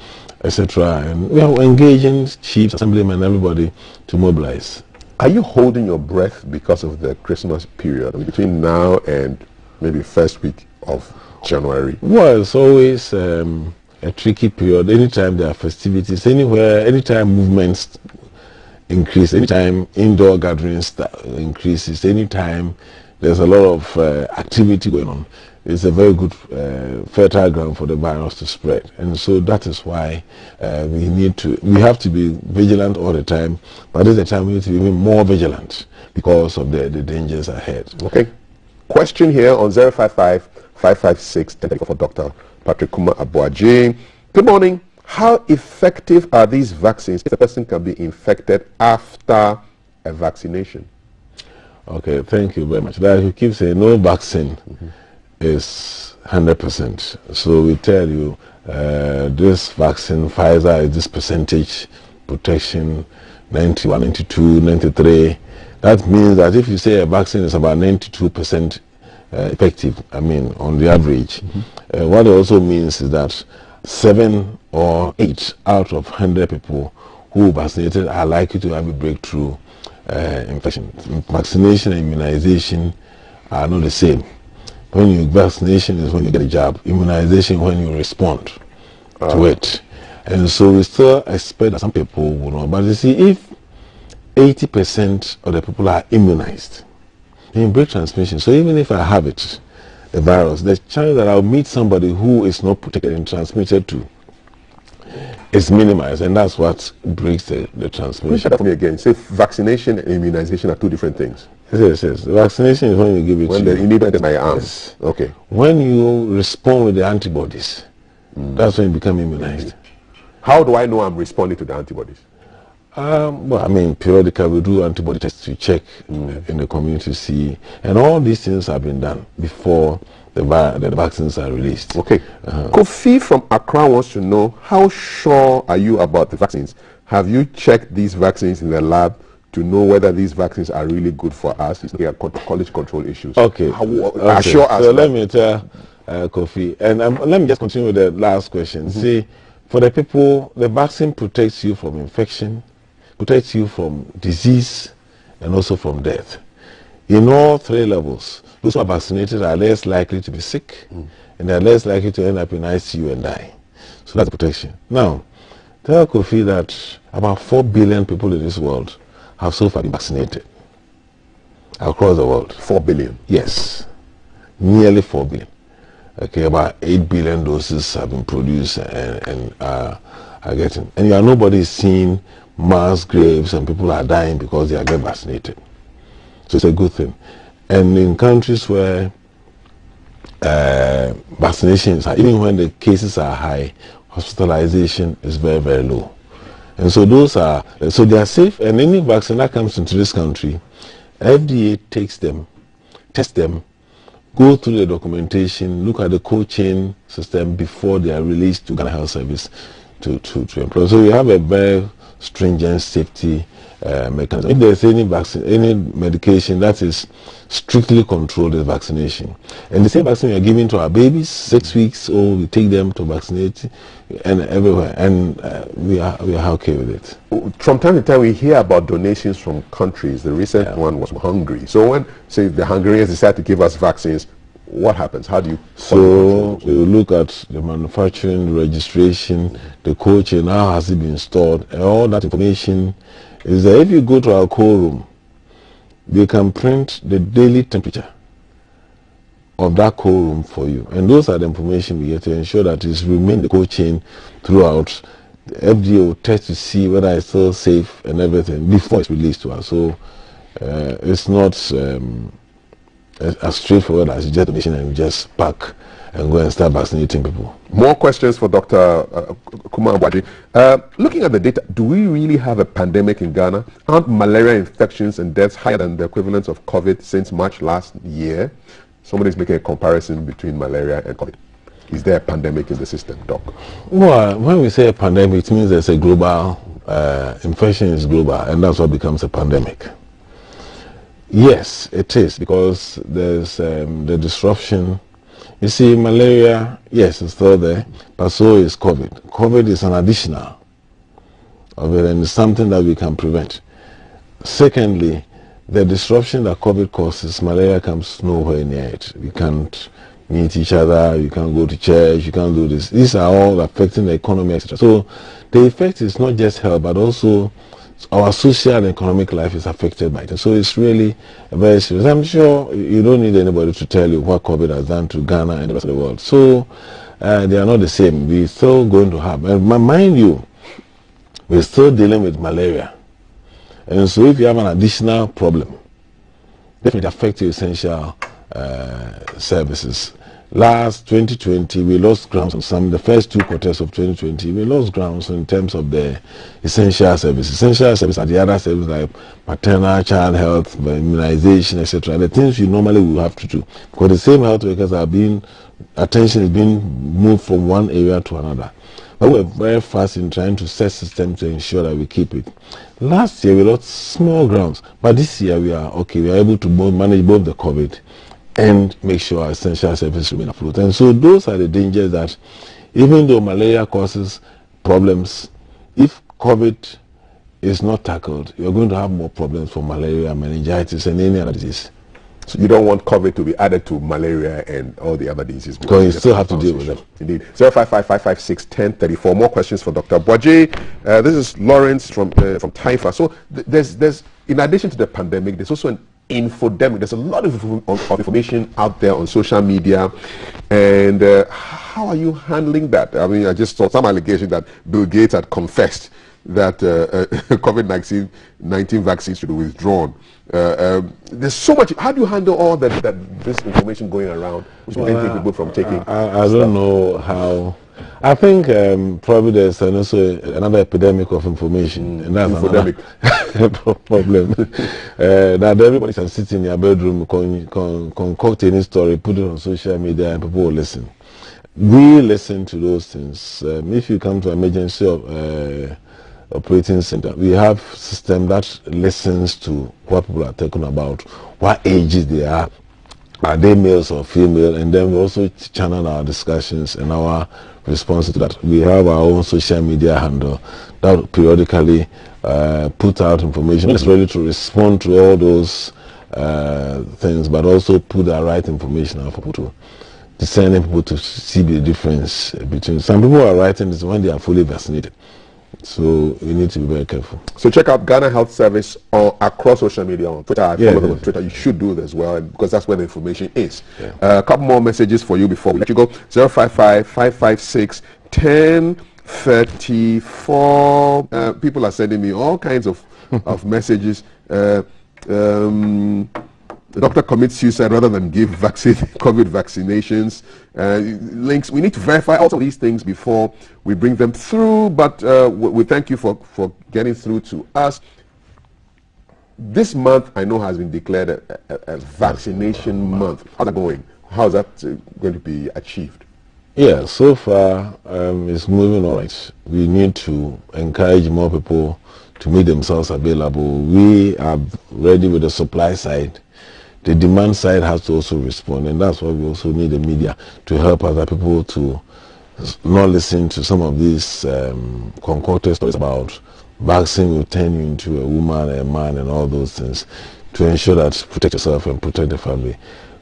etc. And we are engaging chiefs, assemblymen, everybody to mobilize. Are you holding your breath because of the Christmas period, between now and maybe first week of January? Well, it's always a tricky period. Anytime there are festivities, anywhere, anytime movements increase, anytime indoor gatherings increases, anytime there's a lot of activity going on, it's a very good fertile ground for the virus to spread. And so that is why we have to be vigilant all the time, but at the time we need to be even more vigilant because of the dangers ahead. Okay. Question here on 055-556-1034 for Dr. Patrick Kuma Abuaji. Good morning. How effective are these vaccines if a person can be infected after a vaccination? Okay, thank you very much. Like you keep saying, no vaccine is 100%. So we tell you this vaccine, Pfizer, is this percentage protection, 91, 92, 93. That means that if you say a vaccine is about 92% effective, I mean, on the average, what it also means is that 7 or 8 out of 100 people who vaccinated are likely to have a breakthrough infection. Vaccination and immunization are not the same. When you vaccination is when you get a jab, immunization when you respond to it. And so we still expect that some people will not. But you see, if 80% of the people are immunized, in break transmission, so even if I have it, the virus, the chance that I'll meet somebody who is not protected and transmitted to is minimized, and that's what breaks the transmission. Repeat that for me again. Say vaccination and immunization are two different things. Yes. Vaccination is when you give it when to the immunity is my arm. Yes. Okay. When you respond with the antibodies, that's when you become immunized. How do I know I'm responding to the antibodies? Well, I mean, periodically we do antibody tests to check in the community to see, and all these things have been done before the vaccines are released. Okay. Kofi from Accra wants to know, how sure are you about the vaccines? Have you checked these vaccines in the lab to know whether these vaccines are really good for us? It's like college control issues. Okay. Assure us. So let me tell Kofi, and let me just continue with the last question. See, for the people, the vaccine protects you from infection, protects you from disease, and also from death. In all 3 levels, those who are vaccinated are less likely to be sick, and they are less likely to end up in ICU and die. So that's protection. Now, tell Kofi that about 4 billion people in this world have so far been vaccinated across the world. 4 billion? Yes, nearly 4 billion. Okay, about 8 billion doses have been produced and are getting. And nobody is seeing mass graves and people are dying because they are getting vaccinated. So it's a good thing. And in countries where vaccinations are, even when the cases are high, hospitalization is very, very low. And so they are safe, and any vaccine that comes into this country, FDA takes them, tests them, go through the documentation, look at the cold chain system before they are released to Ghana Health Service to employ. So we have a very stringent safety mechanism. If there's any vaccine, any medication that is strictly controlled, is vaccination. And the same vaccine we are giving to our babies, 6 weeks old, we take them to vaccinate, and everywhere, and we are okay with it. From time to time, we hear about donations from countries. The recent one was from Hungary. So when, say, the Hungarians decide to give us vaccines, what happens? How do you? So we look at the manufacturing, the registration, the cold chain, how has it been stored, and all that information is that if you go to our cold room, they can print the daily temperature of that cold room for you, and those are the information we get to ensure that it's remain the cold chain throughout. The FDA will test to see whether it's still safe and everything before it's released to us. So it's not as straightforward as just donation and just pack and go and start vaccinating people. More questions for Dr. Kuma Abuaji. Looking at the data, do we really have a pandemic in Ghana? Aren't malaria infections and deaths higher than the equivalent of COVID since March last year? Somebody's making a comparison between malaria and COVID. is there a pandemic in the system, Doc? Well, when we say a pandemic, it means there's a global, infection is global, and that's what becomes a pandemic. Yes, it is, because there's the disruption. You see, malaria, yes, it's still there, but so is COVID. COVID is an additional of it, and it's something that we can prevent. Secondly, the disruption that COVID causes, malaria comes nowhere near it. We can't meet each other, you can't go to church, you can't do this. These are all affecting the economy, etc. So the effect is not just health, but also our social and economic life is affected by it. So it's really very serious. I'm sure you don't need anybody to tell you what COVID has done to Ghana and the rest of the world. So they are not the same. We're still going to have, and mind you, we're still dealing with malaria. And so if you have an additional problem, definitely affect your essential services. Last 2020, we lost grounds on some. The first 2 quarters of 2020, we lost grounds in terms of the essential services. Essential services are the other services like maternal, child health, immunization, etc. The things you normally will have to do, because the same health workers are being, attention is being moved from one area to another. But we're very fast in trying to set systems to ensure that we keep it. Last year we lost small grounds, but this year we are okay. We are able to manage both the COVID and make sure our essential services remain afloat. And so those are the dangers that, even though malaria causes problems, if COVID is not tackled, you're going to have more problems for malaria, meningitis, and any other disease. So you don't want COVID to be added to malaria and all the other diseases. Because you still have to deal with them. Indeed. 055-556-1034. More questions for Dr. Boaji. This is Lawrence from Taifa. So there's in addition to the pandemic, there's also an infodemic. There's a lot of information out there on social media. And how are you handling that? I mean, I just saw some allegation that Bill Gates had confessed that COVID-19 vaccines should be withdrawn. There's so much. How do you handle all that this information going around, which will prevent people from taking? I don't know how. I think probably there's also another epidemic of information, and that's another problem. That everybody can sit in their bedroom, concoct any story, put it on social media, and people will listen. We listen to those things. If you come to emergency operating center, we have a system that listens to what people are talking about, what ages they are they males or female, and then we also channel our discussions and our responses to that. We have our own social media handle that periodically put out information. It's ready to respond to all those things, but also put the right information out for people to discern, people to see the difference between. Some people are writing this when they are fully vaccinated. So we need to be very careful. So check out Ghana Health Service across social media, on Twitter. I follow them on Twitter. You should do it as well, because that's where the information is. A couple more messages for you before we let you go. 055-556-1034. People are sending me all kinds of messages. The doctor commits suicide rather than give COVID vaccinations. Links. We need to verify all of these things before we bring them through. But we thank you for getting through to us. This month, I know, has been declared a vaccination month. How's that going? How's that going to be achieved? Yeah, so far it's moving all right. We need to encourage more people to make themselves available. We are ready with the supply side. The demand side has to also respond, and that's why we also need the media to help other people to not listen to some of these concocted stories about vaccine will turn you into a woman, a man, and all those things, to ensure that protect yourself and protect the family.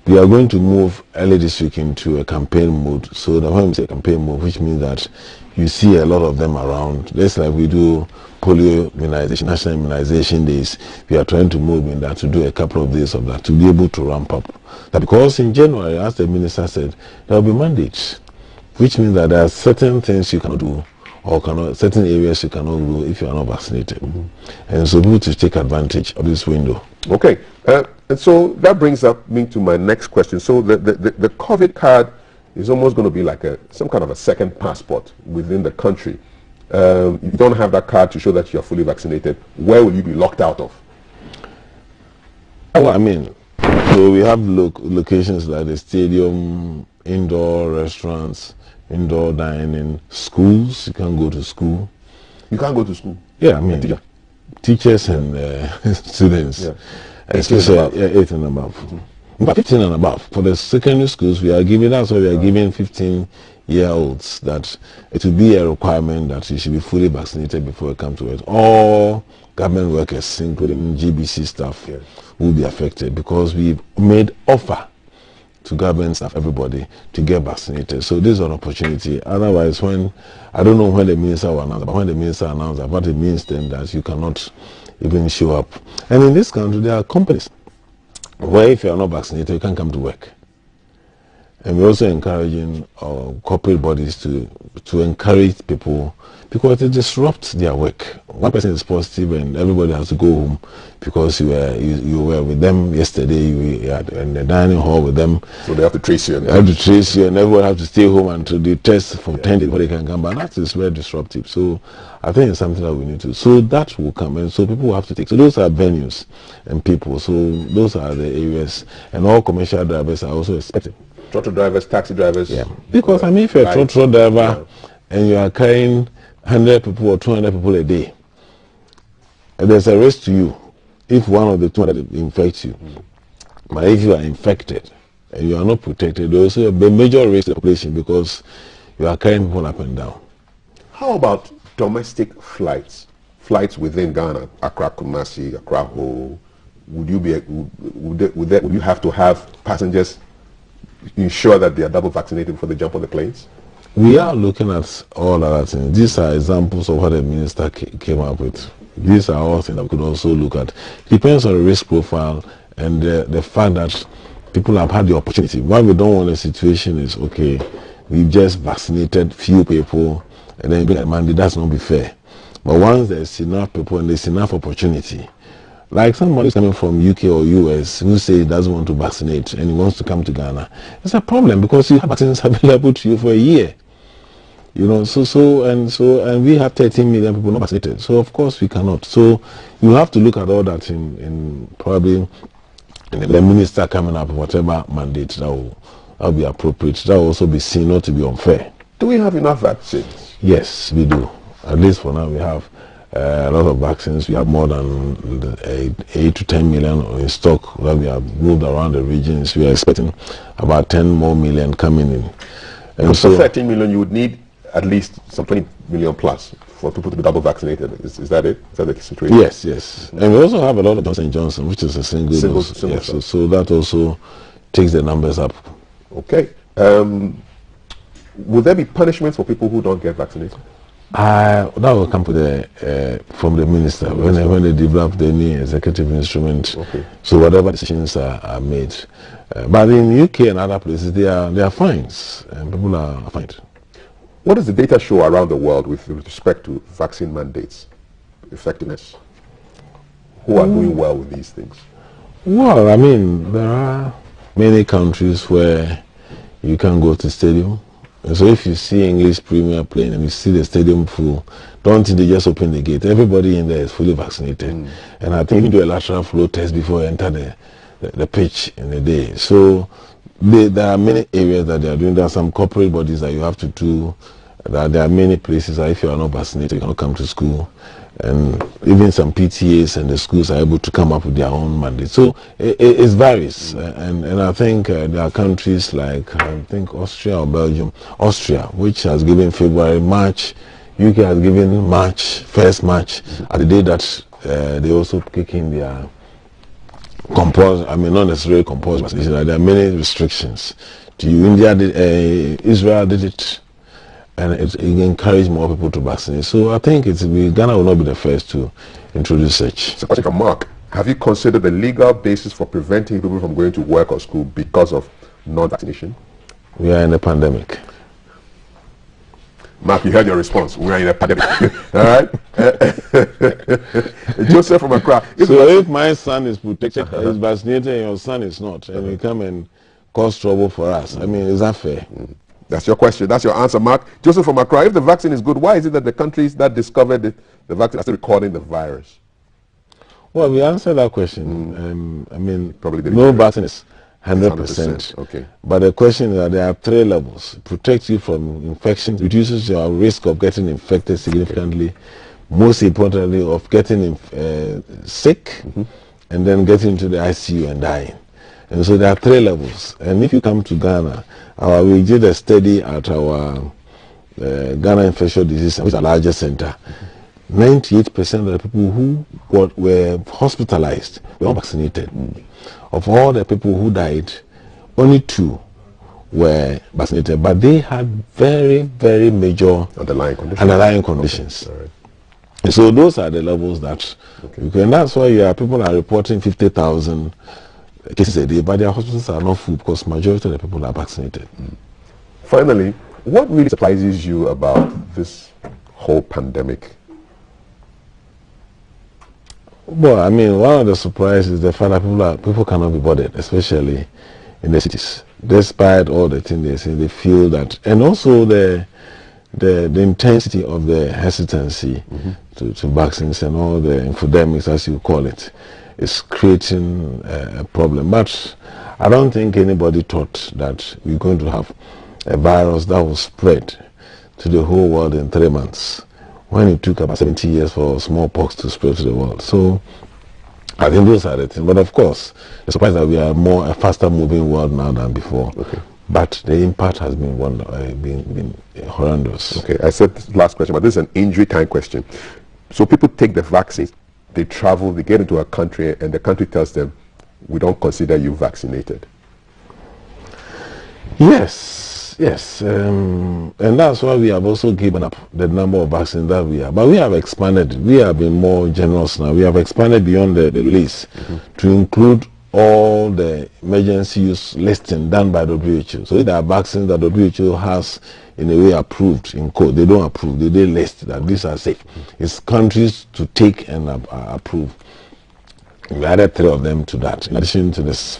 We are going to move early this week into a campaign mode, so that when we say campaign mode, which means that you see a lot of them around, just like we do polio immunization, national immunization days. We are trying to move in that, to do a couple of days of that, to be able to ramp up. That because in January, as the minister said, there will be mandates, which means that there are certain things you cannot do, or certain areas you cannot do if you are not vaccinated. And so people to take advantage of this window. Okay, and so that brings me to my next question. So the COVID card is almost going to be like some kind of a second passport within the country. You don't have that card to show that you're fully vaccinated. Where will you be locked out of? Well, I mean, so we have locations like the stadium indoor restaurants, indoor dining, schools. You can't go to school. You can't go to school? Yeah, I mean, teachers and students. Yeah. Especially 18 and above. But 15 and above. For the secondary schools, we are giving, that's why we are giving 15-year-olds that it will be a requirement that you should be fully vaccinated before you come to it. All government workers, including GBC staff, will be affected because we've made offer to government staff, everybody, to get vaccinated. So this is an opportunity. Otherwise, when, I don't know when the minister will announce, but when the minister announces, what it means then that you cannot even show up. And in this country, there are companies where if you are not vaccinated, you can't come to work. And we're also encouraging corporate bodies to encourage people because it disrupts their work. One person is positive and everybody has to go home because you were with them yesterday, you were in the dining hall with them. So they have to trace you. They have to trace you and everyone has to stay home until they test for 10 days before they can come back. That is very disruptive. So I think it's something that we need to. So that will come and so people will have to take. So those are venues and people. So those are the areas and all commercial drivers are also expected. Trotro drivers, taxi drivers. Yeah. Because I mean, if you're a trotro driver and you are carrying 100 people or 200 people a day, there's a risk to you if one of the 200 infects you. But if you are infected and you are not protected, there is a major risk to the population because you are carrying people up and down. How about domestic flights? Flights within Ghana, Accra, Kumasi, Accra, Ho. Would you have to have passengers ensure that they are double vaccinated before they jump on the planes? We are looking at all other things. These are examples of what the minister came up with. These are all things that we could also look at. It depends on the risk profile and the fact that people have had the opportunity. What we don't want a situation is, okay, we've just vaccinated few people and then bring a mandate. That's not be fair. But once there's enough people and there's enough opportunity, like somebody coming from UK or US who says he doesn't want to vaccinate and he wants to come to Ghana, it's a problem because you have vaccines available to you for a year. You know, and we have 13 million people not vaccinated. So of course we cannot. So you have to look at all that in probably the minister coming up with whatever mandate that will be appropriate. That will also be seen not to be unfair. Do we have enough vaccines? Yes, we do. At least for now we have a lot of vaccines. We have more than 8 to 10 million in stock that we have moved around the regions. We are expecting about 10 more million coming in. And so 13 million, you would need at least some 20 million plus for people to be double vaccinated. Is that it? Is that the situation? Yes, yes. And we also have a lot of Johnson & Johnson, which is a single dose. Yes, so that also takes the numbers up. Okay. Will there be punishments for people who don't get vaccinated? That will come from the minister when they develop the new executive instrument. Okay. So whatever decisions are made, but in UK and other places there are fines and people are fined. What does the data show around the world with respect to vaccine mandates, effectiveness? Who are doing well with these things? Well, I mean, there are many countries where you can go to stadium. And so if you see English Premier playing and you see the stadium full, don't think they just open the gate. Everybody in there is fully vaccinated. And I think you do a lateral flow test before you enter the pitch in the day. So there are many areas that they are doing. There are some corporate bodies that you have to do. There are many places that if you are not vaccinated, you cannot come to school. And even some PTAs and the schools are able to come up with their own mandate. So it varies. And I think there are countries like, I think Austria or Belgium, Austria, which has given February, March, UK has given March, 1st March, at the day that they also kick in their compulsory, I mean not necessarily compulsory vaccination. There are many restrictions. To you, Israel did it. And it encouraged more people to vaccinate. So I think Ghana will not be the first to introduce such. It's a question from Mark. Have you considered the legal basis for preventing people from going to work or school because of non-vaccination? We are in a pandemic. Mark, you heard your response. We are in a pandemic. All right? Joseph from Accra. If my son is protected, is vaccinated, and your son is not, and you come and cause trouble for us, I mean, is that fair? That's your question. That's your answer, Mark. Joseph from Accra, if the vaccine is good, why is it that the countries that discovered the vaccine are still recording the virus? Well, we answered that question. I mean, probably no vaccine is 100%. Okay. But the question is that there are 3 levels. It protects you from infection, reduces your risk of getting infected significantly, most importantly of getting sick, and then getting into the ICU and dying. And so there are 3 levels. And if you come to Ghana, we did a study at our Ghana Infectious Disease, which is the largest center. 98% of the people who were hospitalized were vaccinated. Of all the people who died, only 2 were vaccinated, but they had very, very major underlying conditions. Right. And so those are the levels that, and that's why people are reporting 50,000 cases a day, but their hospitals are not full because majority of the people are vaccinated. Finally, what really surprises you about this whole pandemic? Well, I mean, one of the surprises is the fact that people cannot be bothered, especially in the cities. Despite all the things they say, they feel that, and also the intensity of the hesitancy to vaccines and all the infodemics, as you call it, is creating a problem. But I don't think anybody thought that we're going to have a virus that will spread to the whole world in 3 months, when it took about 70 years for smallpox to spread to the world. So I think those are the things. But of course, the surprise that we are a faster moving world now than before. Okay. But the impact has been horrendous. Okay, I said last question, but this is an injury kind question. So people take the vaccines, they travel, they get into a country, and the country tells them, we don't consider you vaccinated. Yes, and that's why we have also given up the number of vaccines that we have. But we have expanded. We have been more generous now. We have expanded beyond the list to include all the emergency use listing done by WHO. So there are vaccines that WHO has in a way approved in code. They don't approve. They list that these are safe. It's countries to take and approve. We added 3 of them to that, in addition to the 6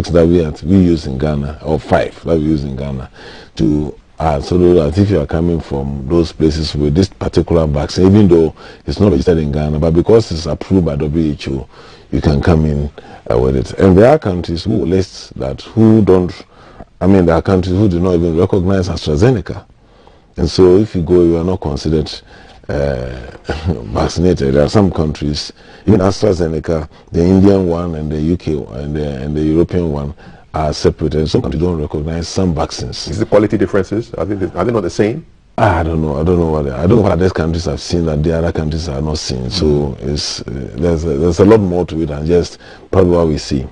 that we use in Ghana, or 5 that we use in Ghana, to so that if you are coming from those places with this particular vaccine, even though it's not registered in Ghana, but because it's approved by WHO, you can come in with it. And there are countries who list that there are countries who do not even recognize AstraZeneca. And so if you go, you are not considered vaccinated. There are some countries, even AstraZeneca, the Indian one and the UK and the European one are separated. Some countries don't recognize some vaccines. Is the quality differences? Are they not the same? I don't know what other countries have seen that the other countries are not seeing. So there's a lot more to it than just probably what we see.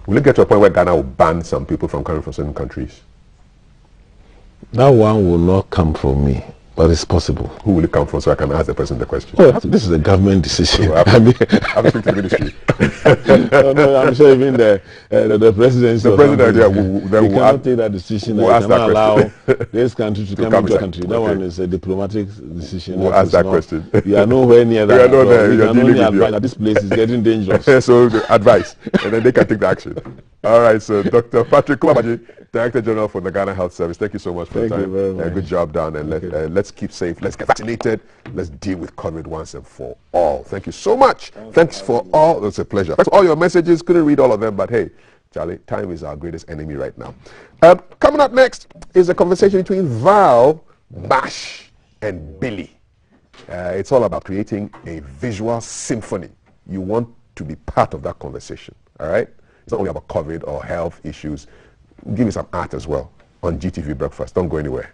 Will it get to a point where Ghana will ban some people from coming from certain countries? That one will not come from me. But it's possible. Who will it come from so I can ask the person the question? Oh, this is a government decision. I have to speak to the ministry. No, I'm sure even the presidency. The president, they cannot take that decision. We'll ask that question. Allow this country to come into a country. That one is a diplomatic decision. We'll ask that question. We are nowhere near that. We are not there. We can only advise that this place is getting dangerous. So the advice, and then they can take the action. All right, so Dr. Patrick Kumabaji, Director General for the Ghana Health Service, thank you so much for your time. Thank you very much. Good job done, and let's keep safe, let's get vaccinated, let's deal with COVID once and for all. Thank you so much. Thanks for all. It's a pleasure. Thanks for all your messages. Couldn't read all of them, but hey, Charlie, time is our greatest enemy right now. Coming up next is a conversation between Val, Bash, and Billy. It's all about creating a visual symphony. You want to be part of that conversation, all right? It's not only about COVID or health issues. Give me some art as well on GTV Breakfast. Don't go anywhere.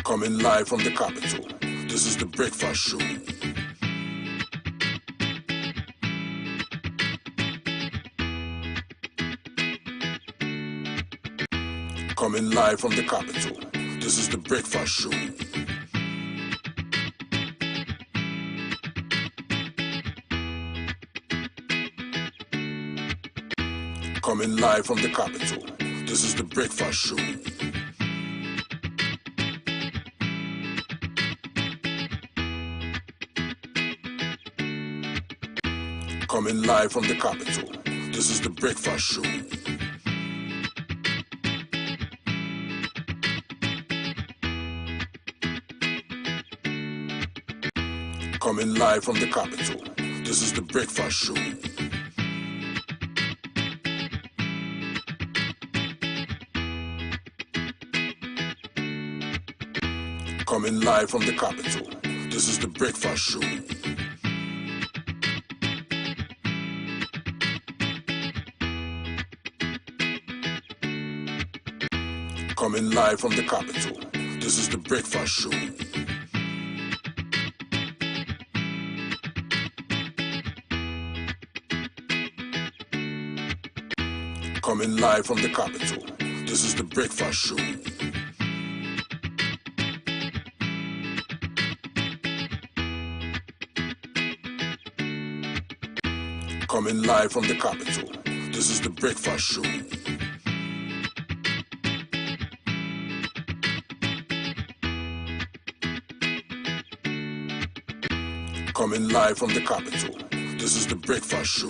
Coming live from the capital, this is the Breakfast Show. Coming live from the capital, this is the Breakfast Show. Coming live from the capital, this is the Breakfast Show. Coming live from the capital, this is the Breakfast Show. Coming live from the capital. This is the Breakfast Show. Coming live from the capital. This is the Breakfast Show. Coming live from the capital. This is the Breakfast Show. Coming live from the capital. This is the Breakfast Show. Coming live from the capital. This is the Breakfast Show. Coming live from the capital. This is the Breakfast Show.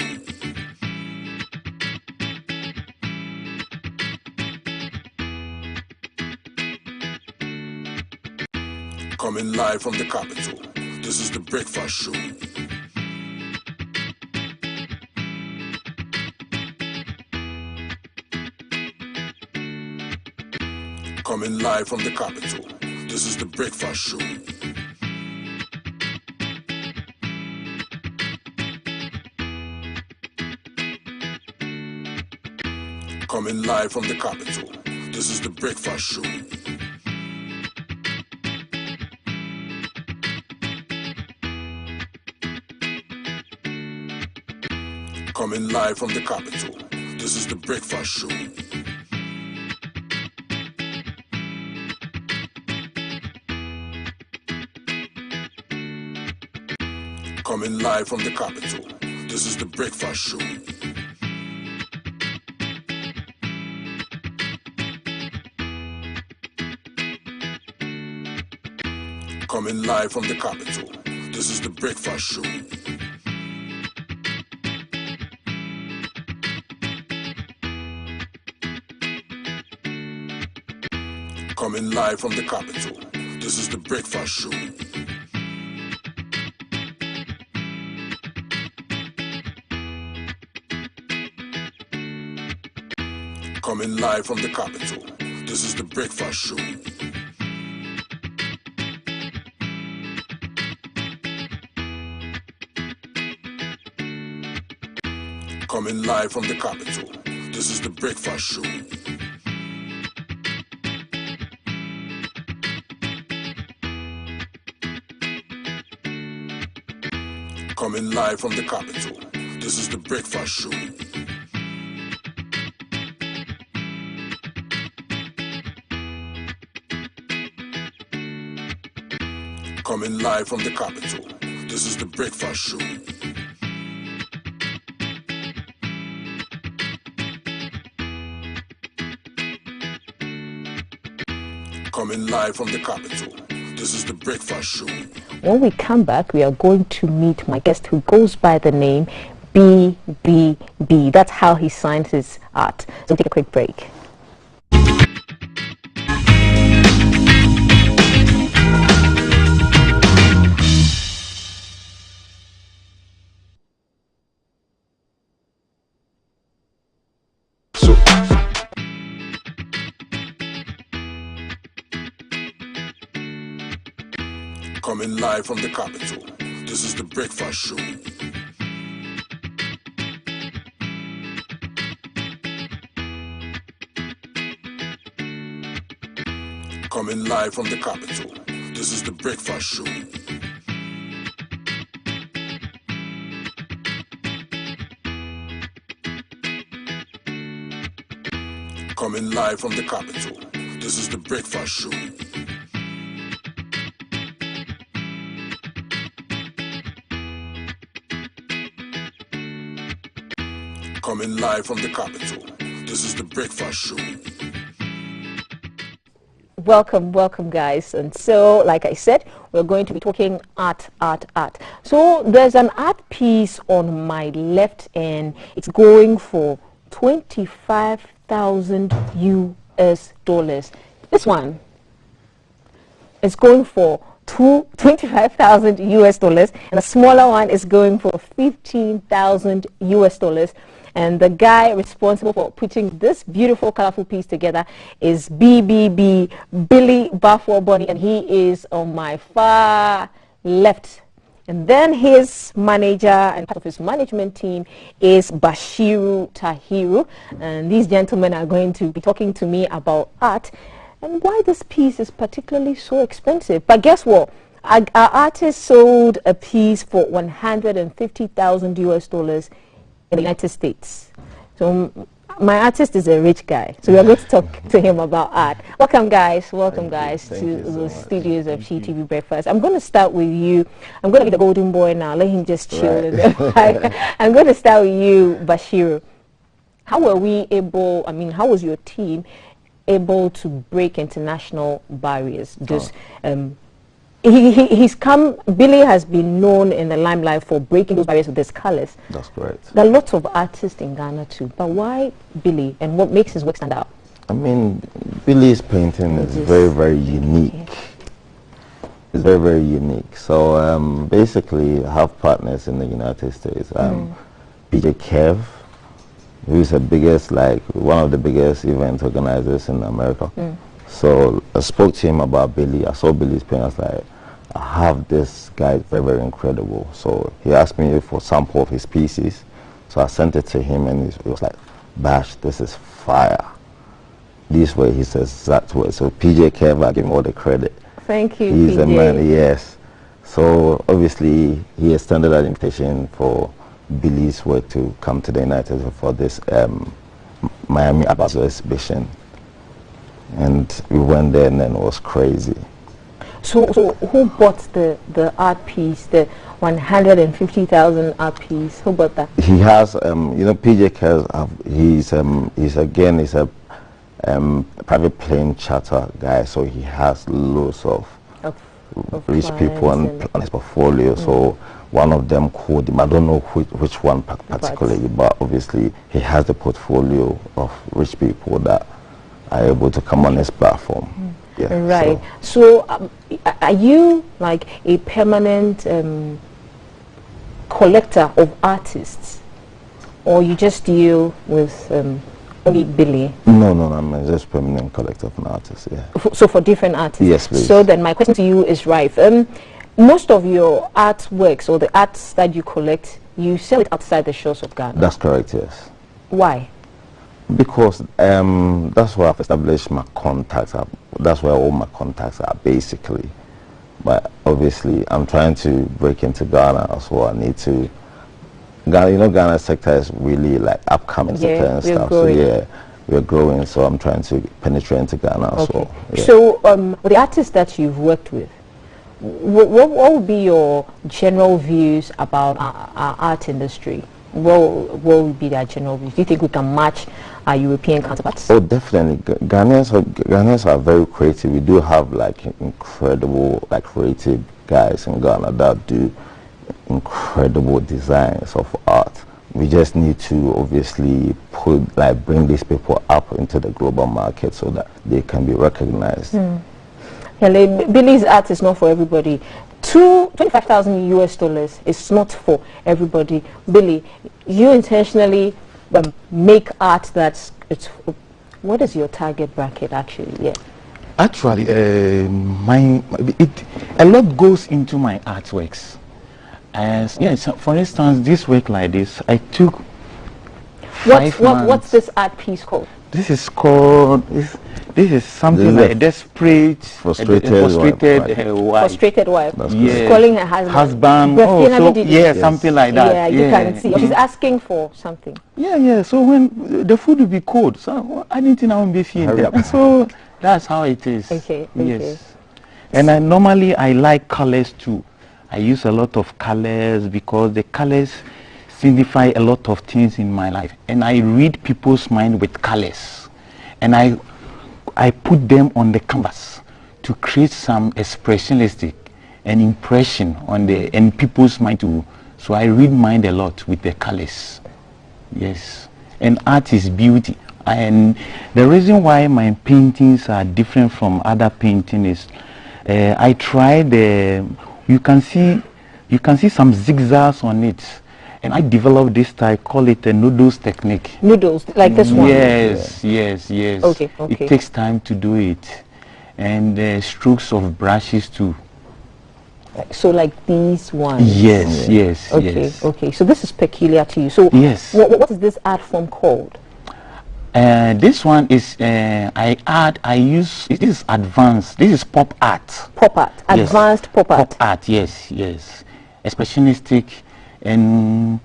Coming live from the capital. This is the Breakfast Show. Coming live from the capital. This is the Breakfast Show. Coming live from the capital. This is the Breakfast Show. Coming live from the capital. This is the Breakfast Show. Coming live from the capital. This is the Breakfast Show. Coming live from the capital. This is the Breakfast Show. Coming live from the capital. This is the Breakfast Show. Coming live from the capital. This is the Breakfast Show. Coming live from the capital. This is the Breakfast Show. Coming live from the capital. This is the Breakfast Show. Coming live from the capital. This is the Breakfast Show. Coming live from the capital. This is the Breakfast Show. When we come back, we are going to meet my guest who goes by the name BBB. That's how he signs his art. So take a quick break. Coming live from the capital. This is the Breakfast Show. Coming live from the capital. This is the Breakfast Show. Coming live from the capital. This is the Breakfast Show. Coming live from the capital. This is the Breakfast Show. Welcome guys. And so, like I said, we're going to be talking art. So there's an art piece on my left and it's going for $25,000 US. This one is going for $25,000 US dollars, and the smaller one is going for $15,000 US dollars. And the guy responsible for putting this beautiful, colorful piece together is BBB, Billy Bafo-Body, and he is on my far left. And then his manager and part of his management team is Bashiru Tahiru. And these gentlemen are going to be talking to me about art and why this piece is particularly so expensive. But guess what? Our artist sold a piece for $150,000 US dollars in the United States. So my artist is a rich guy, so we are going to talk to him about art. Welcome guys to the studios of GTV Breakfast. I'm going to start with you. I'm going to be the golden boy now, let him just chill. Right. I'm going to start with you, Bashiru. How were we able, how was your team able to break international barriers? Just Billy has been known in the limelight for breaking those barriers with his colors. That's correct. There are lots of artists in Ghana too, but why Billy, and what makes his work stand out? Billy's painting is very, very unique. Okay. It's very, very unique. So basically, I have partners in the United States. PJ Kev, who is one of the biggest event organizers in America. So I spoke to him about Billy. I saw Billy's painting. I was like, I have this guy, very, very incredible. So he asked me for a sample of his pieces. So I sent it to him, and he was like, Bash, this is fire. This way, he says that way. So PJ Kev, I give him all the credit. Thank you, He's PJ. a man, yes. So obviously, he extended that invitation for Billy's work to come to the United States for this Miami Abazo exhibition. And we went there, and then it was crazy. So who bought the art piece, the 150,000 art piece? Who bought that? He has, PJ Kev, he's a private plane charter guy, so he has loads of rich people on his portfolio. So one of them called him, I don't know which one particularly, but obviously he has the portfolio of rich people that are able to come on his platform. Yeah, right. So are you like a permanent collector of artists, or you just deal with only Billy? No, I'm just permanent collector of an artist, yeah. So for different artists? Yes, please. So then my question to you is, right, most of your artworks or the arts that you collect, you sell it outside the shores of Ghana? That's correct, yes. Why? Because that's where I've established my contacts. That's where all my contacts are, basically. But obviously, I'm trying to break into Ghana as well. I need to. Ghana's sector is really like upcoming sector and stuff. Growing. So yeah, we're growing. So I'm trying to penetrate into Ghana as well. Yeah. So with the artists that you've worked with, what would be your general views about our art industry? What would be their general views? Do you think we can match our European counterparts? Oh, definitely. Ghanaians are very creative. We do have incredible creative guys in Ghana that do incredible designs of art. We just need to obviously bring these people up into the global market so that they can be recognized. Billy's art is not for everybody. $25,000 US dollars is not for everybody. Billy, you intentionally make art what is your target bracket actually? Yeah. Actually, a lot goes into my artworks. For instance, this work like this, I took what's this art piece called? This is called this is something like a desperate, frustrated wife. Yes. Calling her husband. Something like that. Yeah, you can see. She's asking for something. Yeah. So when the food will be cold, so I didn't know be feeling. So that's how it is. Okay. Yes. And I like colors too. I use a lot of colors because the colors signify a lot of things in my life, and I read people's mind with colors, and I put them on the canvas to create some expressionistic and impression on people's mind too. So I read mind a lot with the colors. Yes, and art is beauty, and the reason why my paintings are different from other paintings is I tried. You can see some zigzags on it, and I developed this. I call it a noodles technique. Noodles, like this one. Yes, yes. Okay. It takes time to do it, and strokes of brushes too. So like these ones. Yes. Okay. So this is peculiar to you. So yes. What is this art form called? This one is I use it is advanced. This is pop art. Pop art. Advanced pop art. Pop art. Yes. Expressionistic and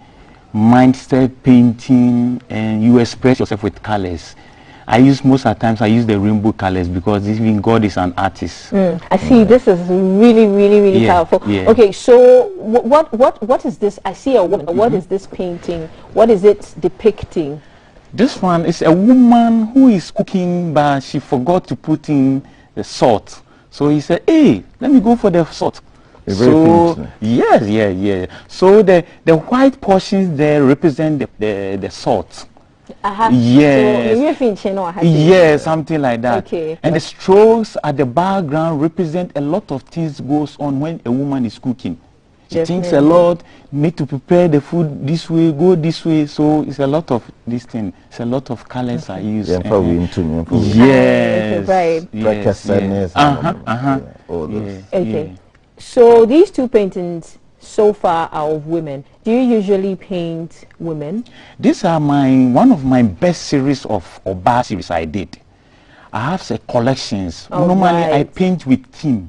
mindset painting, and you express yourself with colors. I use most of the times I use the rainbow colors because even God is an artist. I see. This is really powerful. Yeah. Okay, so what is this? I see a woman. What is this painting? What is it depicting? This one is a woman who is cooking, but she forgot to put in the salt. So he said, "Hey, let me go for the salt." So yes. So the white portions there represent the salt. Yes. So, something like that. Okay. And the strokes at the background represent a lot of things goes on when a woman is cooking. She thinks a lot, need to prepare the food this way, go this way. So it's a lot of this thing. It's a lot of colors I use. Yes. Right. Yes. Okay. So these two paintings so far are of women. Do you usually paint women? These are one of my best series of Oba series I did. I have collections. Normally I paint with team.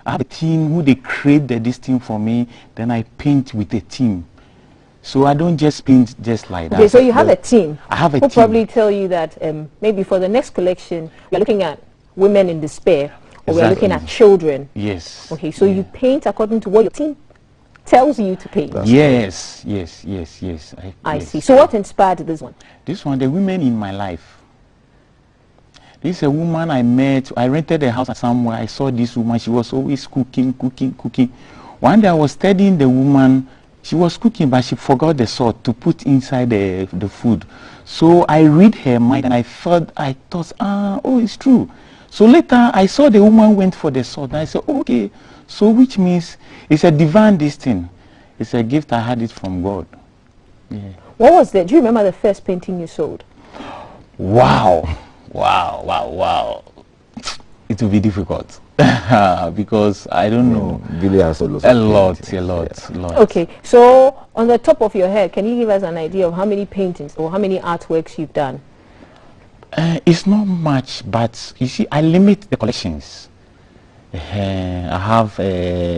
I have a team who they create this thing for me, then I paint with a team. So I don't just paint just like that. Okay, so you have a team. I have a team. team. Probably tell you that maybe for the next collection, we're looking at women in despair, or we're looking at children. Yes. Okay, so you paint according to what your team tells you to paint. Yes. I see. So what inspired this one? This one, the women in my life. This is a woman I met. I rented a house somewhere. I saw this woman. She was always cooking. One day I was studying the woman. She was cooking, but she forgot the salt to put inside the food. So I read her mind, and I thought, it's true. So later I saw the woman went for the salt. And I said, okay. So which means it's a divine thing. It's a gift. I had it from God. Yeah. What was that? Do you remember the first painting you sold? Wow. It will be difficult because I don't know. Really has a lot. Okay, so on the top of your head, can you give us an idea of how many paintings or how many artworks you've done? It's not much, but you see, I limit the collections. I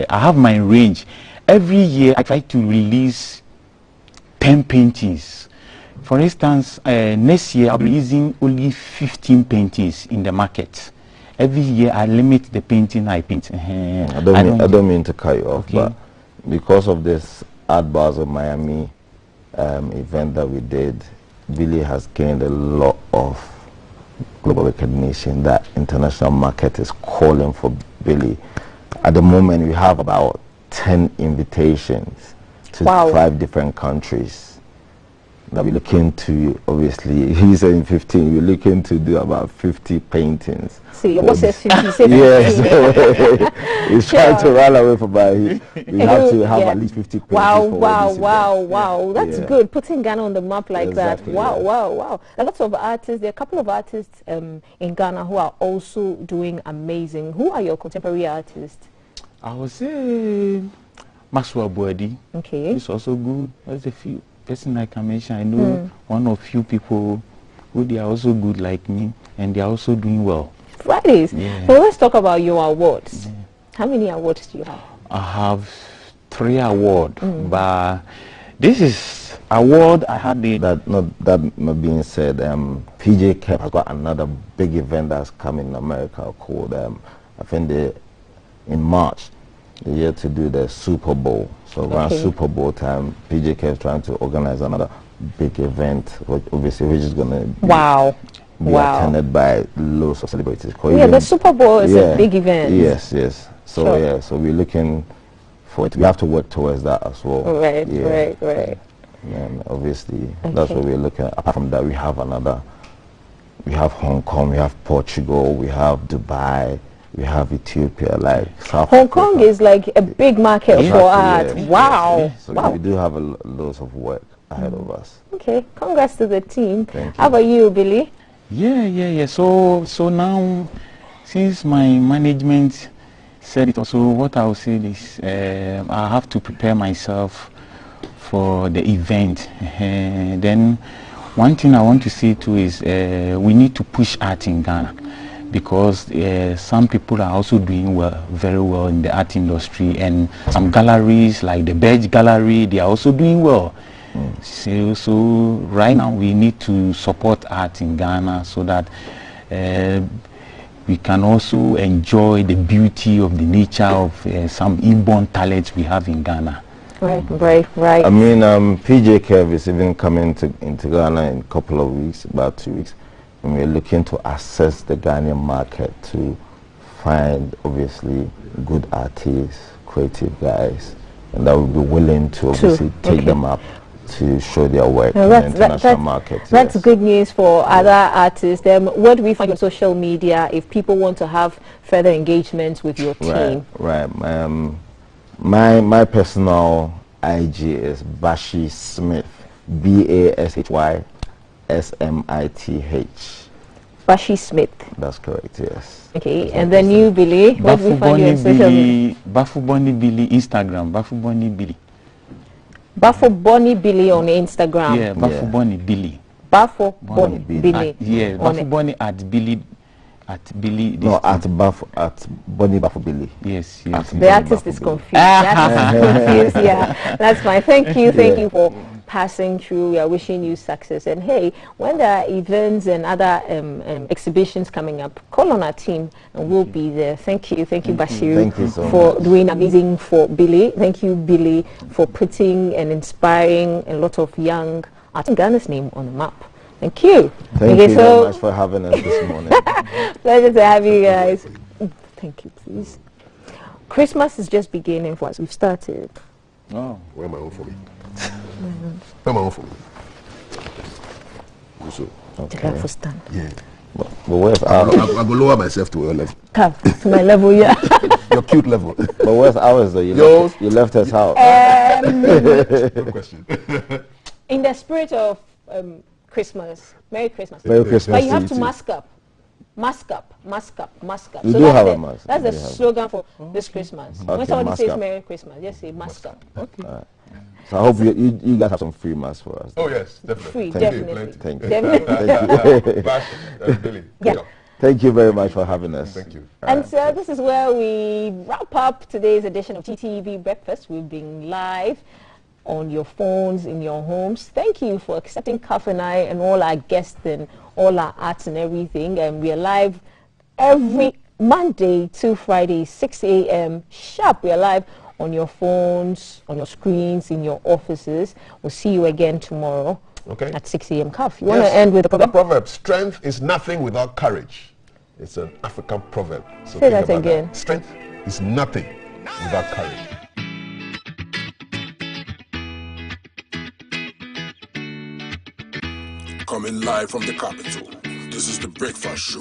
have my range. Every year I try to release 10 paintings. For instance, next year I'll be releasing only 15 paintings in the market. Every year I limit the painting I paint. I don't mean to cut you off, but because of this Art Basel Miami event that we did, really has gained a lot of global recognition. That international market is calling for Billy. At the moment, we have about 10 invitations to 5 different countries that we're looking to. Obviously, he's saying 15. We're looking to do about 50 paintings. See, what says 50? Yes, he's trying to run away from it. We have to have at least 50 paintings. Wow. That's good. Putting Ghana on the map like that. Wow. A lot of artists. There are a couple of artists in Ghana who are also doing amazing. Who are your contemporary artists? I would say Maxwell Boadi. Okay. He's also good. There's a few person I can mention. I know one or few people who they are also good like me, and they are also doing well. Fridays. Yeah. So let's talk about your awards. Yeah. How many awards do you have? I have 3 awards, but this is award I had that not being said, PJ Kev has got another big event that's coming in America called I think in March. They're here to do the Super Bowl. So around Super Bowl time, PJ Kev is trying to organize another big event, which is going to be attended by loads of celebrities. The Super Bowl is a big event. Yes. So so we're looking for it. We have to work towards that as well. Right. And obviously, that's what we're looking at. Apart from that, we have Hong Kong, we have Portugal, we have Dubai, we have Ethiopia, like South Hong Africa. Kong is like a big market Exactly, for art. yes, Wow. yes. So Wow. we do have loads of work ahead of us. Okay, congrats to the team. Thank How you. about you, Billy? Yeah. So now, since my management said it also, what I will say is I have to prepare myself for the event. Then one thing I want to say too is we need to push art in Ghana, because some people are also doing very well in the art industry, and some galleries like the Bedge Gallery, they are also doing well. So right now we need to support art in Ghana so that we can also enjoy the beauty of the nature of some inborn talents we have in Ghana. Right. I mean, PJ Kev is even coming into Ghana in a couple of weeks, about 2 weeks, and we're looking to assess the Ghanaian market to find, obviously, good artists, creative guys, and that will be willing to obviously take them up to show their work in the international market. That's good news for other artists. Where do we find on social media if people want to have further engagements with your team? Right. My personal IG is Bashi Smith, BASHY SMITH. Bashi Smith. That's correct, yes. Okay, and then you, Billy, where do we find you on social media? Bafuboni Billy, Instagram, Bafuboni Billy. Bafuboni Billy on Instagram. Yeah, Bafuboni Billy. Bafuboni Billy. Yeah, Bafuboni at Billy. No, at Bonnie Bafu Billy. Yes. The artist is confused. Yeah, that's fine. Thank you for passing through. We are wishing you success. And hey, when there are events and other exhibitions coming up, call on our team and we'll be there. Thank you, Bashiru. Thank you so for much. doing amazing for Billy. Thank you, Billy, for putting and inspiring a lot of young artists in Ghana's name on the map. Thank you. Thank you very much for having us this morning. Pleasure to have you guys. Thank you, please. Christmas is just beginning for us. We've started. Oh, where my own for me? Where my own for me? So, okay. For stand. Yeah. But where's ours? I will lower myself to your level. To my level, yeah. Your cute level. But where's ours though? You left us out. Good question. In the spirit of Christmas, Merry Christmas. Merry Christmas. But you have to mask up. Mask up. You so do have a mask. That's the slogan for this Christmas. Okay, when somebody says up. Merry Christmas, just say mask up. Okay. So I hope you guys have some free masks for us. Oh yes, definitely. Free, Thank definitely. Thank you. Definitely. Bash, Billy. Yeah. Thank you very much for having us. Thank you. And so this is where we wrap up today's edition of TTV Breakfast. We've been live on your phones, in your homes. Thank you for accepting Kaf and I and all our guests and all our arts and everything. And we are live every Monday to Friday, 6 a.m. sharp. We are live on your phones, on your screens, in your offices. We'll see you again tomorrow at 6 a.m. Kaf, you want to end with a proverb? The proverb, strength is nothing without courage. It's an African proverb. So say that again. That. Strength is nothing without courage. Coming live from the capital, this is the Breakfast Show.